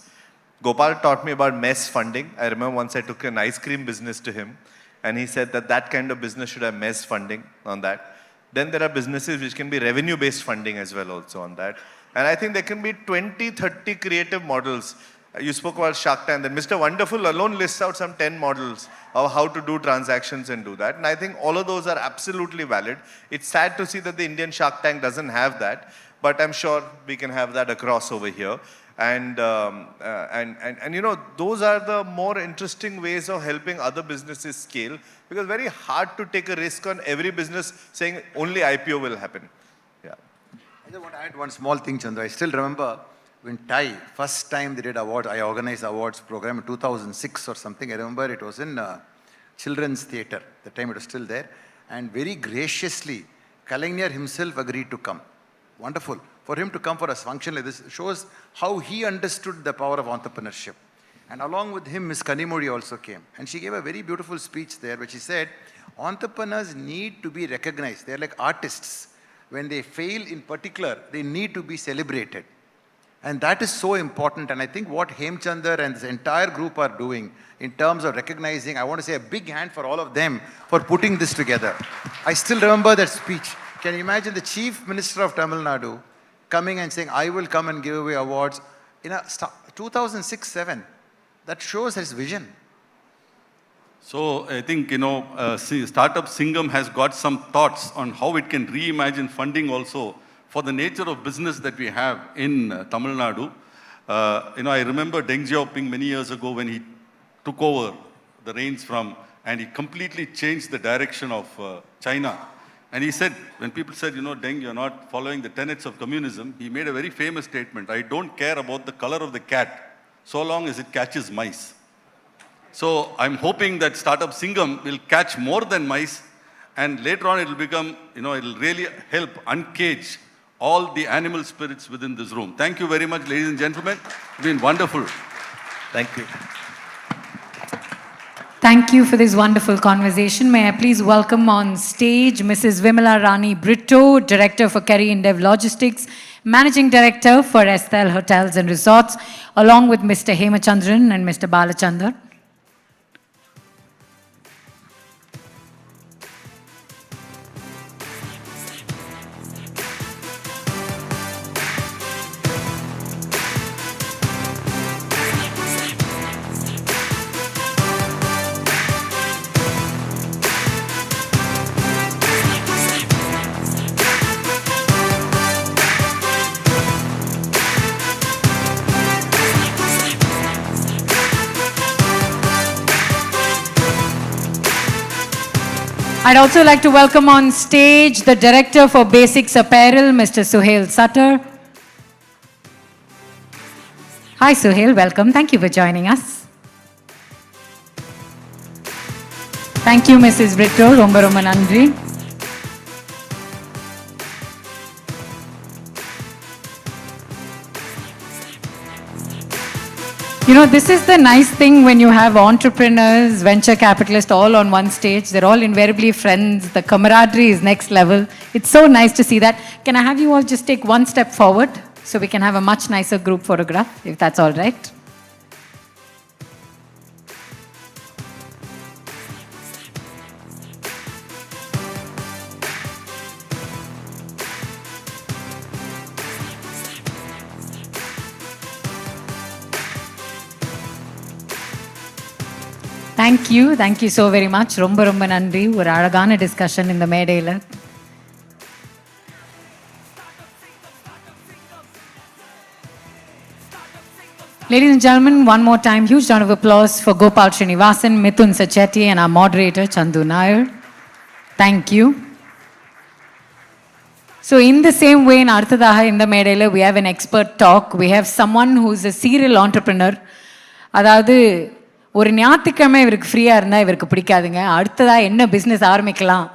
Gopal taught me about MES funding. I remember once I took an ice cream business to him, and he said that kind of business should have MES funding on that. Then there are businesses which can be revenue-based funding as well also on that. And I think there can be 20, 30 creative models. You spoke about Shark Tank, and Mr. Wonderful alone lists out some 10 models of how to do transactions and do that. And I think all of those are absolutely valid. It's sad to see that the Indian Shark Tank doesn't have that, but I'm sure we can have that across over here. And you know, those are the more interesting ways of helping other businesses scale, because very hard to take a risk on every business saying only IPO will happen. Yeah. I just want to add one small thing, Chandra. I still remember when TIE, first time they did awards, I organized awards program in 2006 or something. I remember it was in Children's Theatre. The time it was still there. And very graciously, Kalaignar himself agreed to come. Wonderful. For him to come for a function like this shows how he understood the power of entrepreneurship. And along with him, Ms. Kanimuri also came. And she gave a very beautiful speech there, where she said, entrepreneurs need to be recognized. They're like artists. When they fail in particular, they need to be celebrated. And that is so important. And I think what Hemchandar and this entire group are doing in terms of recognizing, I want to say a big hand for all of them for putting this together. I still remember that speech. Can you imagine the Chief Minister of Tamil Nadu coming and saying, I will come and give away awards in 2006-07. That shows his vision. So I think, you know, Startup Singam has got some thoughts on how it can reimagine funding also for the nature of business that we have in Tamil Nadu. You know, I remember Deng Xiaoping many years ago when he took over the reins from, and he completely changed the direction of China. And he said, when people said, you know, Deng, you're not following the tenets of communism, he made a very famous statement, I don't care about the color of the cat, so long as it catches mice. So I'm hoping that Startup Singam will catch more than mice, and later on it will become, you know, it will really help uncage all the animal spirits within this room. Thank you very much, ladies and gentlemen. It's been wonderful. Thank you. Thank you for this wonderful conversation. May I please welcome on stage Mrs. Vimala Rani Brito, Director for Career and Dev Logistics, Managing Director for Estel Hotels and Resorts, along with Mr. Hemachandran and Mr. Balachandar. I'd also like to welcome on stage the Director for Basics Apparel, Mr. Suhail Sutter. Hi Suhail, welcome. Thank you for joining us. Thank you Mrs. Brito, Romba Romba Nandri. You know, this is the nice thing when you have entrepreneurs, venture capitalists all on one stage. They're all invariably friends. The camaraderie is next level. It's so nice to see that. Can I have you all just take one step forward so we can have a much nicer group photograph, if that's all right? Thank you so very much. Romba Romba Nandri. ஒரு அழகான discussion இந்த மேடையில். Ladies and gentlemen, one more time, huge round of applause for Gopal, Srinivasan, Mithun, Sacheti, and our moderator, Chandu Nair. Thank you. So in the same way, in அடுத்ததாக இந்த மேடையில் we have an expert talk. We have someone who is a serial entrepreneur. அதாவது ஒரு ஞாயிற்றுக்கிழமை இவருக்கு ஃப்ரீயாக இருந்தால் இவருக்கு பிடிக்காதுங்க. அடுத்ததாக என்ன பிஸ்னஸ் ஆரம்பிக்கலாம்,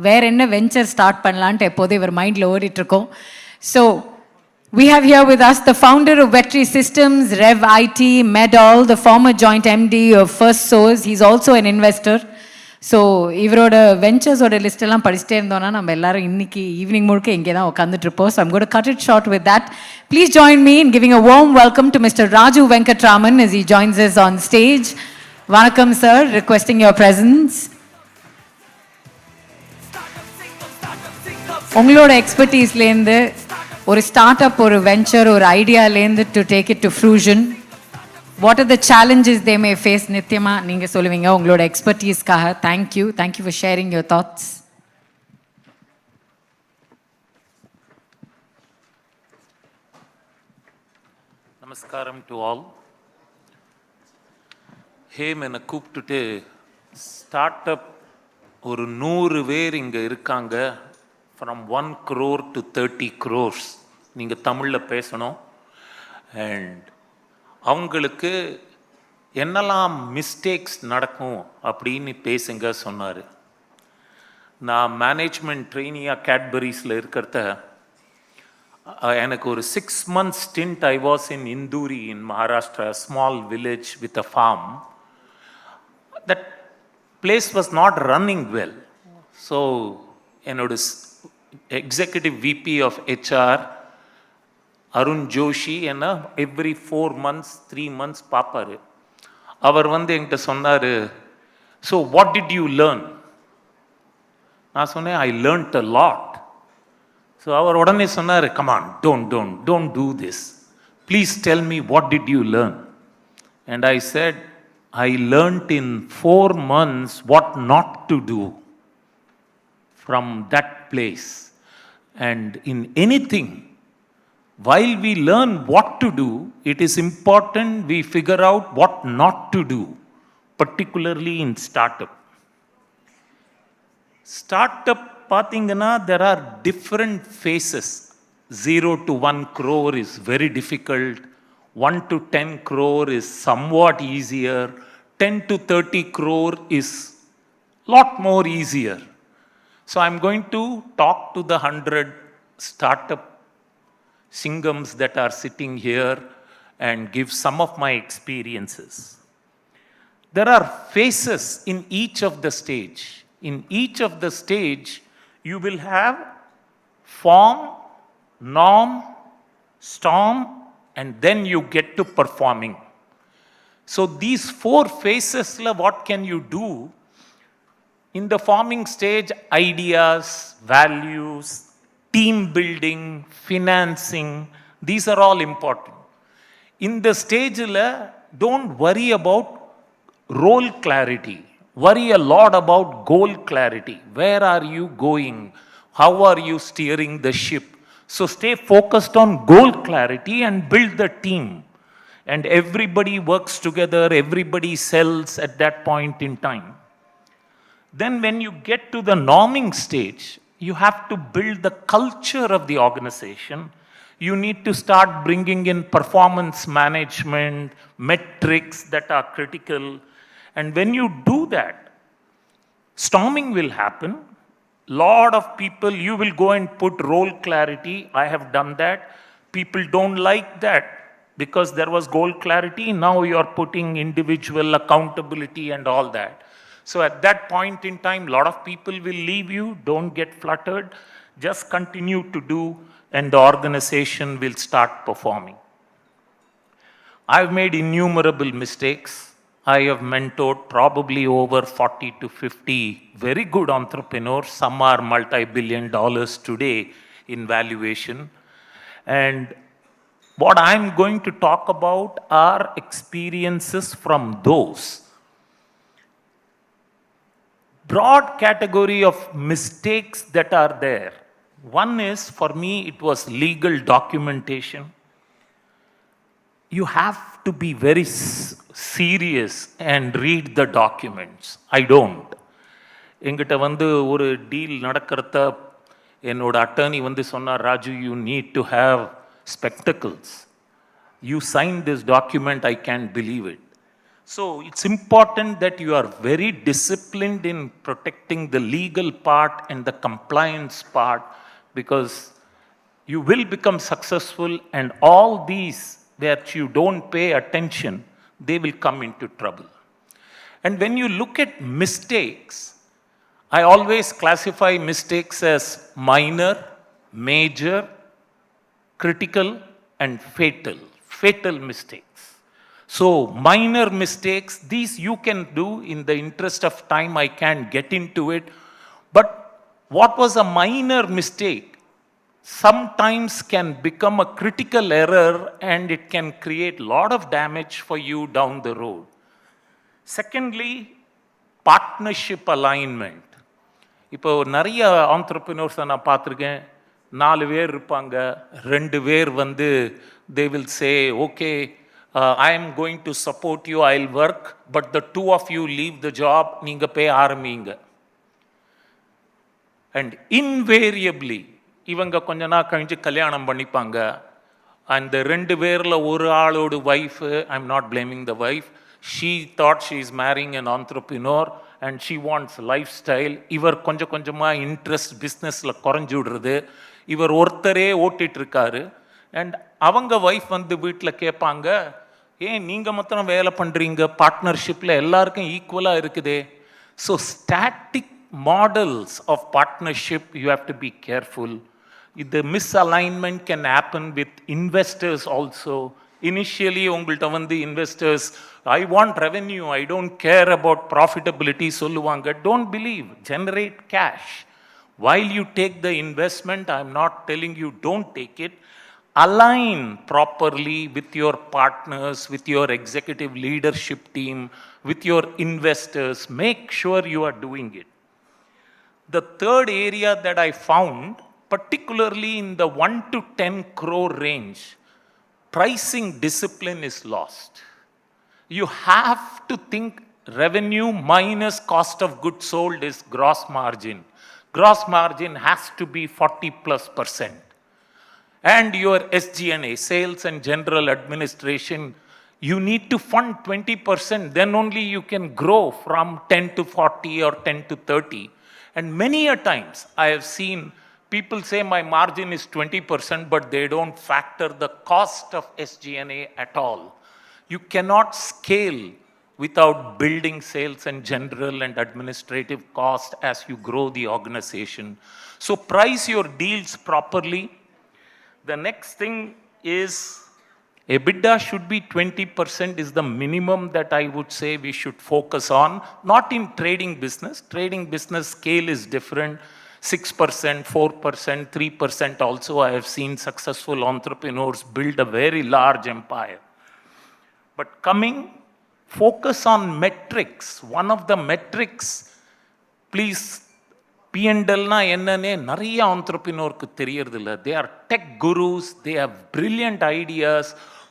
வேறு என்ன வெஞ்சர் ஸ்டார்ட் பண்ணலான்ட்டு எப்போதும் இவர் மைண்டில் ஓடிட்டுருக்கோம். So we have here with us the founder of Vetri Systems, Rev IT, Medall, the former joint MD of First Source. He's also an investor. So இவரோட வெஞ்சர்ஸோட லிஸ்ட்டெல்லாம் படிச்சுட்டே இருந்தோன்னா நம்ம எல்லாரும் இன்னைக்கு ஈவினிங் முழுக்க இங்கே தான் உட்காந்துட்ருப்போம். So I'm going to cut it short with that. Please join me in giving a warm welcome to Mr. Raju Venkatraman as he joins us on stage. Vanakkam sir, requesting your presence. உங்களோட எக்ஸ்பர்டீஸ்லேருந்து ஒரு start up, ஒரு venture, ஒரு ஐடியாலேருந்து to take it to fruition, what are the challenges they may face? நித்யமா நீங்கள் சொல்லுவீங்க உங்களோட எக்ஸ்பர்டீஸ்க்காக. Thank you for sharing your thoughts. Namaskaram to all. Hem என்னை கூப்பிட்டுட்டு ஸ்டார்ட்அப் ஒரு 100 பேர் இங்கே இருக்காங்க, ஃப்ரம் 1 crore to 30 crores நீங்கள் தமிழில் பேசணும், அண்ட் அவங்களுக்கு என்னெல்லாம் மிஸ்டேக்ஸ் நடக்கும் அப்படின்னு பேசுங்க சொன்னார். நான் மேனேஜ்மெண்ட் ட்ரெயினியாக கேட்பரிஸில் இருக்கிறத எனக்கு ஒரு 6 months stint I was in Induri in Maharashtra, a small village with a farm. That place was not running well. So, என்னோட executive VP of HR, Arun Joshi, என்ன every 4 months, 3 months பார்ப்பாரு. அவர் என்கிட்ட சொன்னார், so what did you learn? நான் சொன்னேன், I learned a lot. So அவர் உடனே சொன்னார், come on, don't do this. Please tell me, what did you learn? And I said, I learned in 4 months what not to do from that place. And in anything, while we learn what to do, it is important we figure out what not to do, particularly in startup. Startup, பார்த்தீங்கன்னா, there are different phases. 0 to 1 crore is very difficult. 1 to 10 crore is somewhat easier. 10 to 30 crore is lot more easier. So I'm going to talk to the 100 startup Singams that are sitting here and give some of my experiences. There are phases in each of the stage. In each of the stage, you will have form, norm, storm, and then you get to performing. So these 4 phases, what can you do? In the forming stage, ideas, values, team building, financing, these are all important. In the stage, don't worry about role clarity. Worry a lot about goal clarity. Where are you going? How are you steering the ship? So stay focused on goal clarity and build the team. And everybody works together, everybody sells at that point in time. Then when you get to the norming stage, you have to build the culture of the organization. You need to start bringing in performance management, metrics that are critical. And when you do that, storming will happen. Lot of people, you will go and put role clarity. I have done that. People don't like that because there was goal clarity. Now you are putting individual accountability and all that. So at that point in time, lot of people will leave you. Don't get fluttered. Just continue to do, and the organization will start performing. I've made innumerable mistakes. I have mentored probably over 40 to 50 very good entrepreneurs. Some are multi-billion dollars today in valuation. And what I'm going to talk about are experiences from those. Broad category of mistakes that are there. One is, for me, it was legal documentation. You have to be very serious and read the documents. I don't. எங்கிட்ட ஒரு deal நடக்கிறத என்னோட attorney சொன்னார், Raju, you need to have spectacles. You signed this document, I can't believe it. So it's important that you are very disciplined in protecting the legal part and the compliance part, because you will become successful, and all these that you don't pay attention, they will come into trouble. And when you look at mistakes, I always classify mistakes as minor, major, critical, and fatal. Fatal mistakes. So minor mistakes, these you can do. In the interest of time, I can't get into it. But what was a minor mistake sometimes can become a critical error, and it can create a lot of damage for you down the road. Secondly, partnership alignment. இப்போ நிறைய entrepreneurs நான் பார்த்துருக்கேன். 4 பேர் இருப்பாங்க, 2 பேர் வந்து they will say, okay, I am going to support you, I'll work, but the 2 of you leave the job, நீங்க போய் ஆரம்பிங்க. And invariably, இவங்க கொஞ்ச நாள் கழிஞ்சு கல்யாணம் பண்ணிப்பாங்க. அந்த 2 பேரில் ஒரு ஆளோட wife, I'm not blaming the wife, she thought she is marrying an entrepreneur and she wants lifestyle. இவர் கொஞ்சம் கொஞ்சமாக இன்ட்ரெஸ்ட் பிஸ்னஸில் குறைஞ்சி விடுறது, இவர் ஒருத்தரே ஓட்டிகிட்டு இருக்காரு. அண்ட் அவங்க ஒய்ஃப் வந்து வீட்டில் கேட்பாங்க, ஏன் நீங்கள் மாத்திரம் வேலை பண்ணுறீங்க, பார்ட்னர்ஷிப்பில் எல்லாருக்கும் ஈக்குவலாக இருக்குதே. So static models of partnership, you have to be careful. The misalignment can happen with investors also. Initially, உங்கள்கிட்ட வந்து investors, I want revenue, I don't care about profitability சொல்லுவாங்க. Don't believe, generate cash. While you take the investment, I'm not telling you don't take it. Align properly with your partners, with your executive leadership team, with your investors. Make sure you are doing it. The third area that I found, particularly in the 1 to 10 crore range, pricing discipline is lost. You have to think revenue minus cost of goods sold is gross margin. Gross margin has to be 40+%. And your SG&A, sales and general administration, you need to fund 20%, then only you can grow from 10 to 40 or 10 to 30. And many a times I have seen people say my margin is 20%, but they don't factor the cost of SG&A at all. You cannot scale without building sales and general and administrative cost as you grow the organization. So price your deals properly. The next thing is EBITDA should be 20% is the minimum that I would say we should focus on, not in trading business. Trading business scale is different. 6%, 4%, 3% also. I have seen successful entrepreneurs build a very large empire. But focus on metrics. One of the metrics, please, P&L-na என்னன்னே நிறைய entrepreneurக்கு தெரியறதில்ல. They are tech gurus, they have brilliant ideas,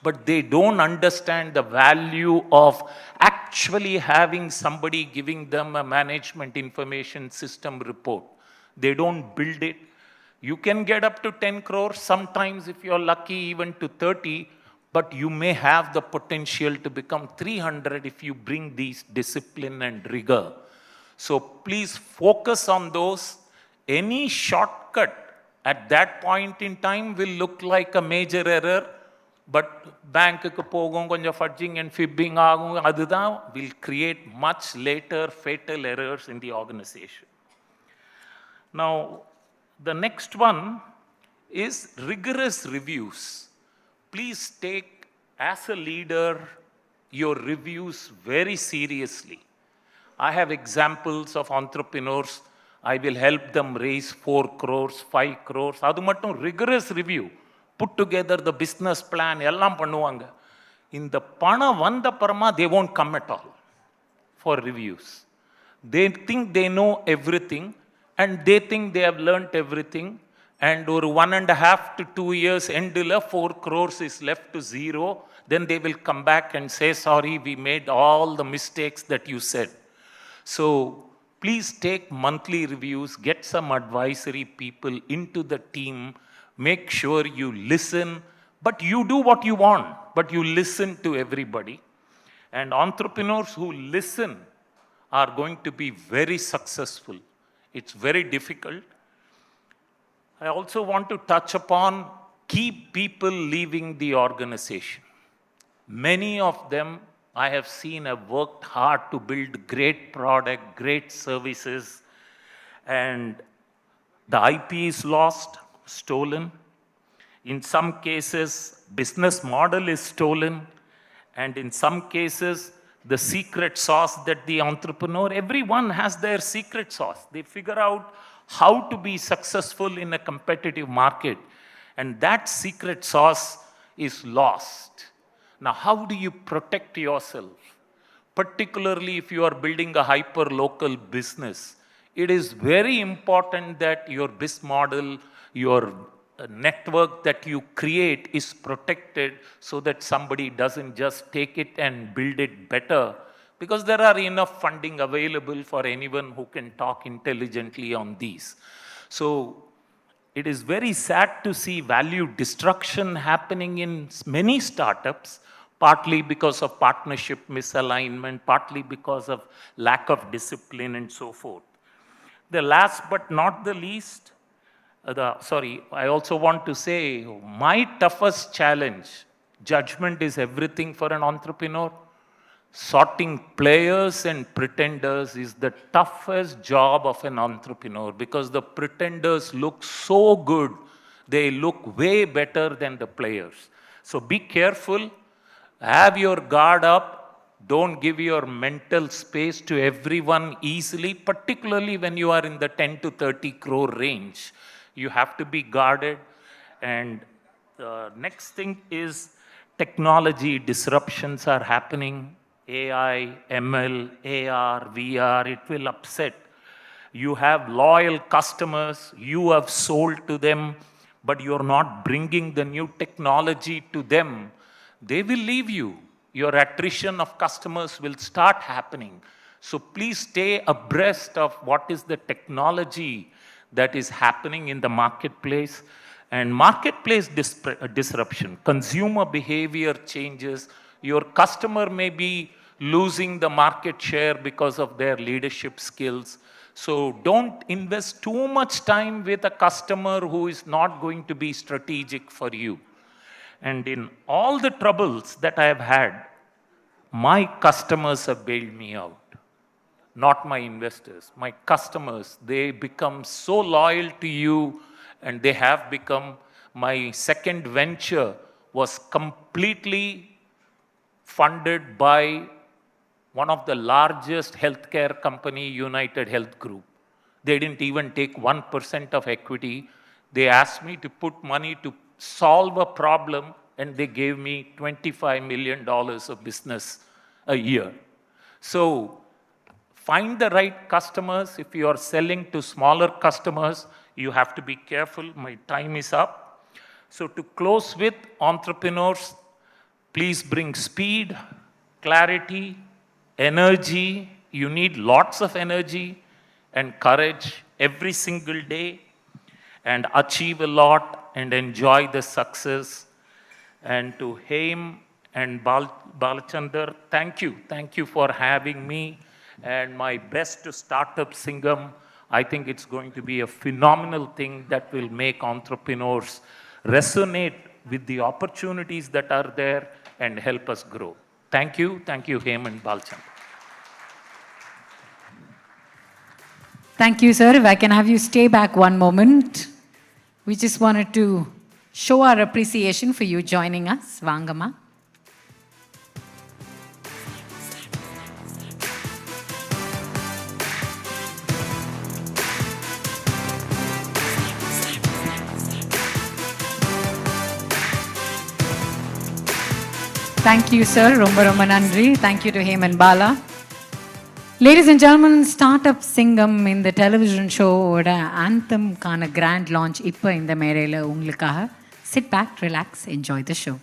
but they don't understand the value of actually having somebody giving them a management information system report. They don't build it. You can get up to 10 crores, sometimes if you're lucky even to 30, but you may have the potential to become 300 if you bring these discipline and rigor. So please focus on those. Any shortcut at that point in time will look like a major error, but bank-க்கு போகும், கொஞ்சம் fudging and fibbing ஆகும், அதுதான் will create much later fatal errors in the organization. Now, the next one is rigorous reviews. Please take, as a leader, your reviews very seriously. I have examples of entrepreneurs, I will help them raise 4 crores, 5 crores. அது மட்டும் rigorous review. Put together the business plan, எல்லாம் பண்ணுவாங்க. இந்த பணம் வந்த பரமா they won't come at all for reviews. They think they know everything and they think they have learnt everything. And ஒரு 1.5 to 2 years endல 4 crores is left to 0. Then they will come back and say, sorry, we made all the mistakes that you said. So please take monthly reviews, get some advisory people into the team, make sure you listen, but you do what you want, but you listen to everybody. And entrepreneurs who listen are going to be very successful. It's very difficult. I also want to touch upon key people leaving the organization. Many of them I have seen have worked hard to build great product, great services, and the IP is lost, stolen. In some cases, business model is stolen, and in some cases, the secret sauce that the entrepreneur, everyone has their secret sauce. They figure out how to be successful in a competitive market, and that secret sauce is lost. Now, how do you protect yourself? Particularly if you are building a hyper-local business, it is very important that your business model, your network that you create is protected so that somebody doesn't just take it and build it better, because there are enough funding available for anyone who can talk intelligently on these. So it is very sad to see value destruction happening in many startups, partly because of partnership misalignment, partly because of lack of discipline and so forth. The last but not the least, I also want to say my toughest challenge, judgment is everything for an entrepreneur. Sorting players and pretenders is the toughest job of an entrepreneur, because the pretenders look so good, they look way better than the players. So be careful, have your guard up, don't give your mental space to everyone easily, particularly when you are in the 10 to 30 crore range. You have to be guarded. And the next thing is technology disruptions are happening. AI, ML, AR, VR, it will upset. You have loyal customers, you have sold to them, but you're not bringing the new technology to them. They will leave you. Your attrition of customers will start happening. So please stay abreast of what is the technology that is happening in the marketplace. And marketplace disruption, consumer behavior changes. Your customer may be losing the market share because of their leadership skills. So don't invest too much time with a customer who is not going to be strategic for you. And in all the troubles that I have had, my customers have bailed me out. Not my investors, my customers. They become so loyal to you, and they have become. My second venture was completely funded by one of the largest healthcare company, United Health Group. They didn't even take 1% of equity. They asked me to put money to solve a problem, and they gave me $25 million of business a year. So find the right customers. If you are selling to smaller customers, you have to be careful. My time is up. So to close with, entrepreneurs, please bring speed, clarity, energy. You need lots of energy and courage every single day, and achieve a lot and enjoy the success. And to Haim and Balachandar, thank you. Thank you for having me. And my best to Startup Singam. I think it's going to be a phenomenal thing that will make entrepreneurs resonate with the opportunities that are there and help us grow. Thank you. Thank you, Haim and Balachandar. Thank you, sir. If I can have you stay back one moment. We just wanted to show our appreciation for you joining us. Vangama. Thank you, sir. Romba romba nandri. Thank you to Haim and Bala. Ladies and gentlemen, Startup Singam in the television show anthem kana grand launch இப்ப இந்த மேடையில உங்களுக்காக. Sit back, relax, enjoy the show.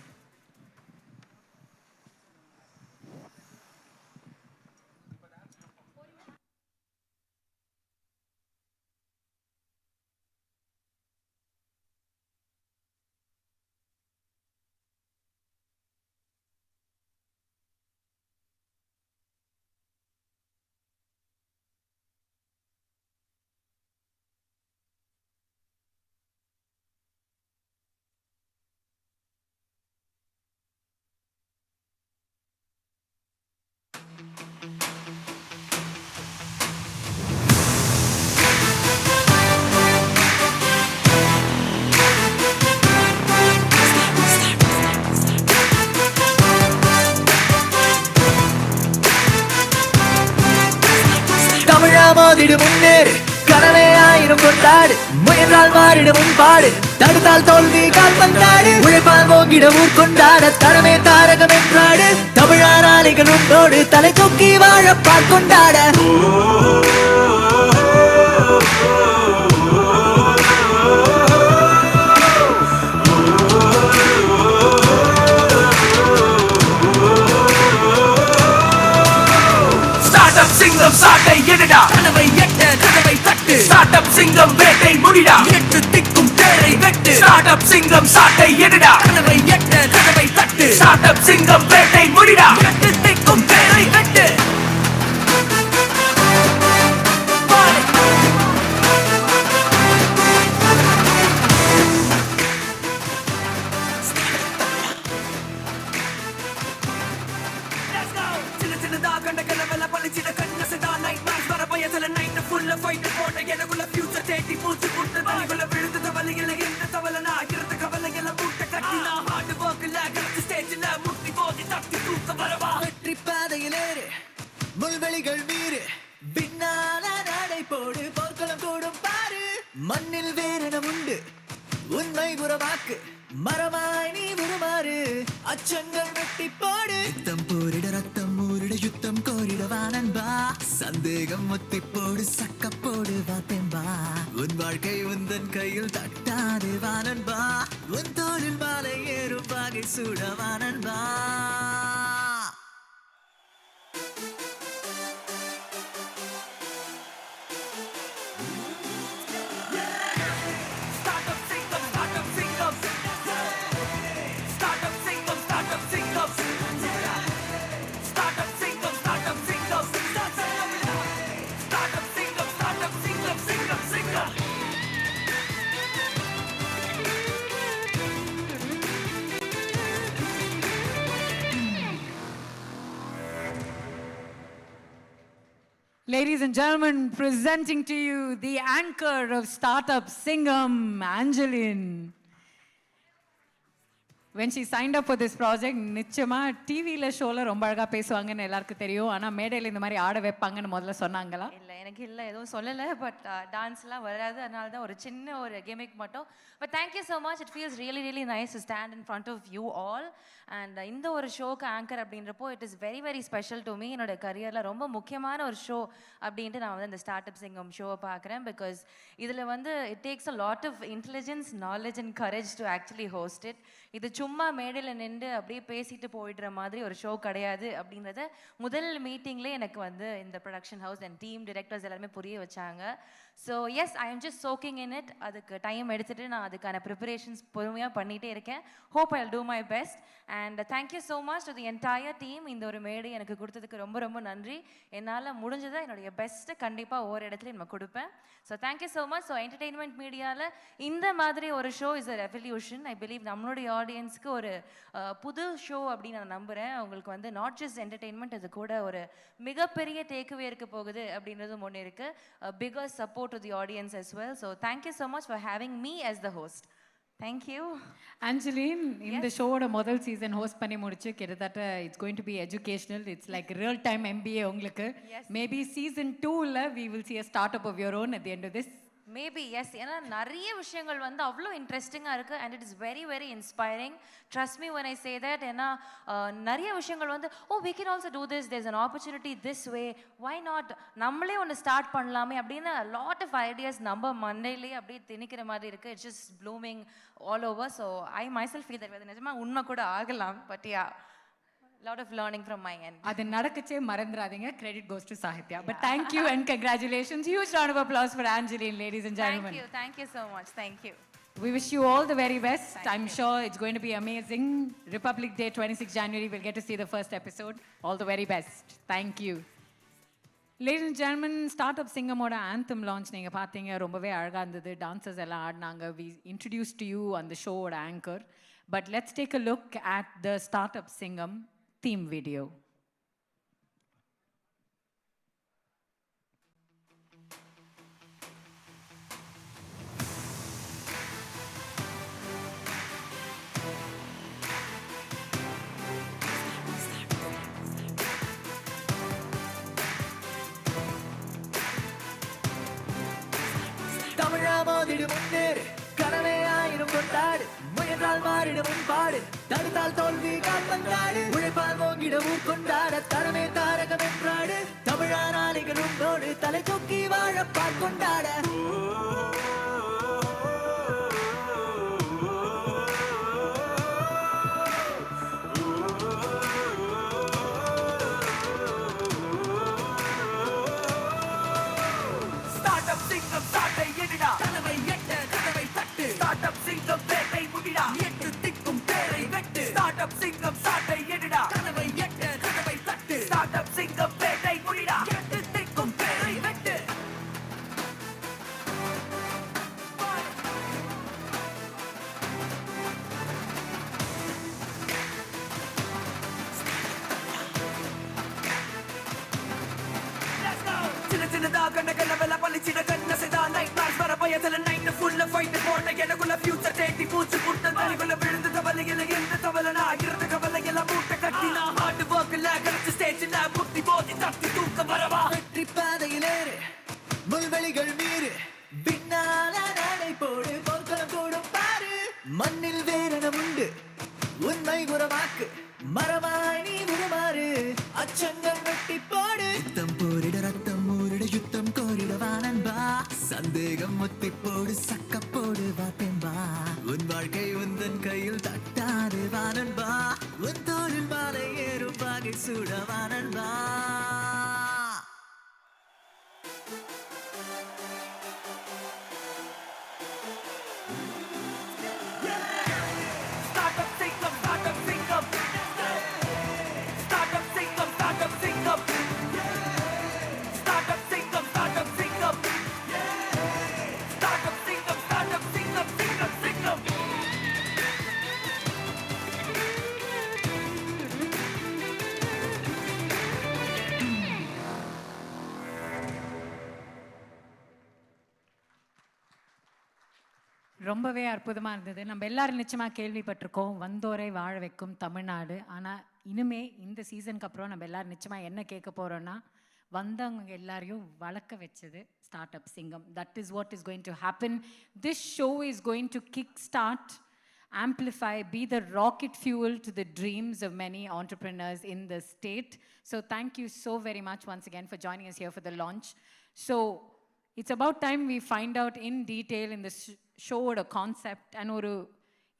மோதிடு முன்னேறு கனவே ஆயிரம் கொண்டாடு முயன்றால் மாறிடும் முன்பாடு தடுத்தால் தோல்வி கால் பந்தாடு உழைப்பால் ஓங்கிட ஊர் கொண்டாட தரமே தாரகம் என்றாடு தமிழார் ஆலைகள் உண்டோடு தலை தூக்கி வாழ கொண்டாட சாட்டை எடுடா கனவை எட்ட கனவை தட்டு ஸ்டார்ட்அப் சிங்கம் வேட்டை முடிடா எட்டு திக்கும் தேரை வெட்டு ஸ்டார்ட்அப் சிங்கம் சாட்டை எடுடா கனவை எட்ட கனவை தட்டு ஸ்டார்ட்அப் சிங்கம் வேட்டை முடிடா எட்டு திக்கும் தேரை வெட்டு வெற்றி பாதையிலேறு முள்வெளிகள் வீறு பின்னால நடை போடு போர்க்களம் கூடும் பாரு மண்ணில் வேறென உண்டு உண்மை புறவாக்கு மரமாய் நீ உருமாறு அச்சங்கள் வெட்டி போடு யுத்தம் போரிட ரத்தம் ஊரிட யுத்தம் கோரிட வானன்பா சந்தேகம் ஒத்தி போடு சக்கப்போடு வாத்தேன்பா உன் வாழ்க்கை உந்தன் கையில் தட்டாது வானன்பா உன் தோளில் மாலை ஏறும் பாகை சூட வானன்பா Ladies and gentlemen, presenting to you the anchor of Startup Singam, Angeline. When she signed up for this project, நிச்சயமா டிவில ஷோல ரொம்ப அழகா பேசுவாங்கன்னு எல்லாருக்கும் தெரியும். ஆனா மேடையில இந்த மாதிரி ஆட வைப்பாங்கன்னு முதல்ல சொன்னாங்களா? இல்லை எனக்கு இல்லை எதுவும் சொல்லலை பட் டான்ஸ்லாம் வராது அதனால தான் ஒரு சின்ன ஒரு கேமிக் மட்டும் but thank you so much it feels really really nice to stand in front of you all and இந்த ஒரு ஷோக்கு ஆங்கர் அப்படின்றப்போ it is very very special to me என்னோட கரியரில் ரொம்ப முக்கியமான ஒரு ஷோ அப்படின்ட்டு நான் வந்து இந்த ஸ்டார்ட் அப் சிங்கம் ஷோவை பார்க்குறேன் பிகாஸ் இதில் வந்து it takes a lot of intelligence knowledge and courage to actually host it இது சும்மா மேடையில் நின்று அப்படியே பேசிட்டு போயிடுற மாதிரி ஒரு ஷோ கிடையாது அப்படின்றத முதல் மீட்டிங்லேயே எனக்கு வந்து இந்த production house and team directors எல்லாருமே புரிய வச்சாங்க so yes I am just soaking in it அதுக்கு டைம் எடுத்துகிட்டு நான் அதுக்கான ப்ரிப்பரேஷன்ஸ் பொறுமையாக பண்ணிகிட்டே இருக்கேன் hope I will do my best and thank you so much to the entire team இந்த ஒரு மேடை எனக்கு கொடுத்ததுக்கு ரொம்ப ரொம்ப நன்றி என்னால் முடிஞ்சதை என்னுடைய பெஸ்ட்டு கண்டிப்பாக ஒவ்வொரு இடத்துலையும் நம்ம கொடுப்பேன் so thank you so much so entertainment மீடியாவில் இந்த மாதிரி ஒரு show is a revolution I believe நம்மளுடைய ஆடியன்ஸ்க்கு ஒரு புது ஷோ அப்படின்னு நான் நம்புகிறேன் அவங்களுக்கு வந்து நாட் ஜஸ்ட் என்டர்டெயின்மெண்ட் அது கூட ஒரு மிகப்பெரிய டேக்அவே இருக்க போகுது அப்படின்றதும் ஒன்று இருக்குது bigger support to the audience as well so thank you so much for having me as the host thank you Angeline இந்த ஷோவோட முதல் சீசன் ஹோஸ்ட் பண்ணி முடிச்சு கிட்டத்தட்ட it's going to be educational it's like real time MBA உங்களுக்கு maybe season 2ல we will see a startup of your own at the end of this maybe yes ஏன்னா நிறைய விஷயங்கள் வந்து அவ்வளோ இன்ட்ரெஸ்டிங்காக இருக்குது and it is very very inspiring trust me when I say that ஏன்னா நிறைய விஷயங்கள் வந்து ஓ we can also do this there's an opportunity this way why not நம்மளே ஒன்று ஸ்டார்ட் பண்ணலாமே அப்படின்னு லாட் ஆஃப் ஐடியாஸ் நம்ம மண்டையிலேயே அப்படியே திணிக்கிற மாதிரி இருக்குது it's just blooming all over so I myself feel that நிஜமாக உண்மை கூட ஆகலாம் but yeah lot of learning from my end அது நடக்கச்சே மறந்துடாதீங்க credit goes to Sahitya but thank you and congratulations huge round of applause for Angeline ladies and gentlemen thank you so much thank you we wish you all the very best I'm sure it's going to be amazing Republic Day 26 January we'll get to see the first episode all the very best thank you ladies and gentlemen Startup Singam oda anthem launch நீங்க பாத்தீங்க ரொம்பவே அழகா இருந்தது dancers எல்லாம் ஆடினாங்க we introduced to you on the show oda anchor but let's take a look at the Startup Singam theme video. தமிழா மோதிடு முன்னேறு கனவே ஆயிரம் கொண்டாடு முயன்றால் மாறிடும் முன்பாடு தடுத்தால் தோல்வி கால்பந்தாடு உழைப்பால் ஓங்கிட ஊர் கொண்டாட தரமே தாரகம் என்றாடு தமிழா நாளைகள் உன்னோடு தலை தூக்கி வாழப்பால் கொண்டாட சின்னதா கண்ணகல்ல வெல பளிச்சிட கண்ண சதா நைட் மேர்ஸ் வர பயத்துல நைட் ஃபுல்ல ஃபைட் போட்ட எனக்குள்ள ஃபியூச்சர் தேடி பூச்சி புட்ட தனிக்குள்ள விழுந்து கவலையில எந்த கவலை நான் இருந்த கவலையில மூட்டை கட்டி நான் ஹார்ட் ஒர்க்ல கரெக்ட் ஸ்டேஜ்ல முட்டி போதி தட்டி தூக்க வரவா வெற்றி பாதையிலேறு முள்வெளிகள் மீறு பின்னால நடை போடு போர்க்களம் கூடும் பாரு மண்ணில் வேரணம் உண்டு உண்மை குறவாக்கு மரமாய் நீ உருமாறு அச்சங்கள் வெட்டி போடு யுத்தம் போரிட ரத்தம் ஊரிட யுத்தம் கோரிட வானன்பா சந்தேகம் முத்தி போடு சக்க போடு வாப்பென்பா உன் வாழ்க்கை உந்தன் கையில் தட்டாது வானன்பா உன் தோளில் மாலை ஏறும் பாகை சூட வானன்பா Startup Singam, Startup Singam. Startup Singam, Startup Singam. Startup Singam, Startup Singam. Startup Singam, Startup Singam, Singam, Singam. ரொம்பவே அற்புதமா இருந்தது. நம்ம எல்லாரும் நிச்சயமா கேள்விப்பட்டிருக்கோம் வந்தோரை வாழ வைக்கும் தமிழ்நாடு. ஆனா இனிமே இந்த சீசனுக்கு அப்புறம் நம்ம எல்லாரும் நிச்சயமா என்ன கேட்க போறோம்னா வந்தவங்க எல்லாரையும் வளர்க்க வச்சது ஸ்டார்ட் சிங்கம். That is what is going to happen. This show is going to kick start, amplify, be the rocket fuel to the dreams of many entrepreneurs in the state. So thank you so very much once again for joining us here for the launch. So it's about time we find out in detail in the show a concept and ஒரு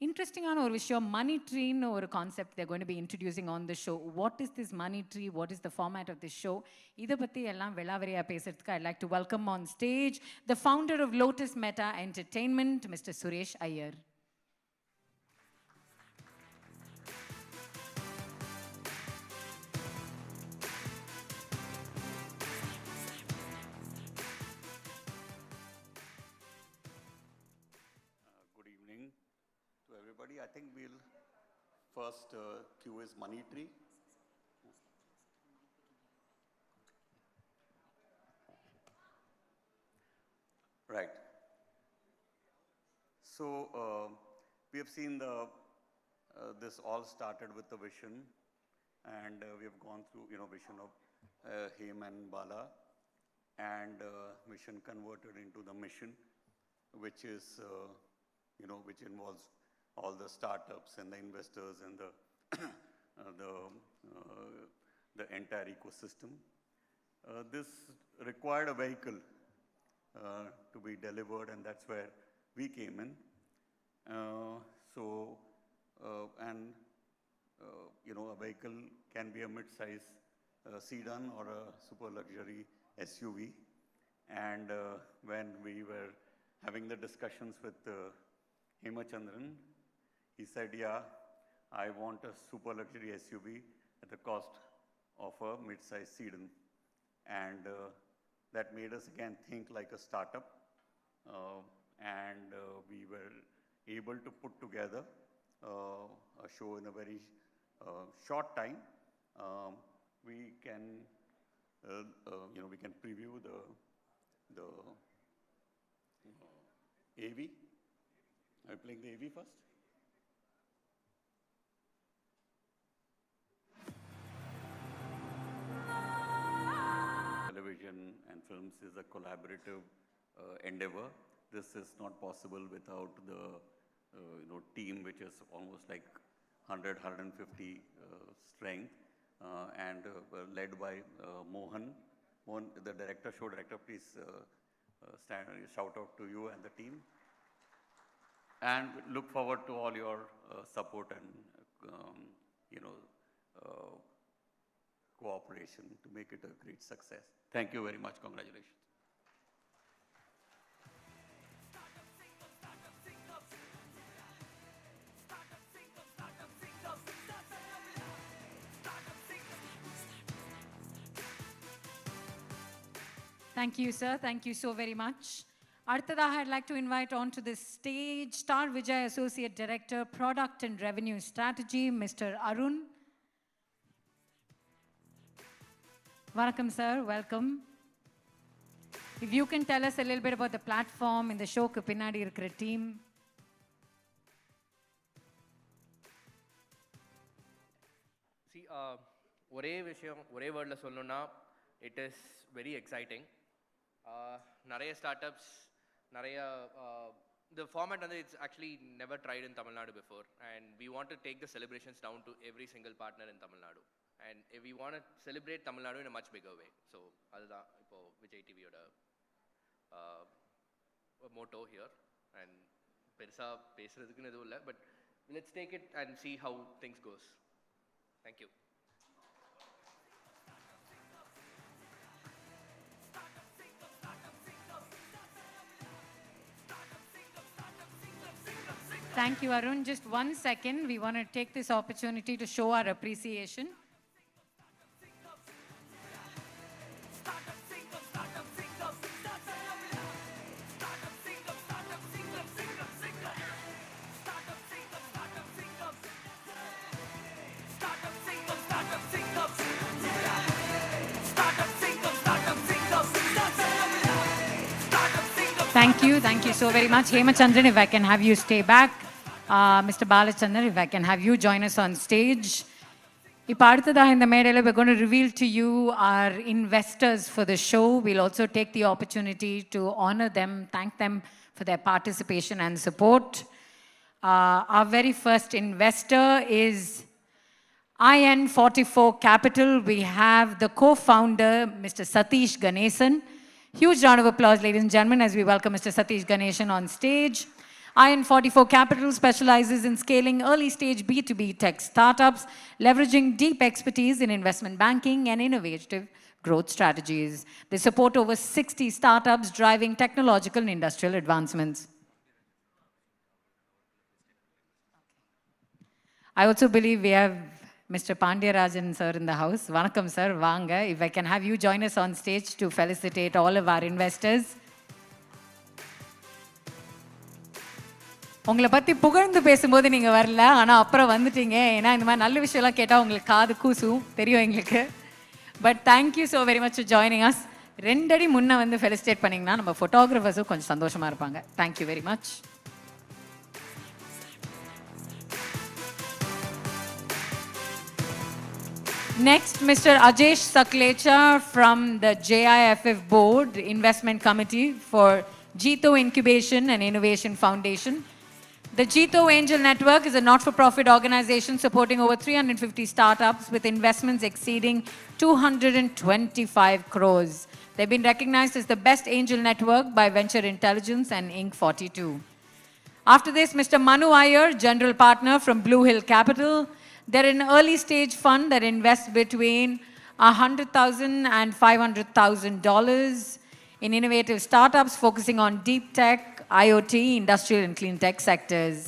இன்ட்ரெஸ்டிங்கான ஒரு விஷயம் மணி ட்ரீன்னு ஒரு concept they're going to be introducing on the show. What is this money tree? What is the format of this show? இதை பற்றி எல்லாம் வெளாவரியா பேசுறதுக்கு I'd like to welcome on stage the founder of Lotus Meta Entertainment, Mr. Suresh Iyer. To everybody, I think we'll first cue is money tree. Right. So we have seen this all started with the vision, and we have gone through vision of him and Bala, and vision converted into the mission, which is which involves all the startups and the investors and the entire ecosystem. This required a vehicle to be delivered, and that's where we came in. A vehicle can be a mid-size sedan or a super luxury SUV. And when we were having the discussions with Hemachandran, he said, yeah, I want a super luxury SUV at the cost of a mid-size sedan. And that made us again think like a startup. We were able to put together a show in a very short time. We can preview the AV. Are you playing the AV first? Television and films is a collaborative endeavor. This is not possible without the team, which is almost like 100-150 strength, and led by Mohan. Mohan, the director, show director, please shout out to you and the team. And look forward to all your support and cooperation to make it a great success. Thank you very much. Congratulations. Thank you, sir. Thank you so very much. Arthadaha, I'd like to invite onto the stage Star Vijay Associate Director, Product and Revenue Strategy, Mr. Arun. Vanakkam, sir. Welcome. If you can tell us a little bit about the platform in the show க்கு பின்னாடி இருக்கிற team. See, ஒரே விஷயம் ஒரே வேர்டில் சொல்லணும்னா it is very exciting. நிறைய startups நிறைய the format and it's actually never tried in Tamil Nadu before, and we want to take the celebrations down to every single partner in Tamil Nadu, and we want to celebrate Tamil Nadu in a much bigger way. So adha ipo Vijay TV oda motto here, and persa pesradhukku edhu illa, but let's take it and see how things goes. Thank you. Thank you, Arun. Just 1 second. We want to take this opportunity to show our appreciation. Thank you so very much. Hemachandran, if I can have you stay back. Mr. Balachandran, if I can have you join us on stage. இப்போ அடுத்ததாக இந்த மேடையில் we're going to reveal to you our investors for the show. We'll also take the opportunity to honor them, thank them for their participation and support. Our very first investor is IN44 Capital. We have the co-founder, Mr. Satish Ganesan. Huge round of applause, ladies and gentlemen, as we welcome Mr. Satish Ganesan on stage. IN44 Capital specializes in scaling early-stage B2B tech startups, leveraging deep expertise in investment banking and innovative growth strategies. They support over 60 startups, driving technological and industrial advancements. I also believe we have Mr. Pandya-Rajan sir in the house. Vanakkam sir, vaanga. If I can have you join us on stage to felicitate all of our investors. உங்களை பற்றி புகழ்ந்து பேசும்போது நீங்கள் வரல, ஆனால் அப்புறம் வந்துட்டீங்க. ஏன்னா இந்த மாதிரி நல்ல விஷயம்லாம் கேட்டால் உங்களுக்கு காது கூசும், தெரியும் எங்களுக்கு. But thank you so very much for joining us. 2 அடி முன்னே வந்து ஃபெலிசிட்டேட் பண்ணிங்கன்னா நம்ம ஃபோட்டோகிராஃபர்ஸும் கொஞ்சம் சந்தோஷமாக இருப்பாங்க. Thank you very much. Next, Mr. Ajesh Saklecha from the JIFF Board, Investment Committee for Jito Incubation and Innovation Foundation. The Jito Angel Network is a not-for-profit organization supporting over 350 startups with investments exceeding 225 crores. They've been recognized as the best angel network by Venture Intelligence and Inc. 42. After this, Mr. Manu Iyer, General Partner from Blue Hill Capital. They're an early-stage fund that invests between $100,000 and $500,000 in innovative startups focusing on deep tech, IoT, industrial and clean tech sectors.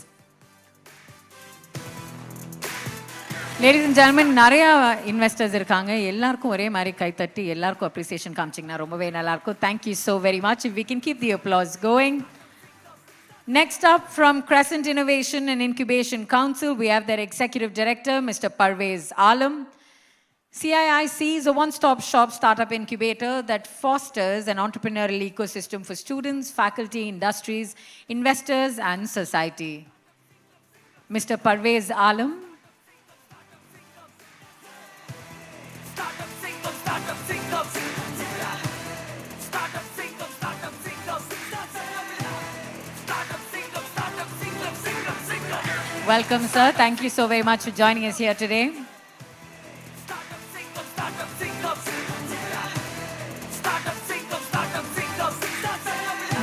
Ladies and gentlemen, நிறைய investors இருக்காங்க. எல்லாருக்கும் ஒரே மாதிரி கைத்தட்டி எல்லாருக்கும் appreciation காமிச்சிங்கன்னா ரொம்பவே நல்லாயிருக்கும். Thank you so very much. If we can keep the applause going. Next up from Crescent Innovation and Incubation Council, we have their Executive Director, Mr. Parvez Alam. CIIC is a one-stop shop startup incubator that fosters an entrepreneurial ecosystem for students, faculty, industries, investors, and society. Mr. Parvez Alam. Welcome, sir. Thank you so very much for joining us here today.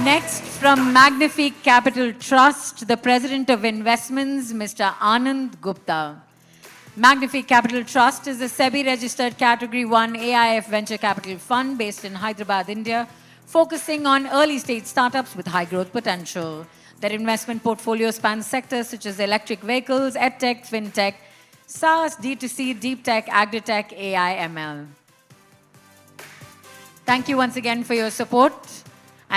Next, from Magnifique Capital Trust, the President of Investments, Mr. Anand Gupta. Magnifique Capital Trust is a SEBI-registered Category 1 AIF venture capital fund based in Hyderabad, India, focusing on early-stage startups with high growth potential. Their investment portfolio spans sectors such as electric vehicles, edtech, fintech, SaaS, D2C, deep tech, agritech, AI, ML. Thank you once again for your support.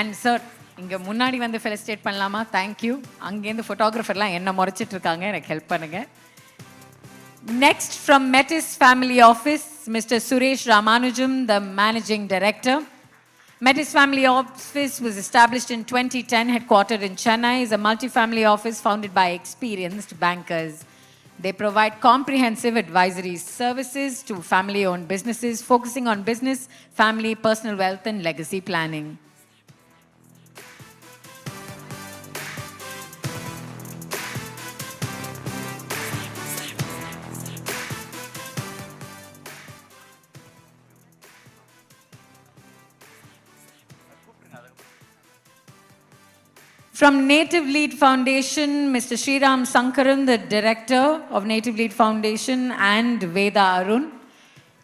And sir, இங்கே முன்னாடி வந்து felicitate பண்ணலாமா? Thank you. அங்கேருந்து ஃபோட்டோகிராஃபர்லாம் என்ன முறைச்சிட்டு இருக்காங்க, எனக்கு help பண்ணுங்க. Next, from Metis Family Office, Mr. Suresh Ramanujam, the Managing Director. Metis Family Office was established in 2010, headquartered in Chennai, is a multi-family office founded by experienced bankers. They provide comprehensive advisory services to family-owned businesses, focusing on business, family, personal wealth, and legacy planning. From Native Lead Foundation, Mr. Sriram Sankaran, the director of Native Lead Foundation, and Veda Arun.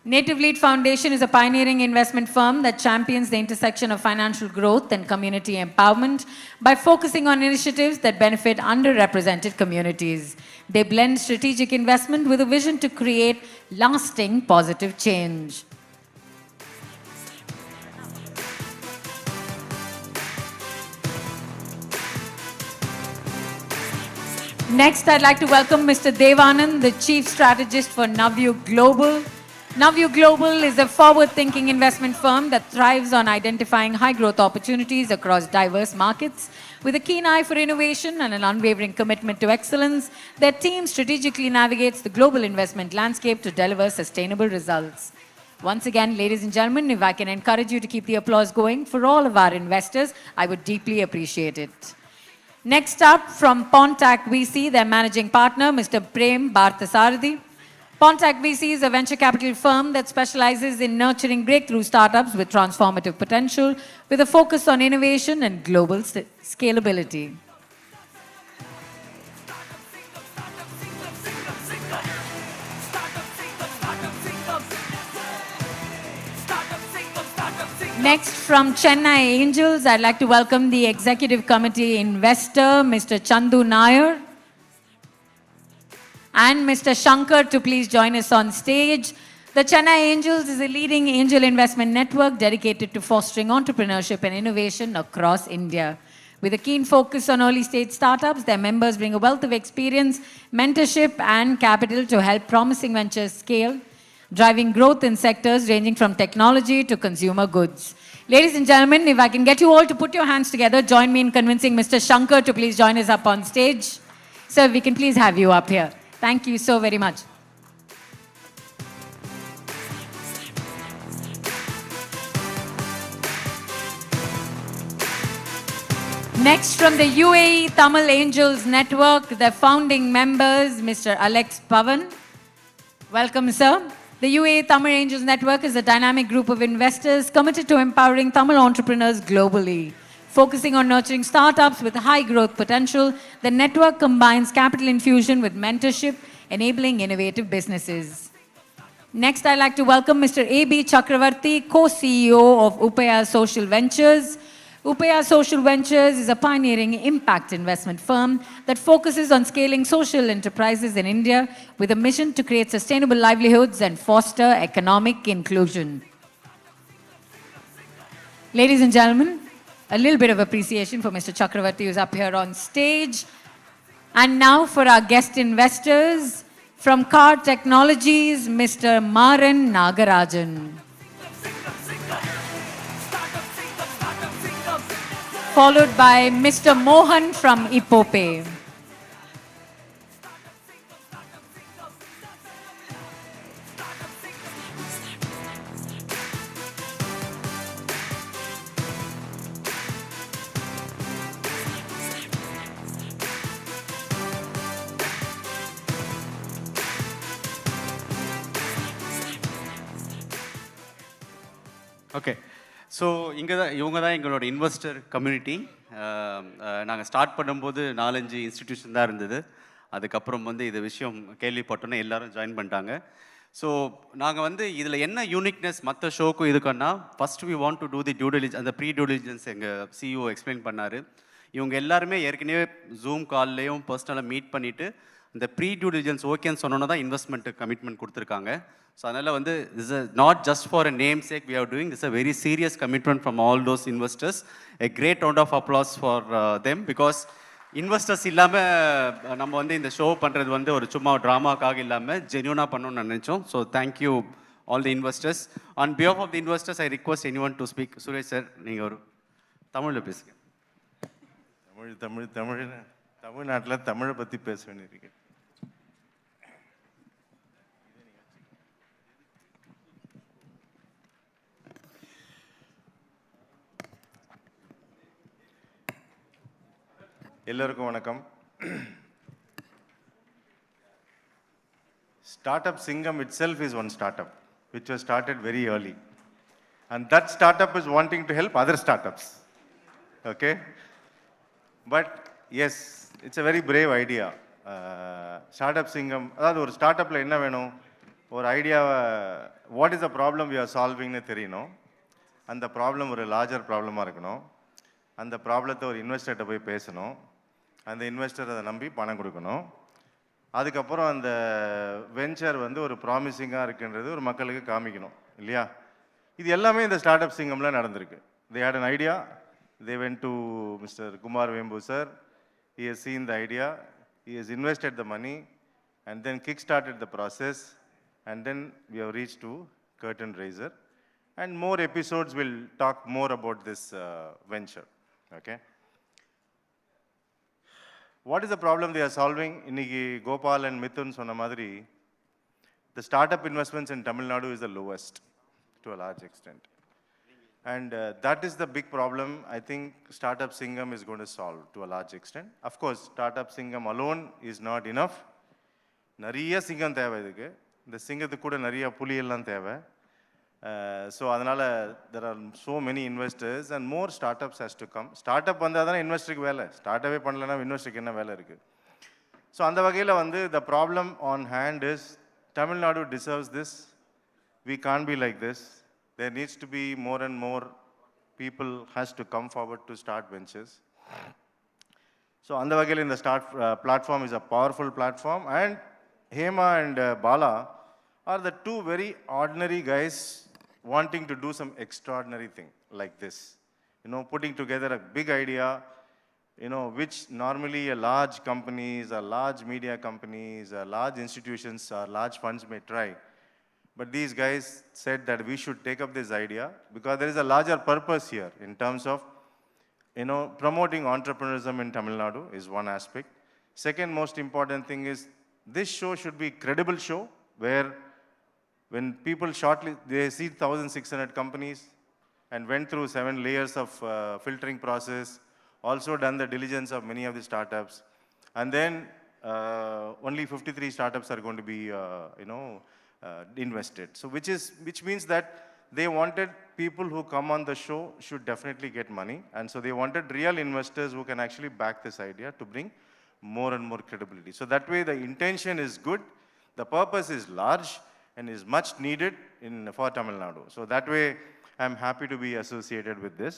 Native Lead Foundation is a pioneering investment firm that champions the intersection of financial growth and community empowerment by focusing on initiatives that benefit underrepresented communities. They blend strategic investment with a vision to create lasting positive change. Next, I'd like to welcome Mr. Devanand, the Chief Strategist for Navyu Global. Navyu Global is a forward-thinking investment firm that thrives on identifying high-growth opportunities across diverse markets. With a keen eye for innovation and an unwavering commitment to excellence, their team strategically navigates the global investment landscape to deliver sustainable results. Once again, ladies and gentlemen, if I can encourage you to keep the applause going for all of our investors, I would deeply appreciate it. Next up, from Pontac VC, their managing partner, Mr. Prem Bhartasarthi. Pontac VC is a venture capital firm that specializes in nurturing breakthrough startups with transformative potential, with a focus on innovation and global scalability. Next, from Chennai Angels, I'd like to welcome the Executive Committee investor, Mr. Chandu Nair, and Mr. Shankar to please join us on stage. The Chennai Angels is a leading angel investment network dedicated to fostering entrepreneurship and innovation across India. With a keen focus on early-stage startups, their members bring a wealth of experience, mentorship, and capital to help promising ventures scale, driving growth in sectors ranging from technology to consumer goods. Ladies and gentlemen, if I can get you all to put your hands together, join me in convincing Mr. Shankar to please join us up on stage. Sir, we can please have you up here. Thank you so very much. Next, from the UAE Tamil Angels Network, the founding members, Mr. Alex Pavan. Welcome, sir. The UAE Tamil Angels Network is a dynamic group of investors committed to empowering Tamil entrepreneurs globally. Focusing on nurturing startups with high growth potential, the network combines capital infusion with mentorship, enabling innovative businesses. Next, I'd like to welcome Mr. A.B. Chakravarti, co-CEO of Upaya Social Ventures. Upaya Social Ventures is a pioneering impact investment firm that focuses on scaling social enterprises in India with a mission to create sustainable livelihoods and foster economic inclusion. Ladies and gentlemen, a little bit of appreciation for Mr. Chakravarti, who's up here on stage. And now for our guest investors, from Car Technologies, Mr. Maran Nagarajan. Followed by Mr. Mohan from Ipope. Okay so இவங்க தான் எங்களோட investor community. நாங்கள் start பண்ணும்போது 4-5 institution தான் இருந்தது. அதுக்கப்புறம் இது விஷயம் கேள்விப்பட்டோன்னே எல்லோரும் ஜாயின் பண்ணிட்டாங்க. ஸோ நாங்கள் இதில் என்ன யூனிக்னஸ் மற்ற ஷோக்கும் இதுக்குன்னா, first we want to do the due diligence. அந்த ப்ரீ டியூ டெலிஜென்ஸ் எங்கள் சிஇஓ எக்ஸ்பிளைன் பண்ணார். இவங்க எல்லாருமே ஏற்கனவே ஜூம் கால்லையும் பர்சனலாக மீட் பண்ணிவிட்டு இந்த ப்ரீ டியூ டெலிஜென்ஸ் ஓகேன்னு சொன்னோன்னா தான் இன்வெஸ்ட்மெண்ட்டு கமிட்மெண்ட் கொடுத்துருக்காங்க. ஸோ அதனால் this is not just for a namesake we are doing, this is a very serious commitment from all those investors. A great round of applause for them, because investors இல்லாமல் நம்ம இந்த show பண்ணுறது ஒரு சும்மா ட்ராமாக்காக இல்லாமல் ஜென்யூனாக பண்ணணும்னு நினச்சோம். So thank you all the investors. On behalf of the investors, I request anyone to speak. Suresh sir, நீங்க ஒரு தமிழ்ல பேசுங்க. தமிழ்நாட்டில் தமிழை பற்றி பேச வேண்டியிருக்கு. எல்லோருக்கும் வணக்கம். Startup Singam itself is one startup which was started very early, and that startup is wanting to help other startups. Okay, but yes, it's a very brave idea. Startup Singam, அதாவது ஒரு ஸ்டார்ட்அப்பில் என்ன வேணும், ஒரு ஐடியாவை what is the problem we are சால்விங்னு தெரியணும், அந்த problem ஒரு லார்ஜர் ப்ராப்ளமாக இருக்கணும், அந்த ப்ராப்ளத்தை ஒரு இன்வெஸ்டர்கிட்ட போய் பேசணும், அந்த இன்வெஸ்டர் அதை நம்பி பணம் கொடுக்கணும், அதுக்கப்புறம் அந்த வெஞ்சர் வந்து ஒரு ப்ராமிசிங்காக இருக்குன்றது ஒரு மக்களுக்கு காமிக்கணும் இல்லையா. இது எல்லாமே இந்த ஸ்டார்ட் அப் சிங்கமில் நடந்திருக்கு. They had an idea, they went to mister Kumar Vembu sir, he has seen the idea, he has invested the money and then kick-started the process, and then we have reached to curtain raiser, and more episodes will talk more about this venture. Okay. What is the problem they are solving? Inniki Gopal and Mithun sonna madri, the startup investments in Tamil Nadu is the lowest to a large extent. And that is the big problem I think Startup Singam is going to solve to a large extent. Of course, Startup Singam alone is not enough. Nariya Singam theva idukku. இந்த சிங்கத்துக்கு கூட நிறைய புலி எல்லாம் தேவை. So அதனால் there are so many investors and more startups has to come. Startup வந்தால் தானே இன்வெஸ்டருக்கு வேலை, ஸ்டார்ட்டவே பண்ணலன்னா இன்வெஸ்டருக்கு என்ன வேலை இருக்குது. ஸோ அந்த வகையில் வந்து the problem on hand is Tamil Nadu deserves this. We can't be like this. There needs to be more and more people has to come forward to start ventures. So அந்த வகையில் இந்த platform is a powerful platform, and Hema and Bala are the two very ordinary guys wanting to do some extraordinary thing like this. You know, putting together a big idea, you know, which normally a large companies or large media companies or large institutions or large funds may try. But these guys said that we should take up this idea because there is a larger purpose here in terms of, you know, promoting entrepreneurship in Tamil Nadu is one aspect. Second most important thing is this show should be a credible show where when people shortly, they see 1,600 companies and went through 7 layers of filtering process, also done the diligence of many of the startups, and then only 53 startups are going to be, invested. So which means that they wanted people who come on the show should definitely get money, and so they wanted real investors who can actually back this idea to bring more and more credibility. So that way the intention is good, the purpose is large, and is much needed for Tamil Nadu. So that way, I'm happy to be associated with this.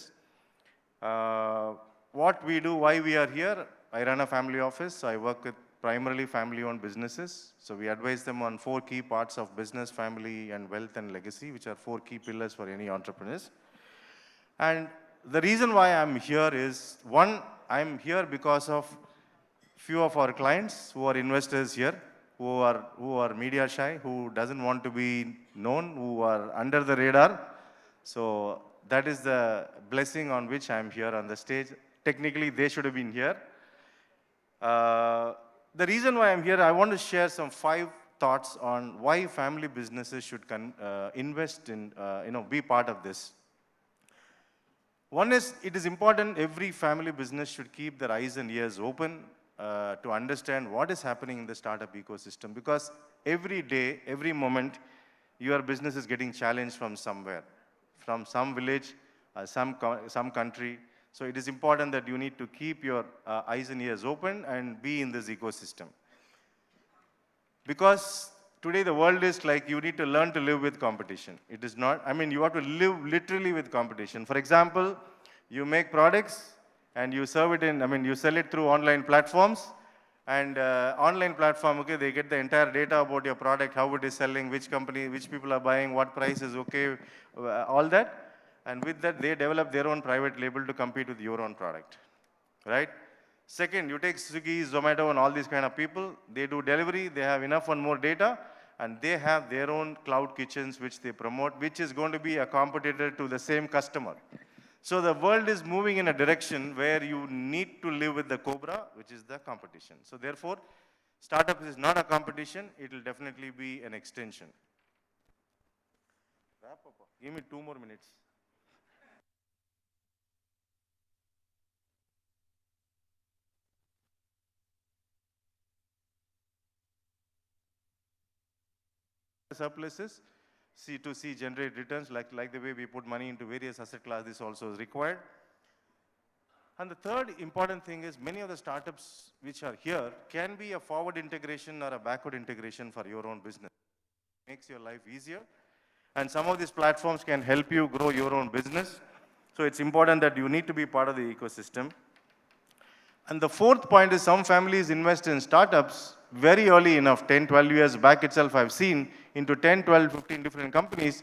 What we do, why we are here, I run a family office. I work with primarily family-owned businesses. So we advise them on 4 key parts of business, family, and wealth and legacy, which are 4 key pillars for any entrepreneurs. And the reason why I'm here is, one, I'm here because of few of our clients who are investors here, who are media shy, who doesn't want to be known, who are under the radar. So that is the blessing on which I'm here on the stage. Technically, they should have been here. The reason why I'm here, I want to share some 5 thoughts on why family businesses should invest in, be part of this. One is, it is important every family business should keep their eyes and ears open to understand what is happening in the startup ecosystem, because every day, every moment, your business is getting challenged from somewhere, from some village, some country. So it is important that you need to keep your eyes and ears open and be in this ecosystem. Because today the world is like you need to learn to live with competition. It is not, I mean, you have to live literally with competition. For example, you make products and you serve it in, you sell it through online platforms, and online platform, okay, they get the entire data about your product, how it is selling, which company, which people are buying, what price is okay, all that. And with that, they develop their own private label to compete with your own product, right? Second, you take Swiggy, Zomato, and all these kind of people, they do delivery, they have enough and more data, and they have their own cloud kitchens which they promote, which is going to be a competitor to the same customer. So the world is moving in a direction where you need to live with the cobra, which is the competition. So therefore, startup is not a competition, it will definitely be an extension. Wrap up. Give me 2 more minutes. Surpluses, C2C generate returns, like the way we put money into various asset classes, this also is required. And the third important thing is many of the startups which are here can be a forward integration or a backward integration for your own business. It makes your life easier. And some of these platforms can help you grow your own business. So it's important that you need to be part of the ecosystem. And the fourth point is some families invest in startups very early enough, 10, 12 years back itself I've seen into 10, 12, 15 different companies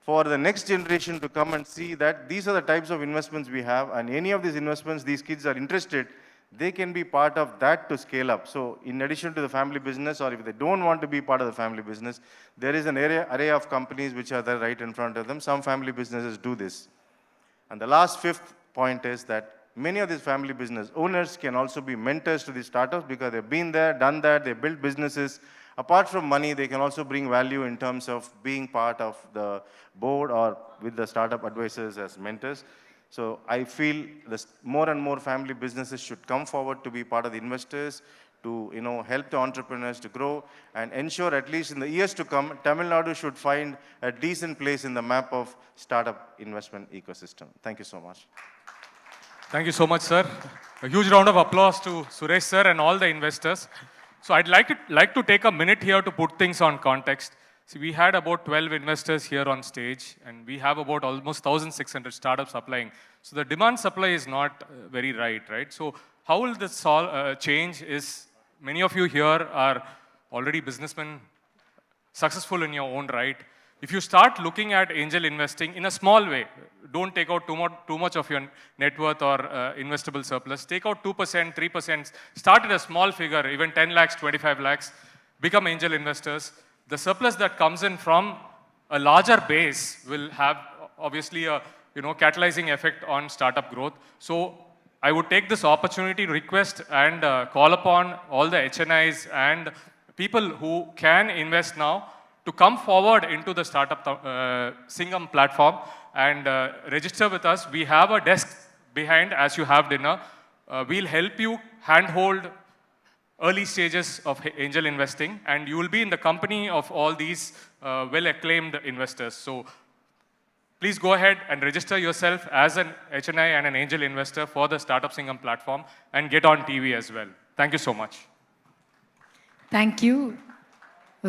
for the next generation to come and see that these are the types of investments we have, and any of these investments these kids are interested, they can be part of that to scale up. So in addition to the family business, or if they don't want to be part of the family business, there is an array of companies which are there right in front of them. Some family businesses do this. And the last fifth point is that many of these family business owners can also be mentors to these startups because they've been there, done that, they built businesses. Apart from money, they can also bring value in terms of being part of the board or with the startup advisors as mentors. So I feel this more and more family businesses should come forward to be part of the investors, to help the entrepreneurs to grow and ensure at least in the years to come, Tamil Nadu should find a decent place in the map of startup investment ecosystem. Thank you so much. Thank you so much, sir. A huge round of applause to Suresh, sir, and all the investors. So I'd like to take a minute here to put things on context. See, we had about 12 investors here on stage, and we have about almost 1,600 startups applying. So the demand supply is not very right? So how will this change is many of you here are already businessmen, successful in your own right. If you start looking at angel investing in a small way, don't take out too much of your net worth or investable surplus. Take out 2%, 3%, start at a small figure, even 10 lakhs, 25 lakhs, become angel investors. The surplus that comes in from a larger base will have obviously a catalyzing effect on startup growth. So I would take this opportunity to request and call upon all the HNIs and people who can invest now to come forward into the Startup Singam platform and register with us. We have a desk behind as you have dinner. We'll help you handhold early stages of angel investing, and you will be in the company of all these well-acclaimed investors. So please go ahead and register yourself as an HNI and an angel investor for the Startup Singam platform and get on TV as well. Thank you so much. Thank you.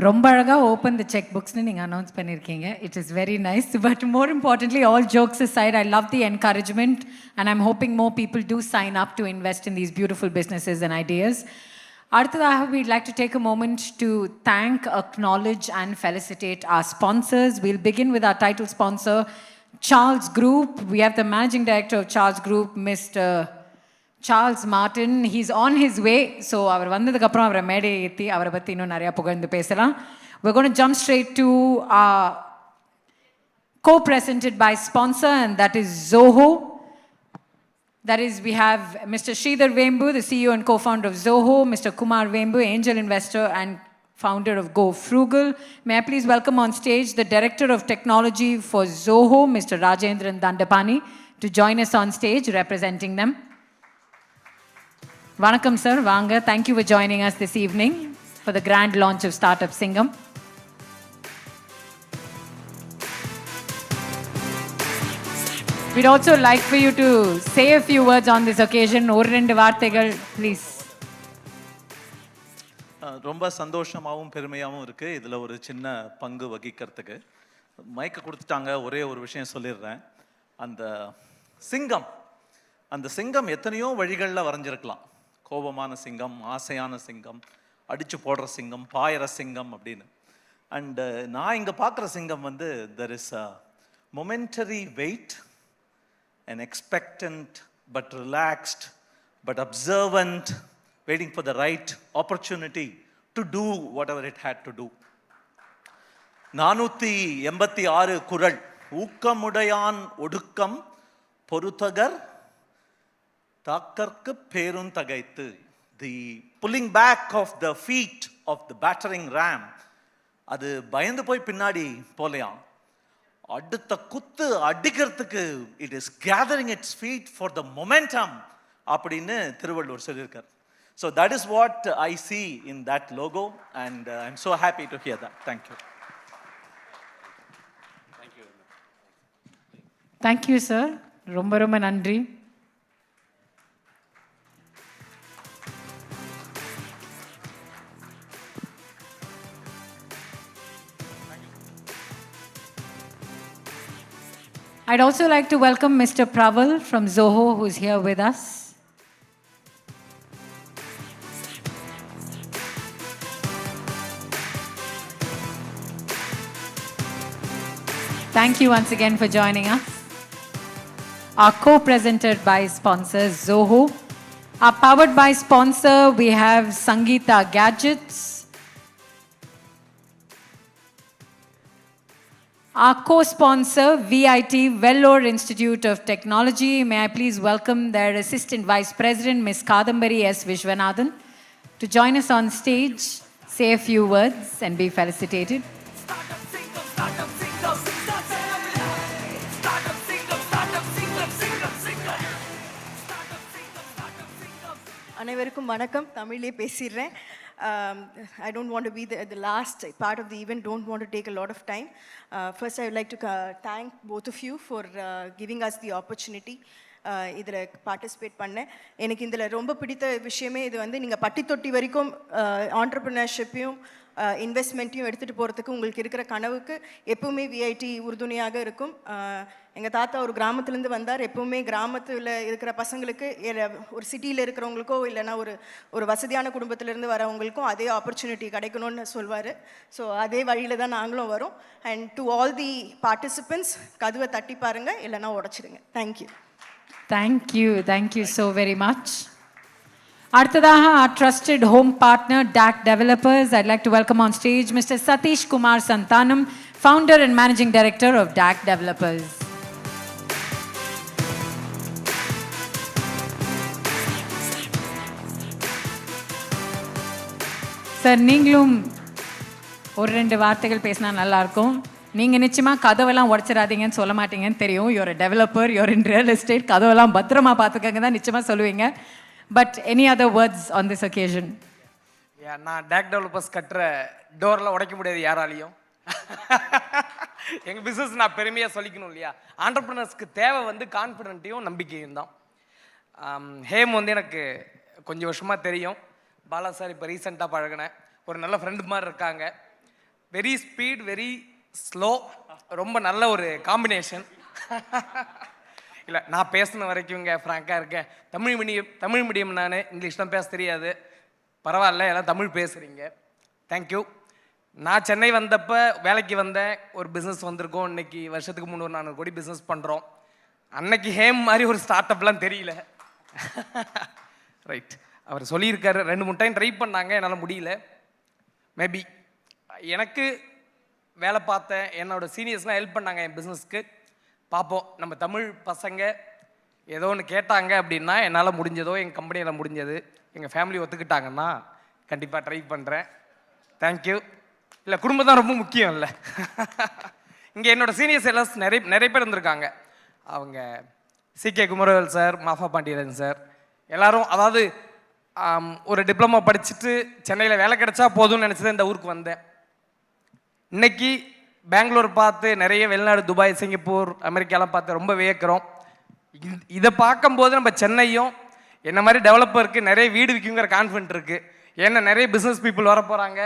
ரொம்ப அழகா open the checkbooksனு நீங்க announce பண்ணிருக்கீங்க. It is very nice. But more importantly, all jokes aside, I love the encouragement, and I'm hoping more people do sign up to invest in these beautiful businesses and ideas. அடுத்ததாக, we'd like to take a moment to thank, acknowledge, and felicitate our sponsors. We'll begin with our title sponsor, Charles Group. We have the managing director of Charles Group, Mr. Charles Martin. He's on his way. So அவர் வந்ததுக்கு அப்புறம் அவரை மேடை ஏத்தி அவரை பத்தி இன்னும் நிறைய புகழ்ந்து பேசலாம். We're going to jump straight to our co-presented by sponsor, and that is Zoho. That is, we have Mr. Sridhar Vembu, the CEO and co-founder of Zoho, Mr. Kumar Vembu, angel investor and founder of Go Frugal. May I please welcome on stage the director of technology for Zoho, Mr. Rajendran Dandapani, to join us on stage representing them. Vanakkam sir, Vanga. Thank you for joining us this evening for the grand launch of Startup Singam. We'd also like for you to say a few words on this occasion. ஒரு ரெண்டு வார்த்தைகள், please. ரொம்ப சந்தோஷமாகவும் பெருமையாகவும் இருக்குது இதில் ஒரு சின்ன பங்கு வகிக்கிறதுக்கு. மைக்கை கொடுத்துட்டாங்க, ஒரே ஒரு விஷயம் சொல்லிடுறேன். அந்த சிங்கம் எத்தனையோ வழிகளில் வரைஞ்சிருக்கலாம். கோபமான சிங்கம், ஆசையான சிங்கம், அடித்து போடுற சிங்கம், பாயிற சிங்கம் அப்படின்னு. அண்டு நான் இங்கே பார்க்குற சிங்கம் வந்து there is a momentary wait, an expectant but relaxed but observant, waiting for the right opportunity to do whatever it had to do. 486 குறள். ஊக்கமுடையான் ஒடுக்கம் பொறுத்தகர் தாக்கற்கு பேருந்தகைத்து. The pulling back of the feet of the battering ram, அது பயந்து போய் பின்னாடி போலையாம், அடுத்த குத்து அடிக்கிறதுக்கு it is gathering its feet for the momentum அப்படின்னு திருவள்ளுவர் சொல்லியிருக்கார். So that is what I see in that logo, and I'm so happy to hear that. Thank you. Thank you, sir. ரொம்ப ரொம்ப நன்றி. I'd also like to welcome Mr. Praval from Zoho, who's here with us. Thank you once again for joining us. Our co-presented by sponsors Zoho. Our powered by sponsor, we have Sangeeta Gadgets. Our co-sponsor, VIT, Vellore Institute of Technology. May I please welcome their Assistant Vice President, Ms. Kadambari S. Vishwanathan, to join us on stage, say a few words, and be felicitated. அனைவருக்கும் வணக்கம். தமிழிலே பேசிடுறேன். I don't want to be the last part of the event, don't want to take a lot of time. First, I would like to thank both of you for giving us the opportunity. இதில் participate பண்ணேன். எனக்கு இதில் ரொம்ப பிடித்த விஷயமே இது வந்து நீங்கள் பட்டி தொட்டி வரைக்கும் ஆண்டர்ப்ரினர்ஷிப்பையும் இன்வெஸ்ட்மெண்ட்டையும் எடுத்துகிட்டு போகிறதுக்கு உங்களுக்கு இருக்கிற கனவுக்கு எப்பவுமே விஐடி உறுதுணையாக இருக்கும். எங்கள் தாத்தா ஒரு கிராமத்துலேருந்து வந்தார். எப்பவுமே கிராமத்தில் இருக்கிற பசங்களுக்கு ஒரு சிட்டியில் இருக்கிறவங்களுக்கோ இல்லைனா ஒரு வசதியான குடும்பத்திலேருந்து வரவங்களுக்கும் அதே ஆப்பர்ச்சுனிட்டி கிடைக்கணும்னு சொல்வார். ஸோ அதே வழியில் தான் நாங்களும் வரோம். And to all the participants, கதவை தட்டி பாருங்கள், இல்லைனா உடச்சிடுங்க. Thank you. Thank you so very much. அடுத்ததாக our trusted home partner DAC Developers. I'd like to welcome on stage Mr. Satish Kumar Santanam, founder and managing director of DAC Developers. Sir, நீங்களும் ஒரு 2 வார்த்தைகள் பேசினா நல்லாயிருக்கும். நீங்கள் நிச்சயமாக கதவெல்லாம் உடச்சிடாதீங்கன்னு சொல்ல மாட்டீங்கன்னு தெரியும். You're developer, you're in real estate, கதவெல்லாம் பத்திரமா பார்த்துக்கங்க தான் நிச்சயமாக சொல்லுவீங்க. But any other words on this occasion? நான் DAC டெவலப்பர்ஸ் கட்டுற டோரில் உடைக்க முடியாது யாராலையும். எங்கள் பிஸ்னஸ் நான் பெருமையாக சொல்லிக்கணும் இல்லையா. ஆண்டர்ப்ரனர்ஸ்க்கு தேவை வந்து கான்ஃபிடென்ட்டையும் நம்பிக்கையும் தான். ஹேம் வந்து எனக்கு கொஞ்சம் வருஷமாக தெரியும். பாலா சார் இப்போ ரீசெண்டாக பழகினேன். ஒரு நல்ல ஃப்ரெண்டு மாதிரி இருக்காங்க. வெரி ஸ்பீட், வெரி ஸ்லோ, ரொம்ப நல்ல ஒரு காம்பினேஷன். இல்லை, நான் பேசின வரைக்கும் இங்கே ஃப்ராங்காக இருக்கேன். தமிழ் மீடியம் நான், இங்கிலீஷ் தான் பேச தெரியாது. பரவாயில்ல, எல்லாம் தமிழ் பேசுகிறீங்க. தேங்க்யூ. நான் சென்னை வந்தப்போ வேலைக்கு வந்தேன். ஒரு பிஸ்னஸ் வந்திருக்கோம். இன்றைக்கி வருஷத்துக்கு 300-400 கோடி பிஸ்னஸ் பண்ணுறோம். அன்னைக்கு ஹேம் மாதிரி ஒரு ஸ்டார்ட் அப்லாம் தெரியல. ரைட், அவர் சொல்லியிருக்காரு. 2-3 டைம் ட்ரை பண்ணாங்க, என்னால் முடியல. மேபி எனக்கு வேலை பார்த்தேன், என்னோடய சீனியர்ஸ்லாம் ஹெல்ப் பண்ணாங்க என் பிஸ்னஸ்க்கு. பார்ப்போம், நம்ம தமிழ் பசங்க ஏதோ ஒன்று கேட்டாங்க அப்படின்னா என்னால் முடிஞ்சதோ, எங்கள் கம்பெனியில் முடிஞ்சது, எங்கள் ஃபேமிலி ஒத்துக்கிட்டாங்கன்னா கண்டிப்பாக ட்ரை பண்ணுறேன். தேங்க்யூ. இல்லை, குடும்பம் தான் ரொம்ப முக்கியம் இல்லை. இங்கே என்னோடய சீனியர்ஸ் எல்லாம் நிறைய பேர் இருந்திருக்காங்க. அவங்க CK Kumaravel sir, Mafa Pandiyan sir, எல்லோரும். அதாவது ஒரு டிப்ளமோ படிச்சுட்டு சென்னையில் வேலை கிடைச்சா போதும்னு நினச்சி இந்த ஊருக்கு வந்தேன். இன்னைக்கு பெங்களூர் பார்த்து, நிறைய வெளிநாடு, துபாய், சிங்கப்பூர், அமெரிக்காலாம் பார்த்து ரொம்ப வியக்கிறோம். இதை பார்க்கும்போது நம்ம சென்னையும் என்ன மாதிரி டெவலப்பருக்கு நிறைய வீடு விற்குங்கிற கான்ஃபிடென்ட் இருக்குது. ஏன்னா நிறைய பிஸ்னஸ் பீப்புள் வர போகிறாங்க,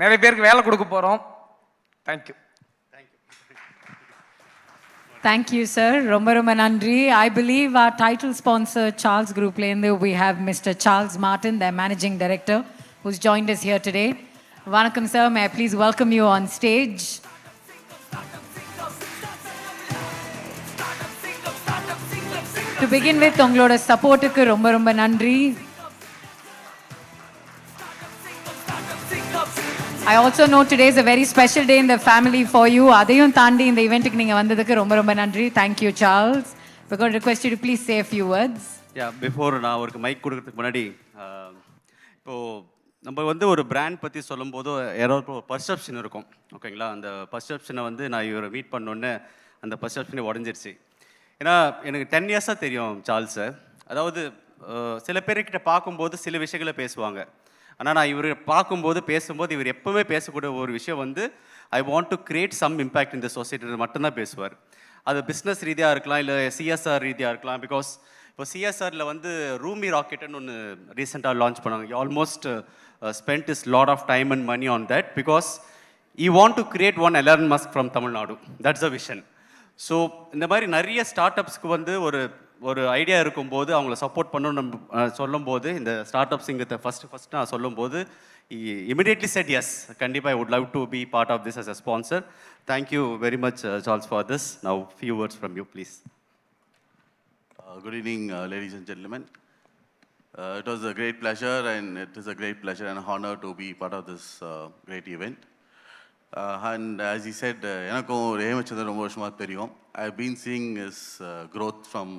நிறைய பேருக்கு வேலை கொடுக்க போகிறோம். தேங்க்யூ. Thank you, sir. ரொம்ப ரொம்ப நன்றி. I believe our title sponsor, Charles Group, we have Mr. Charles Martin, their managing director, who's joined us here today. Vanakkam, sir. May I please welcome you on stage? To begin with, உங்களோட சப்போர்ட்டுக்கு ரொம்ப ரொம்ப நன்றி. I also know today is a very special day in the family for you. அதையும் தாண்டி இந்த ஈவெண்ட்டுக்கு நீங்கள் வந்ததுக்கு ரொம்ப ரொம்ப நன்றி. Thank you, Charles. We're going to request you to please say a few words. Before நான் அவருக்கு மைக் கொடுக்கறதுக்கு முன்னாடி இப்போது நம்ம வந்து ஒரு பிராண்ட் பற்றி சொல்லும்போது யாராவது ஒரு பர்செப்ஷன் இருக்கும், ஓகேங்களா? அந்த பர்செப்ஷனை வந்து நான் இவரை மீட் பண்ணோன்னே அந்த பர்செப்ஷனை உடஞ்சிருச்சு. ஏன்னா எனக்கு 10 இயர்ஸாக தெரியும் சார்ல்ஸை. அதாவது சில பேர்கிட்ட பார்க்கும்போது சில விஷயங்களை பேசுவாங்க, ஆனால் நான் இவர் பார்க்கும்போது பேசும்போது இவர் எப்போவுமே பேசக்கூடிய ஒரு விஷயம் வந்து I want to create some impact இந்த சொசைட்டியில் மட்டும்தான் பேசுவார். அது பிஸ்னஸ் ரீதியாக இருக்கலாம், இல்லை சிஎஸ்ஆர் ரீதியாக இருக்கலாம். பிகாஸ் இப்போ சிஎஸ்ஆரில் வந்து ரூமி ராக்கெட்டுன்னு ஒன்று ரீசெண்டாக லான்ச் பண்ணாங்க. Almost spend is lot of time and money on that because you want to create one Elon Musk from Tamil Nadu. That's a vision. So இந்த மாதிரி நிறைய ஸ்டார்ட் அப்ஸ்க்கு வந்து ஒரு ஐடியா இருக்கும்போது அவங்கள சப்போர்ட் பண்ணணும் சொல்லும்போது, இந்த ஸ்டார்ட் அப் சிங்கத்தை ஃபஸ்ட்டு நான் சொல்லும்போது immediately said yes, கண்டிப்பாக I would love to be part of this as a sponsor. Thank you very much, Charles, for this. Now, few words from you, please. Good evening, ladies and gentlemen. It was a great pleasure, and it is a great pleasure and honor to be part of this great event. And as he said, எனக்கும் ஹேமச்சந்திரன் ரொம்ப வருஷமாக தெரியும். I've been seeing his growth from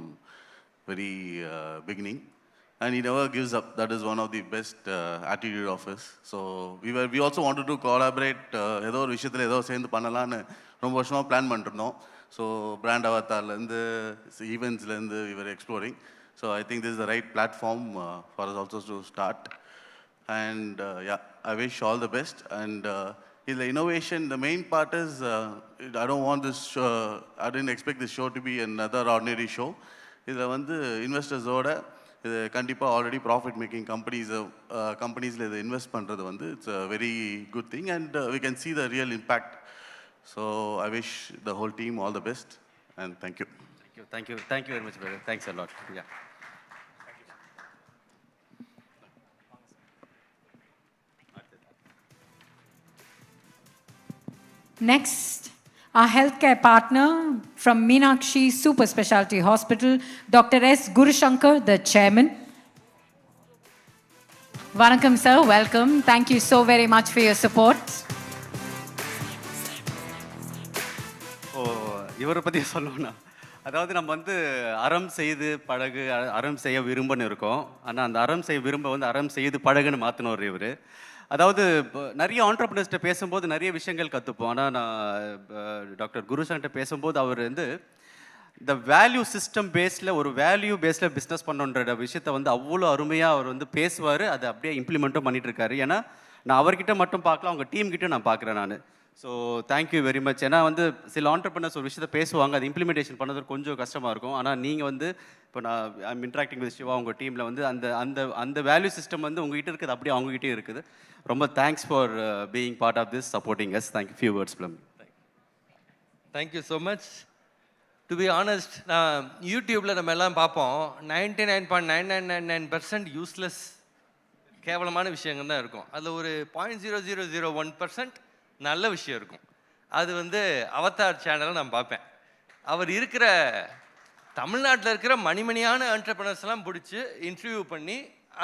very beginning. And he never gives up. That is one of the best attitude of his. So we also wanted to collaborate. ஏதோ ஒரு விஷயத்தில் ஏதோ சேர்ந்து பண்ணலான்னு ரொம்ப வருஷமாக பிளான் பண்ணிருந்தோம். ஸோ பிராண்ட் அவத்தார்லேருந்து ஈவெண்ட்ஸ்லேருந்து we were exploring. So I think this is the right platform for us also to start. And yeah, I wish all the best. And the innovation, the main part is I don't want this show, I didn't expect this show to be another ordinary show. இதில் வந்து இன்வெஸ்டர்ஸோட இது கண்டிப்பாக already profit making கம்பெனிஸில் இதை invest பண்ணுறது வந்து it's a very good thing and we can see the real impact. So I wish the whole team all the best and thank you. Thank you very much, brother. Thanks a lot. Yeah. Next, our healthcare partner from Meenakshi Super Specialty Hospital, Dr. S. Gurushankar, the chairman. Vanakkam, sir. Welcome. Thank you so very much for your support. இவரை பற்றி சொல்லணும்னா, அதாவது நம்ம வந்து அறம் செய்து பழகு, அறம் செய்ய விரும்பன்னு இருக்கோம். ஆனால் அந்த அறம் செய்ய விரும்ப வந்து அறம் செய்து பழகுன்னு மாற்றினவர் இவர். அதாவது நிறைய ஆண்டர்பிரினர்ஸ்கிட்ட பேசும்போது நிறைய விஷயங்கள் கற்றுப்போம். ஆனால் நான் டாக்டர் குருசான்கிட்ட பேசும்போது அவர் வந்து இந்த வேல்யூ சிஸ்டம் பேஸில் ஒரு வேல்யூ பேஸில் பிஸ்னஸ் பண்ணுன்ற விஷயத்தை வந்து அவ்வளோ அருமையாக அவர் வந்து பேசுவார். அதை அப்படியே இம்ப்ளிமெண்ட்டும் பண்ணிகிட்டு இருக்காரு. ஏன்னா நான் அவர்கிட்ட மட்டும் பார்க்கலாம், அவங்க டீம்கிட்ட நான் பார்க்குறேன் நான். So thank you very much. ஏன்னா வந்து சில ஆண்டர்பிரினர்ஸ் ஒரு விஷயத்தை பேசுவாங்க, அது இம்ப்ளிமெண்டேஷன் பண்ணது கொஞ்சம் கஷ்டமாக இருக்கும். ஆனால் நீங்கள் வந்து இப்போ நான் ஐம் இன்ட்ராக்டிங் வித் சிவா, உங்கள் டீமில் வந்து அந்த அந்த அந்த வேல்யூ சிஸ்டம் வந்து உங்ககிட்ட இருக்குது, அப்படியே அவங்ககிட்டே இருக்குது. ரொம்ப thanks for being part of this, supporting us. Thank you. Few words from me. Thank you so much. To be honest, நான் யூடியூப்பில் நம்ம எல்லாம் பார்ப்போம், 99.9999% யூஸ்லெஸ் கேவலமான விஷயங்கள் தான் இருக்கும். அதில் ஒரு 0.0001% நல்ல விஷயம் இருக்கும். அது வந்து அவதார் சேனலை நான் பார்ப்பேன். அவர் இருக்கிற தமிழ்நாட்டில் இருக்கிற மணிமணியான என்டர்பிரினர்ஸ்லாம் பிடிச்சி இன்டர்வியூ பண்ணி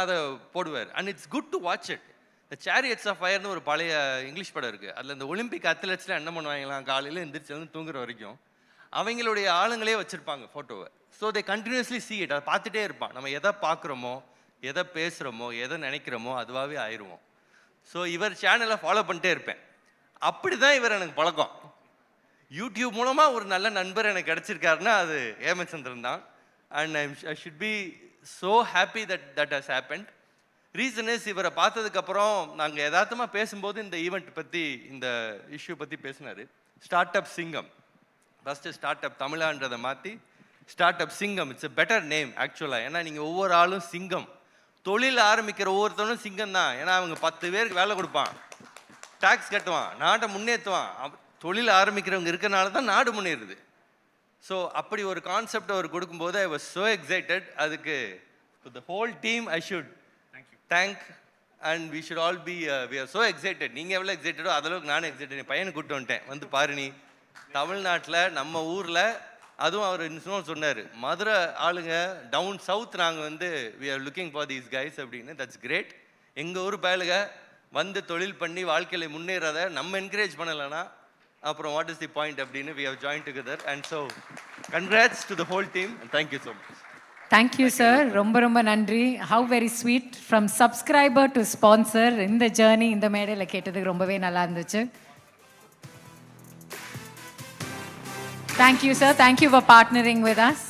அதை போடுவார். And it's good to watch it. இந்த சேரியட்ஸ் ஆஃப் ஃபயர்னு ஒரு பழைய இங்கிலீஷ் படம் இருக்குது. அதில் இந்த ஒலிம்பிக் அத்லெட்ஸில் என்ன பண்ணுவாங்களாம், காலையில் எந்திரிச்சு வந்து தூங்குற வரைக்கும் அவங்களுடைய ஆளுங்களே வச்சுருப்பாங்க ஃபோட்டோவை. So they continuously see it. அதை பார்த்துட்டே இருப்பான். நம்ம எதை பார்க்குறோமோ, எதை பேசுகிறோமோ, எதை நினைக்கிறோமோ அதுவாகவே ஆயிடுவோம். ஸோ இவர் சேனலை ஃபாலோ பண்ணிட்டே இருப்பேன். அப்படி தான் இவர் எனக்கு பழக்கம். யூடியூப் மூலமாக ஒரு நல்ல நண்பர் எனக்கு கிடச்சிருக்காருன்னா அது ஹேமச்சந்திரன் தான். And I should be so happy that has happened. Reason is, இவரை பார்த்ததுக்கப்புறம் நாங்கள் யதார்த்தமாக பேசும்போது இந்த ஈவெண்ட் பற்றி, இந்த இஷ்யூ பற்றி பேசினார். ஸ்டார்ட் அப் சிங்கம், ஃபஸ்ட்டு ஸ்டார்ட் அப் தமிழான்றதை மாற்றி ஸ்டார்ட் அப் சிங்கம். இட்ஸ் எ பெட்டர் நேம் ஆக்சுவலாக. ஏன்னா நீங்கள் ஒவ்வொரு ஆளும் சிங்கம். தொழில் ஆரம்பிக்கிற ஒவ்வொருத்தவனும் சிங்கம் தான். ஏன்னா அவங்க 10 பேருக்கு வேலை கொடுப்பான், டாக்ஸ் கட்டுவான், நாட்டை முன்னேற்றுவான். தொழில் ஆரம்பிக்கிறவங்க இருக்கிறனால தான் நாடு முன்னேறுது. ஸோ அப்படி ஒரு கான்செப்ட் அவர் கொடுக்கும்போது ஐ வாஸ் ஸோ எக்ஸைட்டட். அதுக்கு the whole team I should thank. And we should all be we are so excited. நீங்கள் எவ்வளோ எக்ஸைட்டடோ அதளவுக்கு நானும் எக்ஸைட்டட். என் பையனை கூப்பிட்டு வந்துட்டேன், வந்து பாரு நீ தமிழ்நாட்டில் நம்ம ஊரில். அதுவும் அவர் இன்னும் சொன்னார், மதுரை ஆளுங்க டவுன் சவுத் நாங்கள் வந்து we are looking for these guys அப்படின்னு. That's great. எங்கள் ஊர் பயலுங்க வந்து தொழில் பண்ணி வாழ்க்கையில் முன்னேறதை நம்ம என்கரேஜ் பண்ணலைன்னா அப்புறம் வாட் இஸ் தி பாயிண்ட் அப்படின்னு we have joined together and so congrats to the whole team and thank you so much. Thank you, sir. ரொம்ப ரொம்ப நன்றி. How very sweet. From subscriber to sponsor, இந்த journey இந்த மேடையில் கேட்டதுக்கு ரொம்பவே நல்லா இருந்துச்சு. Thank you, sir. Thank you for partnering with us.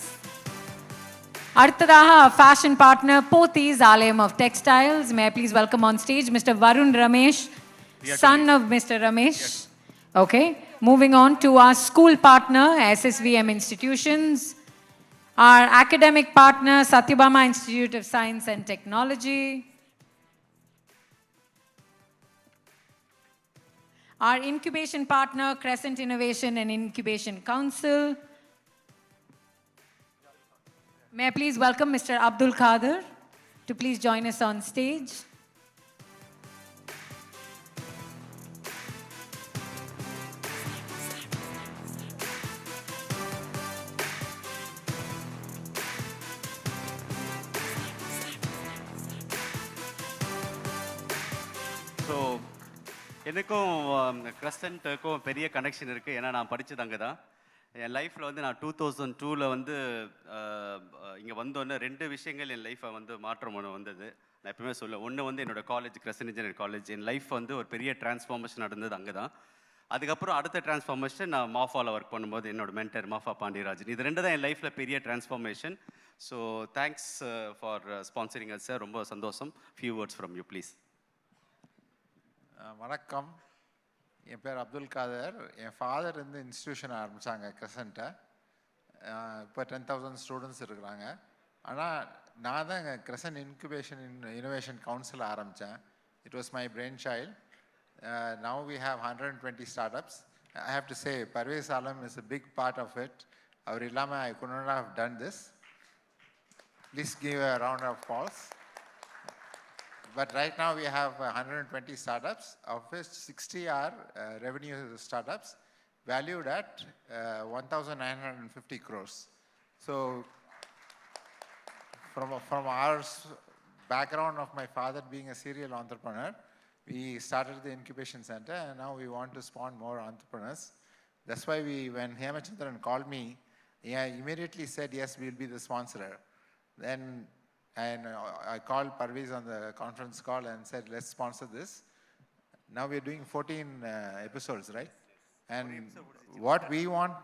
அடுத்ததாக fashion partner Pothi's Alayam of Textiles. May I please welcome on stage Mr. Varun Ramesh, son of Mr. Ramesh. Okay. Moving on to our school partner, SSVM Institutions. Our academic partner, Satyabama Institute of Science and Technology. Our incubation partner, Crescent Innovation and Incubation Council. May I please welcome Mr. Abdul Qadir to please join us on stage. So எனக்கும் க்ரெசண்ட்டுக்கும் பெரிய connection இருக்குது. ஏன்னா நான் படித்தது அங்கே தான். என் லைஃப்பில் வந்து நான் 2002 வந்து இங்கே வந்தோன்னே 2 விஷயங்கள் என் லைஃப்பை வந்து மாற்றம் வந்தது. நான் எப்பவுமே சொல்லுவேன், ஒன்று வந்து என்னோடய காலேஜ், கிரசன்ட் இன்ஜினியரிங் காலேஜ். என் லைஃப் வந்து ஒரு பெரிய டிரான்ஸ்ஃபார்மேஷன் நடந்தது அங்கே தான். அதுக்கப்புறம் அடுத்த டிரான்ஸ்ஃபார்மேஷன் நான் மாஃபாவில் ஒர்க் பண்ணும்போது என்னோட மென்டர் மாஃபா பாண்டியராஜன். இது 2 தான் என் லைஃப்பில் பெரிய transformation. So thanks for sponsoring us sir. ரொம்ப சந்தோஷம். Few words from you please. வணக்கம், என் பேர் அப்துல் காதர். என் ஃபாதர் இந்த இன்ஸ்டியூஷன் ஆரம்பித்தாங்க கிரசண்ட்டை. இப்போ 10,000 ஸ்டூடெண்ட்ஸ் இருக்கிறாங்க. ஆனால் நான் தான் கிரசன்ட் இன்குபேஷன் இனோவேஷன் கவுன்சில் ஆரம்பித்தேன். It was my brain child. Now we have 120 startups. I have to say, Parvez Alam is a big part of it. அவர் இல்லாமல் I could not have done this. Please give a round of applause. But right now we have 120 startups, of which 60 are revenue startups, valued at 1,950 crores. So from our background of my father being a serial entrepreneur, we started the incubation center, and now we want to spawn more entrepreneurs. That's why when Hemachandran called me, I immediately said, yes, we'll be the sponsor. Then I called Parvez on the conference call and said, let's sponsor this. Now we're doing 14 episodes, right? And what we want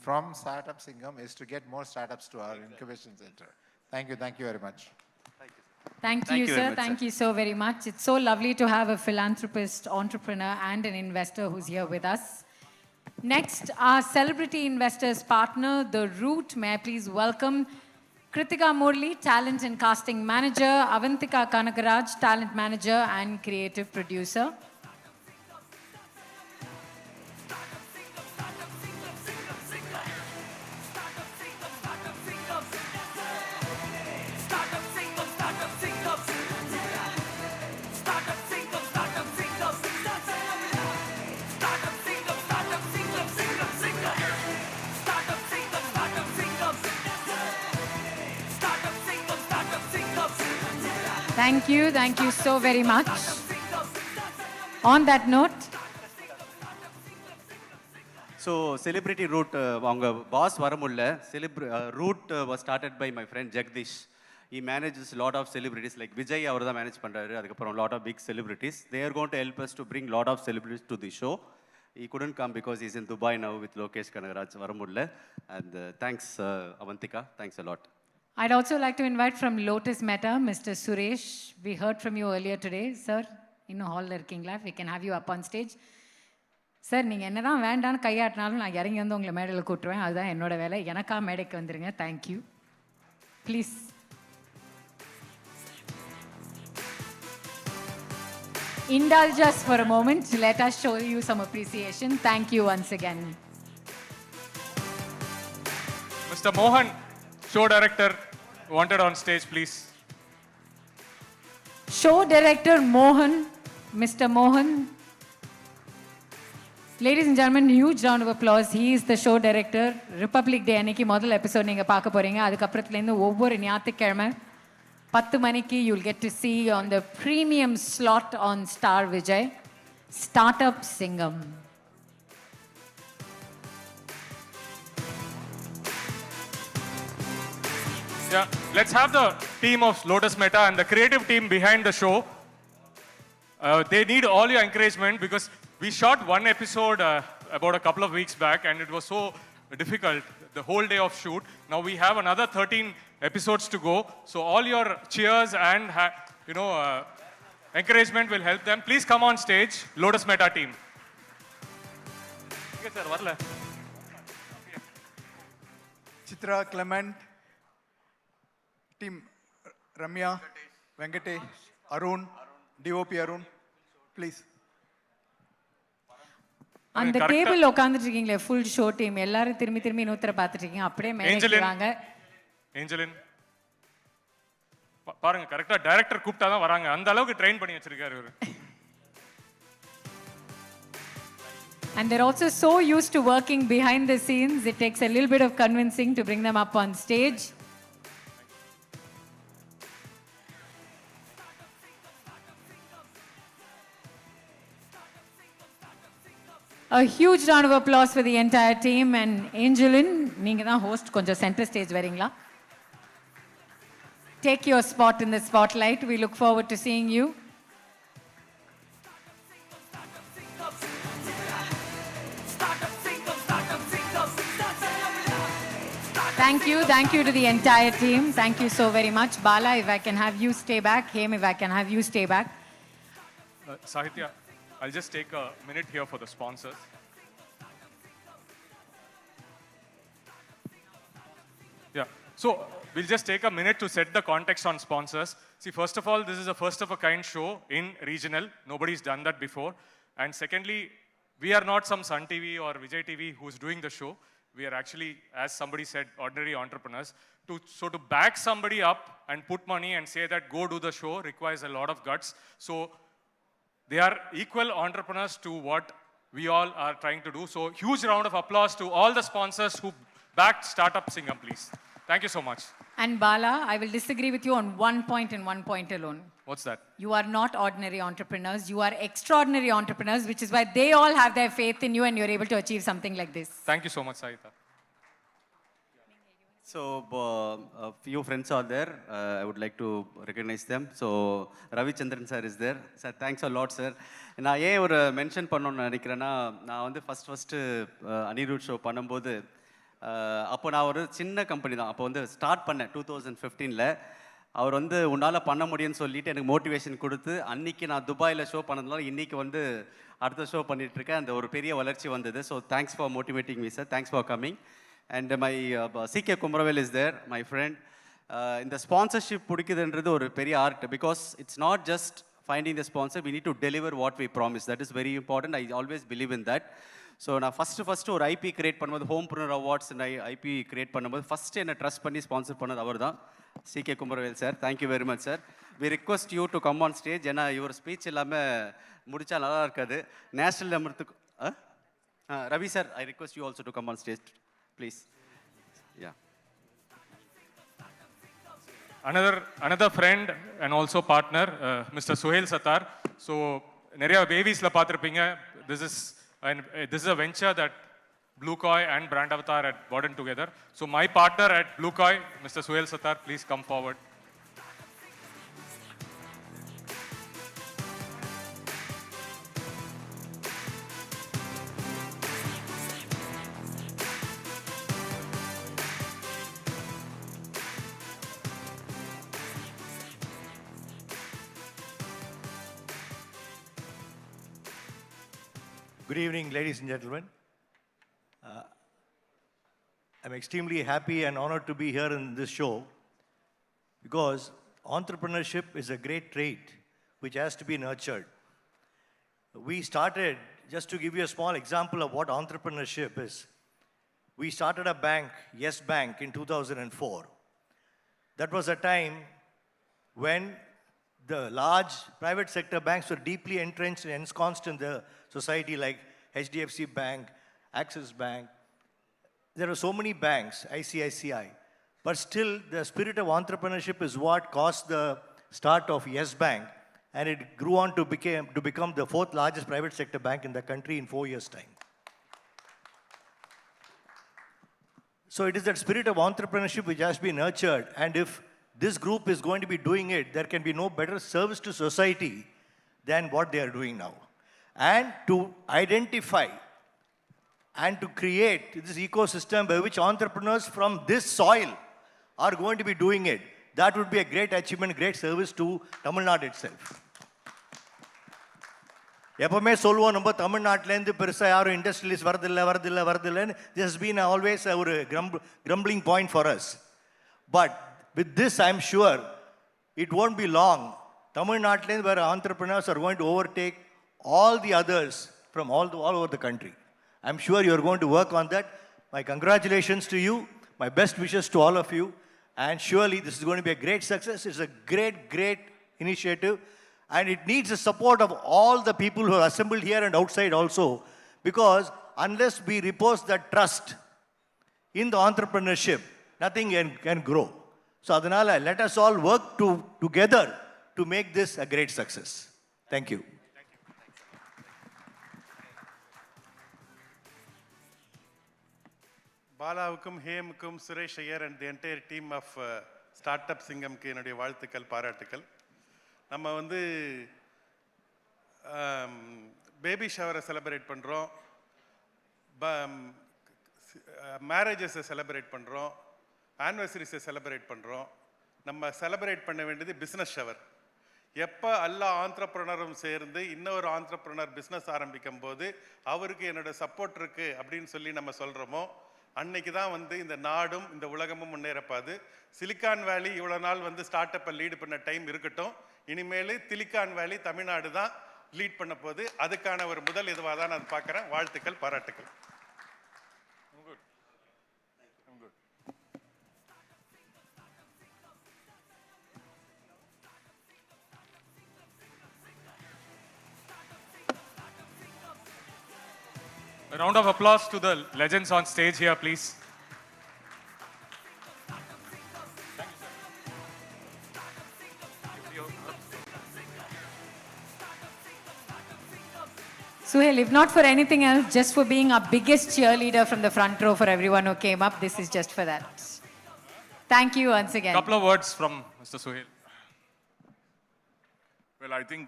from Startup Singam is to get more startups to our incubation center. Thank you very much. Thank you, sir. Thank you so very much. It's so lovely to have a philanthropist, entrepreneur, and an investor who's here with us. Next, our celebrity investors partner, The Root. May I please welcome Kritika Murli, Talent and Casting Manager, Avantika Kanagaraj, Talent Manager and Creative Producer. Thank you so very much. On that note, so celebrity route அவங்க pass வர முடியல. route was started by my friend Jagdish. He manages a lot of celebrities like Vijay, அவர் தான் manage பண்றாரு. அதுக்கப்புறம் lot of big celebrities. They are going to help us to bring lot of celebrities to the show. He couldn't come because he's in Dubai now with Lokesh Kanagaraj வர முடியல. And thanks Avantika, thanks a lot. I'd also like to invite from Lotus Meta, Mr. Suresh. We heard from you earlier today. Sir, in the hall இருக்கீங்களா? We can have you up on stage. Sir, நீங்கள் என்ன தான் வேண்டான்னு கையாட்டினாலும் நான் இறங்கி வந்து உங்களை மேடையில் கூட்டுருவேன். அதுதான் என்னோட வேலை. எனக்கா மேடைக்கு வந்துருங்க. Thank you. Please. Indulge us for a moment. Let us show you some appreciation. Thank you once again. Mr. Mohan, show director, wanted on stage, please. Show director Mohan, Mr. Mohan. Ladies and gentlemen, huge round of applause. He is the show director. Republic Day அன்னைக்கு முதல் episode நீங்கள் பார்க்க போகிறீங்க. அதுக்கப்புறத்துலேருந்து ஒவ்வொரு ஞாயிற்றுக்கிழமை 10 maniki you'll get to see on the premium slot on Star Vijay, Startup Singam. Yeah, let's have the team of Lotus Meta and the creative team behind the show. They need all your encouragement because we shot one episode about a couple of weeks back and it was so difficult, the whole day of shoot. Now we have another 13 episodes to go. So all your cheers and encouragement will help them. Please come on stage, Lotus Meta team. Chitra, Clement, team Ramya, Venkatesh, Arun, DOP Arun, please. அந்த table உட்கார்ந்துட்டு இருக்கீங்களே full show team எல்லாரும் திரும்பி திரும்பி இன்னொருத்தர பார்த்துட்டு இருக்கீங்க அப்படியே மேலே வாங்க. ஏஞ்சலின் பாருங்க கரெக்ட்டா டைரக்டர் கூப்பிட்டா தான் வராங்க. அந்த அளவுக்கு ட்ரெயின் பண்ணி வச்சிருக்காரு இவரு. And they're also so used to working behind the scenes. It takes a little bit of convincing to bring them up on stage. A huge round of applause for the entire team. And Angelin, நீங்க தான் host, கொஞ்சம் center stage வரீங்களா? Take your spot in the spotlight. We look forward to seeing you. Thank you to the entire team. Thank you so very much. Bala, if I can have you stay back. Hem, if I can have you stay back. Sahitya, I'll just take a minute here for the sponsors. Yeah, so we'll just take a minute to set the context on sponsors. See, first of all, this is a first of a kind show in regional. Nobody's done that before. And secondly, we are not some Sun TV or Vijay TV who's doing the show. We are actually, as somebody said, ordinary entrepreneurs. So to back somebody up and put money and say that go do the show requires a lot of guts. So they are equal entrepreneurs to what we all are trying to do. So huge round of applause to all the sponsors who backed Startup Singam, please. Thank you so much. And Bala, I will disagree with you on one point and one point alone. What's that? You are not ordinary entrepreneurs. You are extraordinary entrepreneurs, which is why they all have their faith in you and you're able to achieve something like this. Thank you so much, Sahitya. So, a few friends are there. I would like to recognize them. So, Ravi Chandran sir is there. Sir, thanks a lot, sir. நான் ஏன் ஒரு mention பண்ணணும்னு நினைக்கிறேன்னா, நான் வந்து first Anirudh show பண்ணும்போது அப்போ நான் ஒரு சின்ன கம்பெனி தான் அப்போ வந்து ஸ்டார்ட் பண்ணேன் 2015. அவர் வந்து உன்னால் பண்ண முடியும்னு சொல்லிட்டு எனக்கு மோட்டிவேஷன் கொடுத்து அன்றைக்கி நான் துபாயில் ஷோ பண்ணதுனால இன்றைக்கி வந்து அடுத்த ஷோ பண்ணிகிட்ருக்கேன். அந்த ஒரு பெரிய வளர்ச்சி வந்தது. So thanks for motivating me sir. Thanks for coming. And my CK Kumravel is there, my friend. In the sponsorship பிடிக்குதுன்றது ஒரு பெரிய art. Because it's not just finding the sponsor, we need to deliver what we promise. That is very important. I always believe in that. So நான் first ஒரு IP create பண்ணும்போது homepreneur awards IP create பண்ணும்போது first என்னை trust பண்ணி sponsor பண்ணது அவர் தான், CK Kumaravel sir. Thank you very much sir. We request you to come on stage. ஏன்னா இவர் ஸ்பீச் இல்லாமல் முடித்தா நல்லா இருக்காது. நேஷனல் அமிர்த்துக்கு Ravi sir, I request you also to come on stage please. Yeah another friend and also partner, Mr. Suhail Sattar. So நிறைய பேபிஸ்ல பார்த்துருப்பீங்க. This is a venture that Blue Koi and Brand Avatar had brought in together. So my partner at Blue Koi, Mr. Suhail Sattar, please come forward. Good evening, ladies and gentlemen. I'm extremely happy and honored to be here in this show because entrepreneurship is a great trait which has to be nurtured. We started, just to give you a small example of what entrepreneurship is, we started a bank, Yes Bank, in 2004. That was a time when the large private sector banks were deeply entrenched and ensconced in the society, like HDFC Bank, Axis Bank. There are so many banks, ICICI. But still, the spirit of entrepreneurship is what caused the start of Yes Bank, and it grew on to become the 4th largest private sector bank in the country in 4 years' time. So it is that spirit of entrepreneurship which has been nurtured, and if this group is going to be doing it, there can be no better service to society than what they are doing now. And to identify and to create this ecosystem by which entrepreneurs from this soil are going to be doing it, that would be a great achievement, great service to Tamil Nadu itself. எப்பவுமே சொல்லுவோம் நம்ம தமிழ்நாட்டிலேருந்து பெருசாக யாரும் industrialist வரதில்லை this has been always ஒரு grumbling point for us. But with this, I'm sure it won't be long. தமிழ்நாட்டிலேருந்து where entrepreneurs are going to overtake all the others from all over the country. I'm sure you're going to work on that. My congratulations to you. My best wishes to all of you. And surely this is going to be a great success. It's a great initiative. And it needs the support of all the people who are assembled here and outside also. Because unless we repose that trust in the entrepreneurship, nothing can grow. So adanala, let us all work together to make this a great success. Thank you. பாலாவுக்கும் ஹேமுக்கும் Suresh Iyer and the entire team of start up சிங்கம்க்கு என்னுடைய வாழ்த்துக்கள், பாராட்டுக்கள். நம்ம வந்து baby ஷவரை celebrate பண்ணுறோம், மேரேஜஸை celebrate பண்ணுறோம், ஆனிவர்சரிஸை செலிப்ரேட் பண்ணுறோம். நம்ம செலிப்ரேட் பண்ண வேண்டியது பிஸ்னஸ் ஷவர். எப்போ எல்லா ஆண்டர்ப்ரனரும் சேர்ந்து இன்னொரு ஆண்டர்ப்ரனர் பிஸ்னஸ் ஆரம்பிக்கும் போது அவருக்கு என்னோட சப்போர்ட் இருக்குது அப்படின்னு சொல்லி நம்ம சொல்கிறோமோ, அன்னைக்கு தான் வந்து இந்த நாடும் இந்த உலகமும் முன்னேறப்பாது. சிலிக்கான் வேலி இவ்வளோ நாள் வந்து ஸ்டார்ட் அப்பை லீடு பண்ண டைம் இருக்கட்டும். இனிமேல் சிலிக்கான் வேலி தமிழ்நாடு தான் லீட் பண்ண போது. அதுக்கான ஒரு முதல் இதுவாக தான் நான் பார்க்குறேன். வாழ்த்துக்கள், பாராட்டுக்கள். A round of applause to the legends on stage here, please. Suhail, if not for anything else, just for being our biggest cheerleader from the front row for everyone who came up, this is just for that. Thank you once again. Couple of words from Mr. Suhail. Well, I think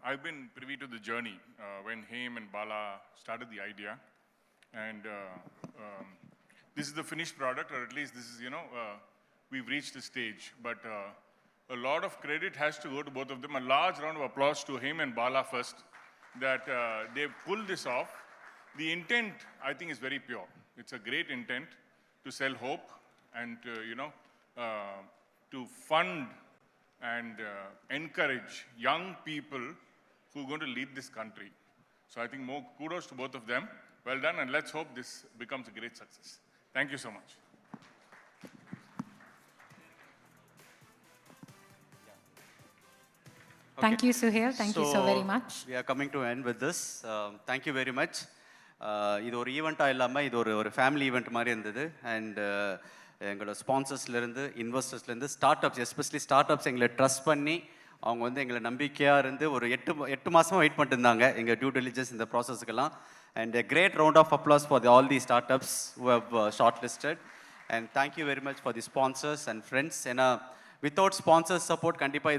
I've been privy to the journey when Haim and Bala started the idea. And this is the finished product, or at least this is, we've reached the stage. But a lot of credit has to go to both of them. A large round of applause to Haim and Bala first, that they pulled this off. The intent, I think, is very pure. It's a great intent to sell hope and, to fund and encourage young people who are going to lead this country. So I think more kudos to both of them. Well done, and let's hope this becomes a great success. Thank you so much. Thank you, Suhail. Thank you so very much. We are coming to end with this. Thank you very much. இது ஒரு ஈவெண்ட்டாக இல்லாமல் இது ஒரு family event மாதிரி இருந்தது. And எங்களோட ஸ்பான்சர்ஸ்லேருந்து, இன்வெஸ்டர்ஸ்லேருந்து, start ups, especially start ups எங்களை ட்ரஸ்ட் பண்ணி அவங்க வந்து எங்களை நம்பிக்கையாக இருந்து ஒரு 8 மாதமாக வெயிட் பண்ணிட்டு இருந்தாங்க எங்கள் டியூ டெலிஜென்ஸ் இந்த ப்ராசஸ்க்கெல்லாம். And a great round of applause for all the startups who have shortlisted. And thank you very much for the sponsors and friends. And without sponsors support, கண்டிப்பாக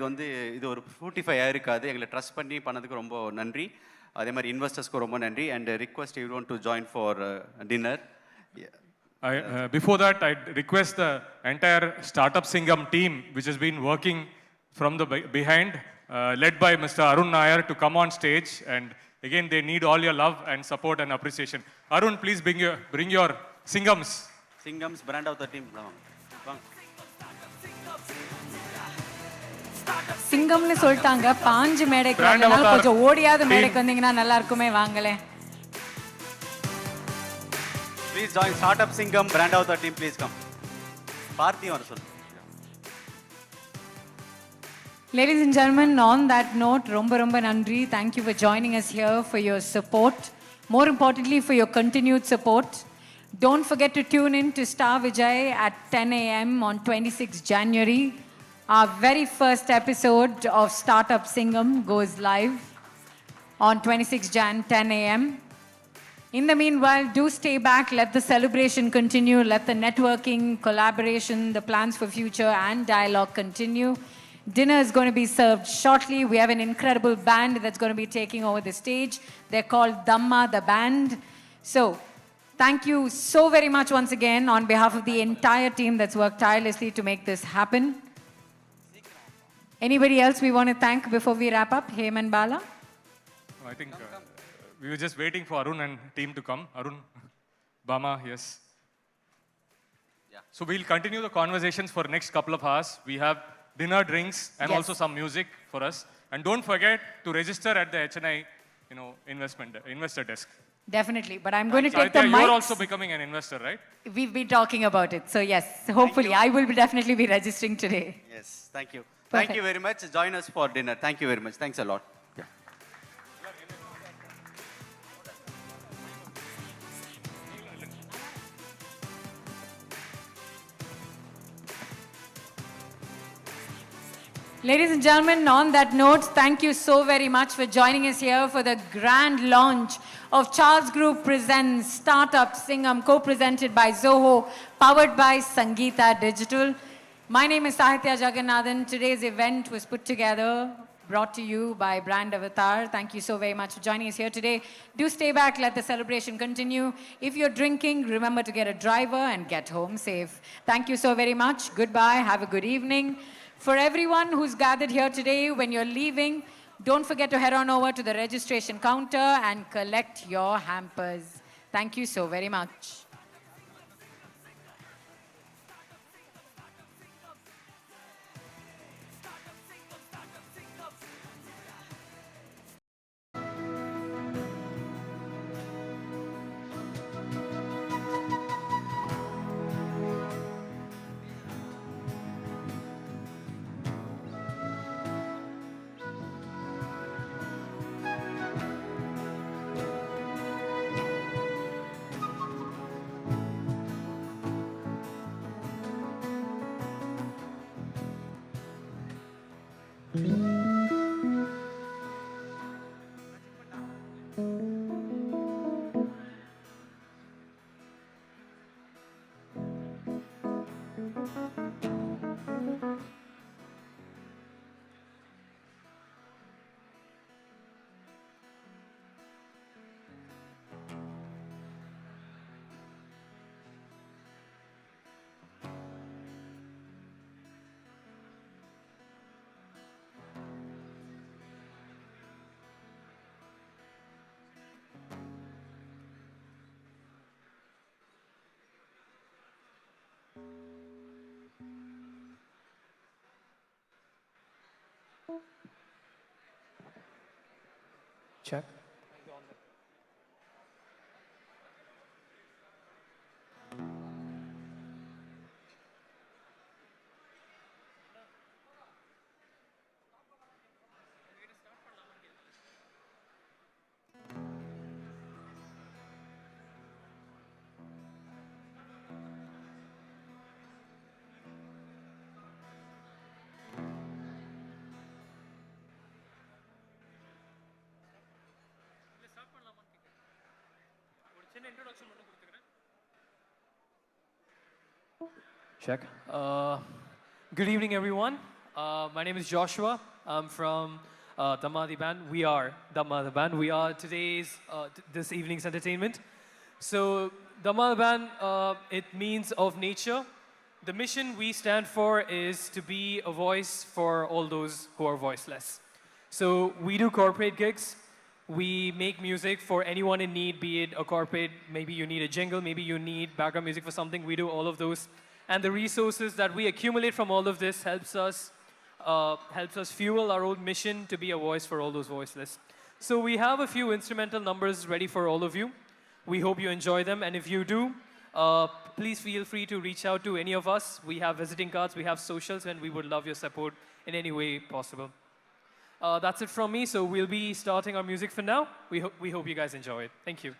இது ஒரு ஃப்ரூட்டிஃபை ஆயிருக்காது. எங்களை ட்ரஸ்ட் பண்ணி பண்ணதுக்கு ரொம்ப நன்றி. அதே மாதிரி இன்வெஸ்டர்ஸ்க்கு ரொம்ப நன்றி. And request everyone to join for dinner. Before that, I request the entire Startup Singam team, which has been working from the behind, led by Mr. Arun Nair, to come on stage. And again, they need all your love and support and appreciation. Arun, please bring your Singams. Singams, brand of the team. சிங்கம்னு சொல்லிட்டாங்க, பாஞ்சு மேடைக்கு வந்தனால கொஞ்சம் ஓடியாத மேடைக்கு வந்தீங்கன்னா நல்லா இருக்குமே, வாங்களே. Please join Startup Singam, brand of the team. Please come. Parthi or so. Ladies and gentlemen, on that note, romba nandri. Thank you for joining us here, for your support. More importantly, for your continued support. Don't forget to tune in to Star Vijay at 10 a.m. on 26 January. Our very first episode of Startup Singam goes live on 26 Jan, 10 a.m. In the meanwhile, do stay back. Let the celebration continue. Let the networking, collaboration, the plans for future and dialogue continue. Dinner is going to be served shortly. We have an incredible band that's going to be taking over the stage. They're called Dhamma, the band. So, thank you so very much once again on behalf of the entire team that's worked tirelessly to make this happen. Anybody else we want to thank before we wrap up? Hem and Bala? I think we were just waiting for Arun and team to come. Arun, Bama, yes. Yeah. So we'll continue the conversations for next couple of hours. We have dinner, drinks, and Yes. also some music for us. And don't forget to register at the HNI, investor desk. Definitely, but I'm going to take Sahitya, the mic. you're also becoming an investor, right? We've been talking about it. So yes, hopefully I will definitely be registering today. Yes, thank you. Perfect. Thank you very much. Join us for dinner. Thank you very much. Thanks a lot. Yeah. Ladies and gentlemen, on that note, thank you so very much for joining us here for the grand launch of Charles Group Presents Startup Singam, co-presented by Zoho, powered by Sangeeta Digital. My name is Sahitya Jagannathan. Today's event was put together, brought to you by Brand Avatar. Thank you so very much for joining us here today. Do stay back, let the celebration continue. If you're drinking, remember to get a driver and get home safe. Thank you so very much. Goodbye, have a good evening. For everyone who's gathered here today, when you're leaving, don't forget to head on over to the registration counter and collect your hampers. Thank you so very much. Check. Check. Good evening, everyone. My name is Joshua. I'm from Dhamma the band. We are Dhamma the band. We are this evening's entertainment. So Dhamma the band, it means of nature. The mission we stand for is to be a voice for all those who are voiceless. So we do corporate gigs. We make music for anyone in need, be it a corporate, maybe you need a jingle, maybe you need background music for something. We do all of those. And the resources that we accumulate from all of this helps us fuel our own mission to be a voice for all those voiceless. So we have a few instrumental numbers ready for all of you. We hope you enjoy them. And if you do, please feel free to reach out to any of us. We have visiting cards, we have socials, and we would love your support in any way possible. That's it from me. So we'll be starting our music for now. We hope you guys enjoy it. Thank you.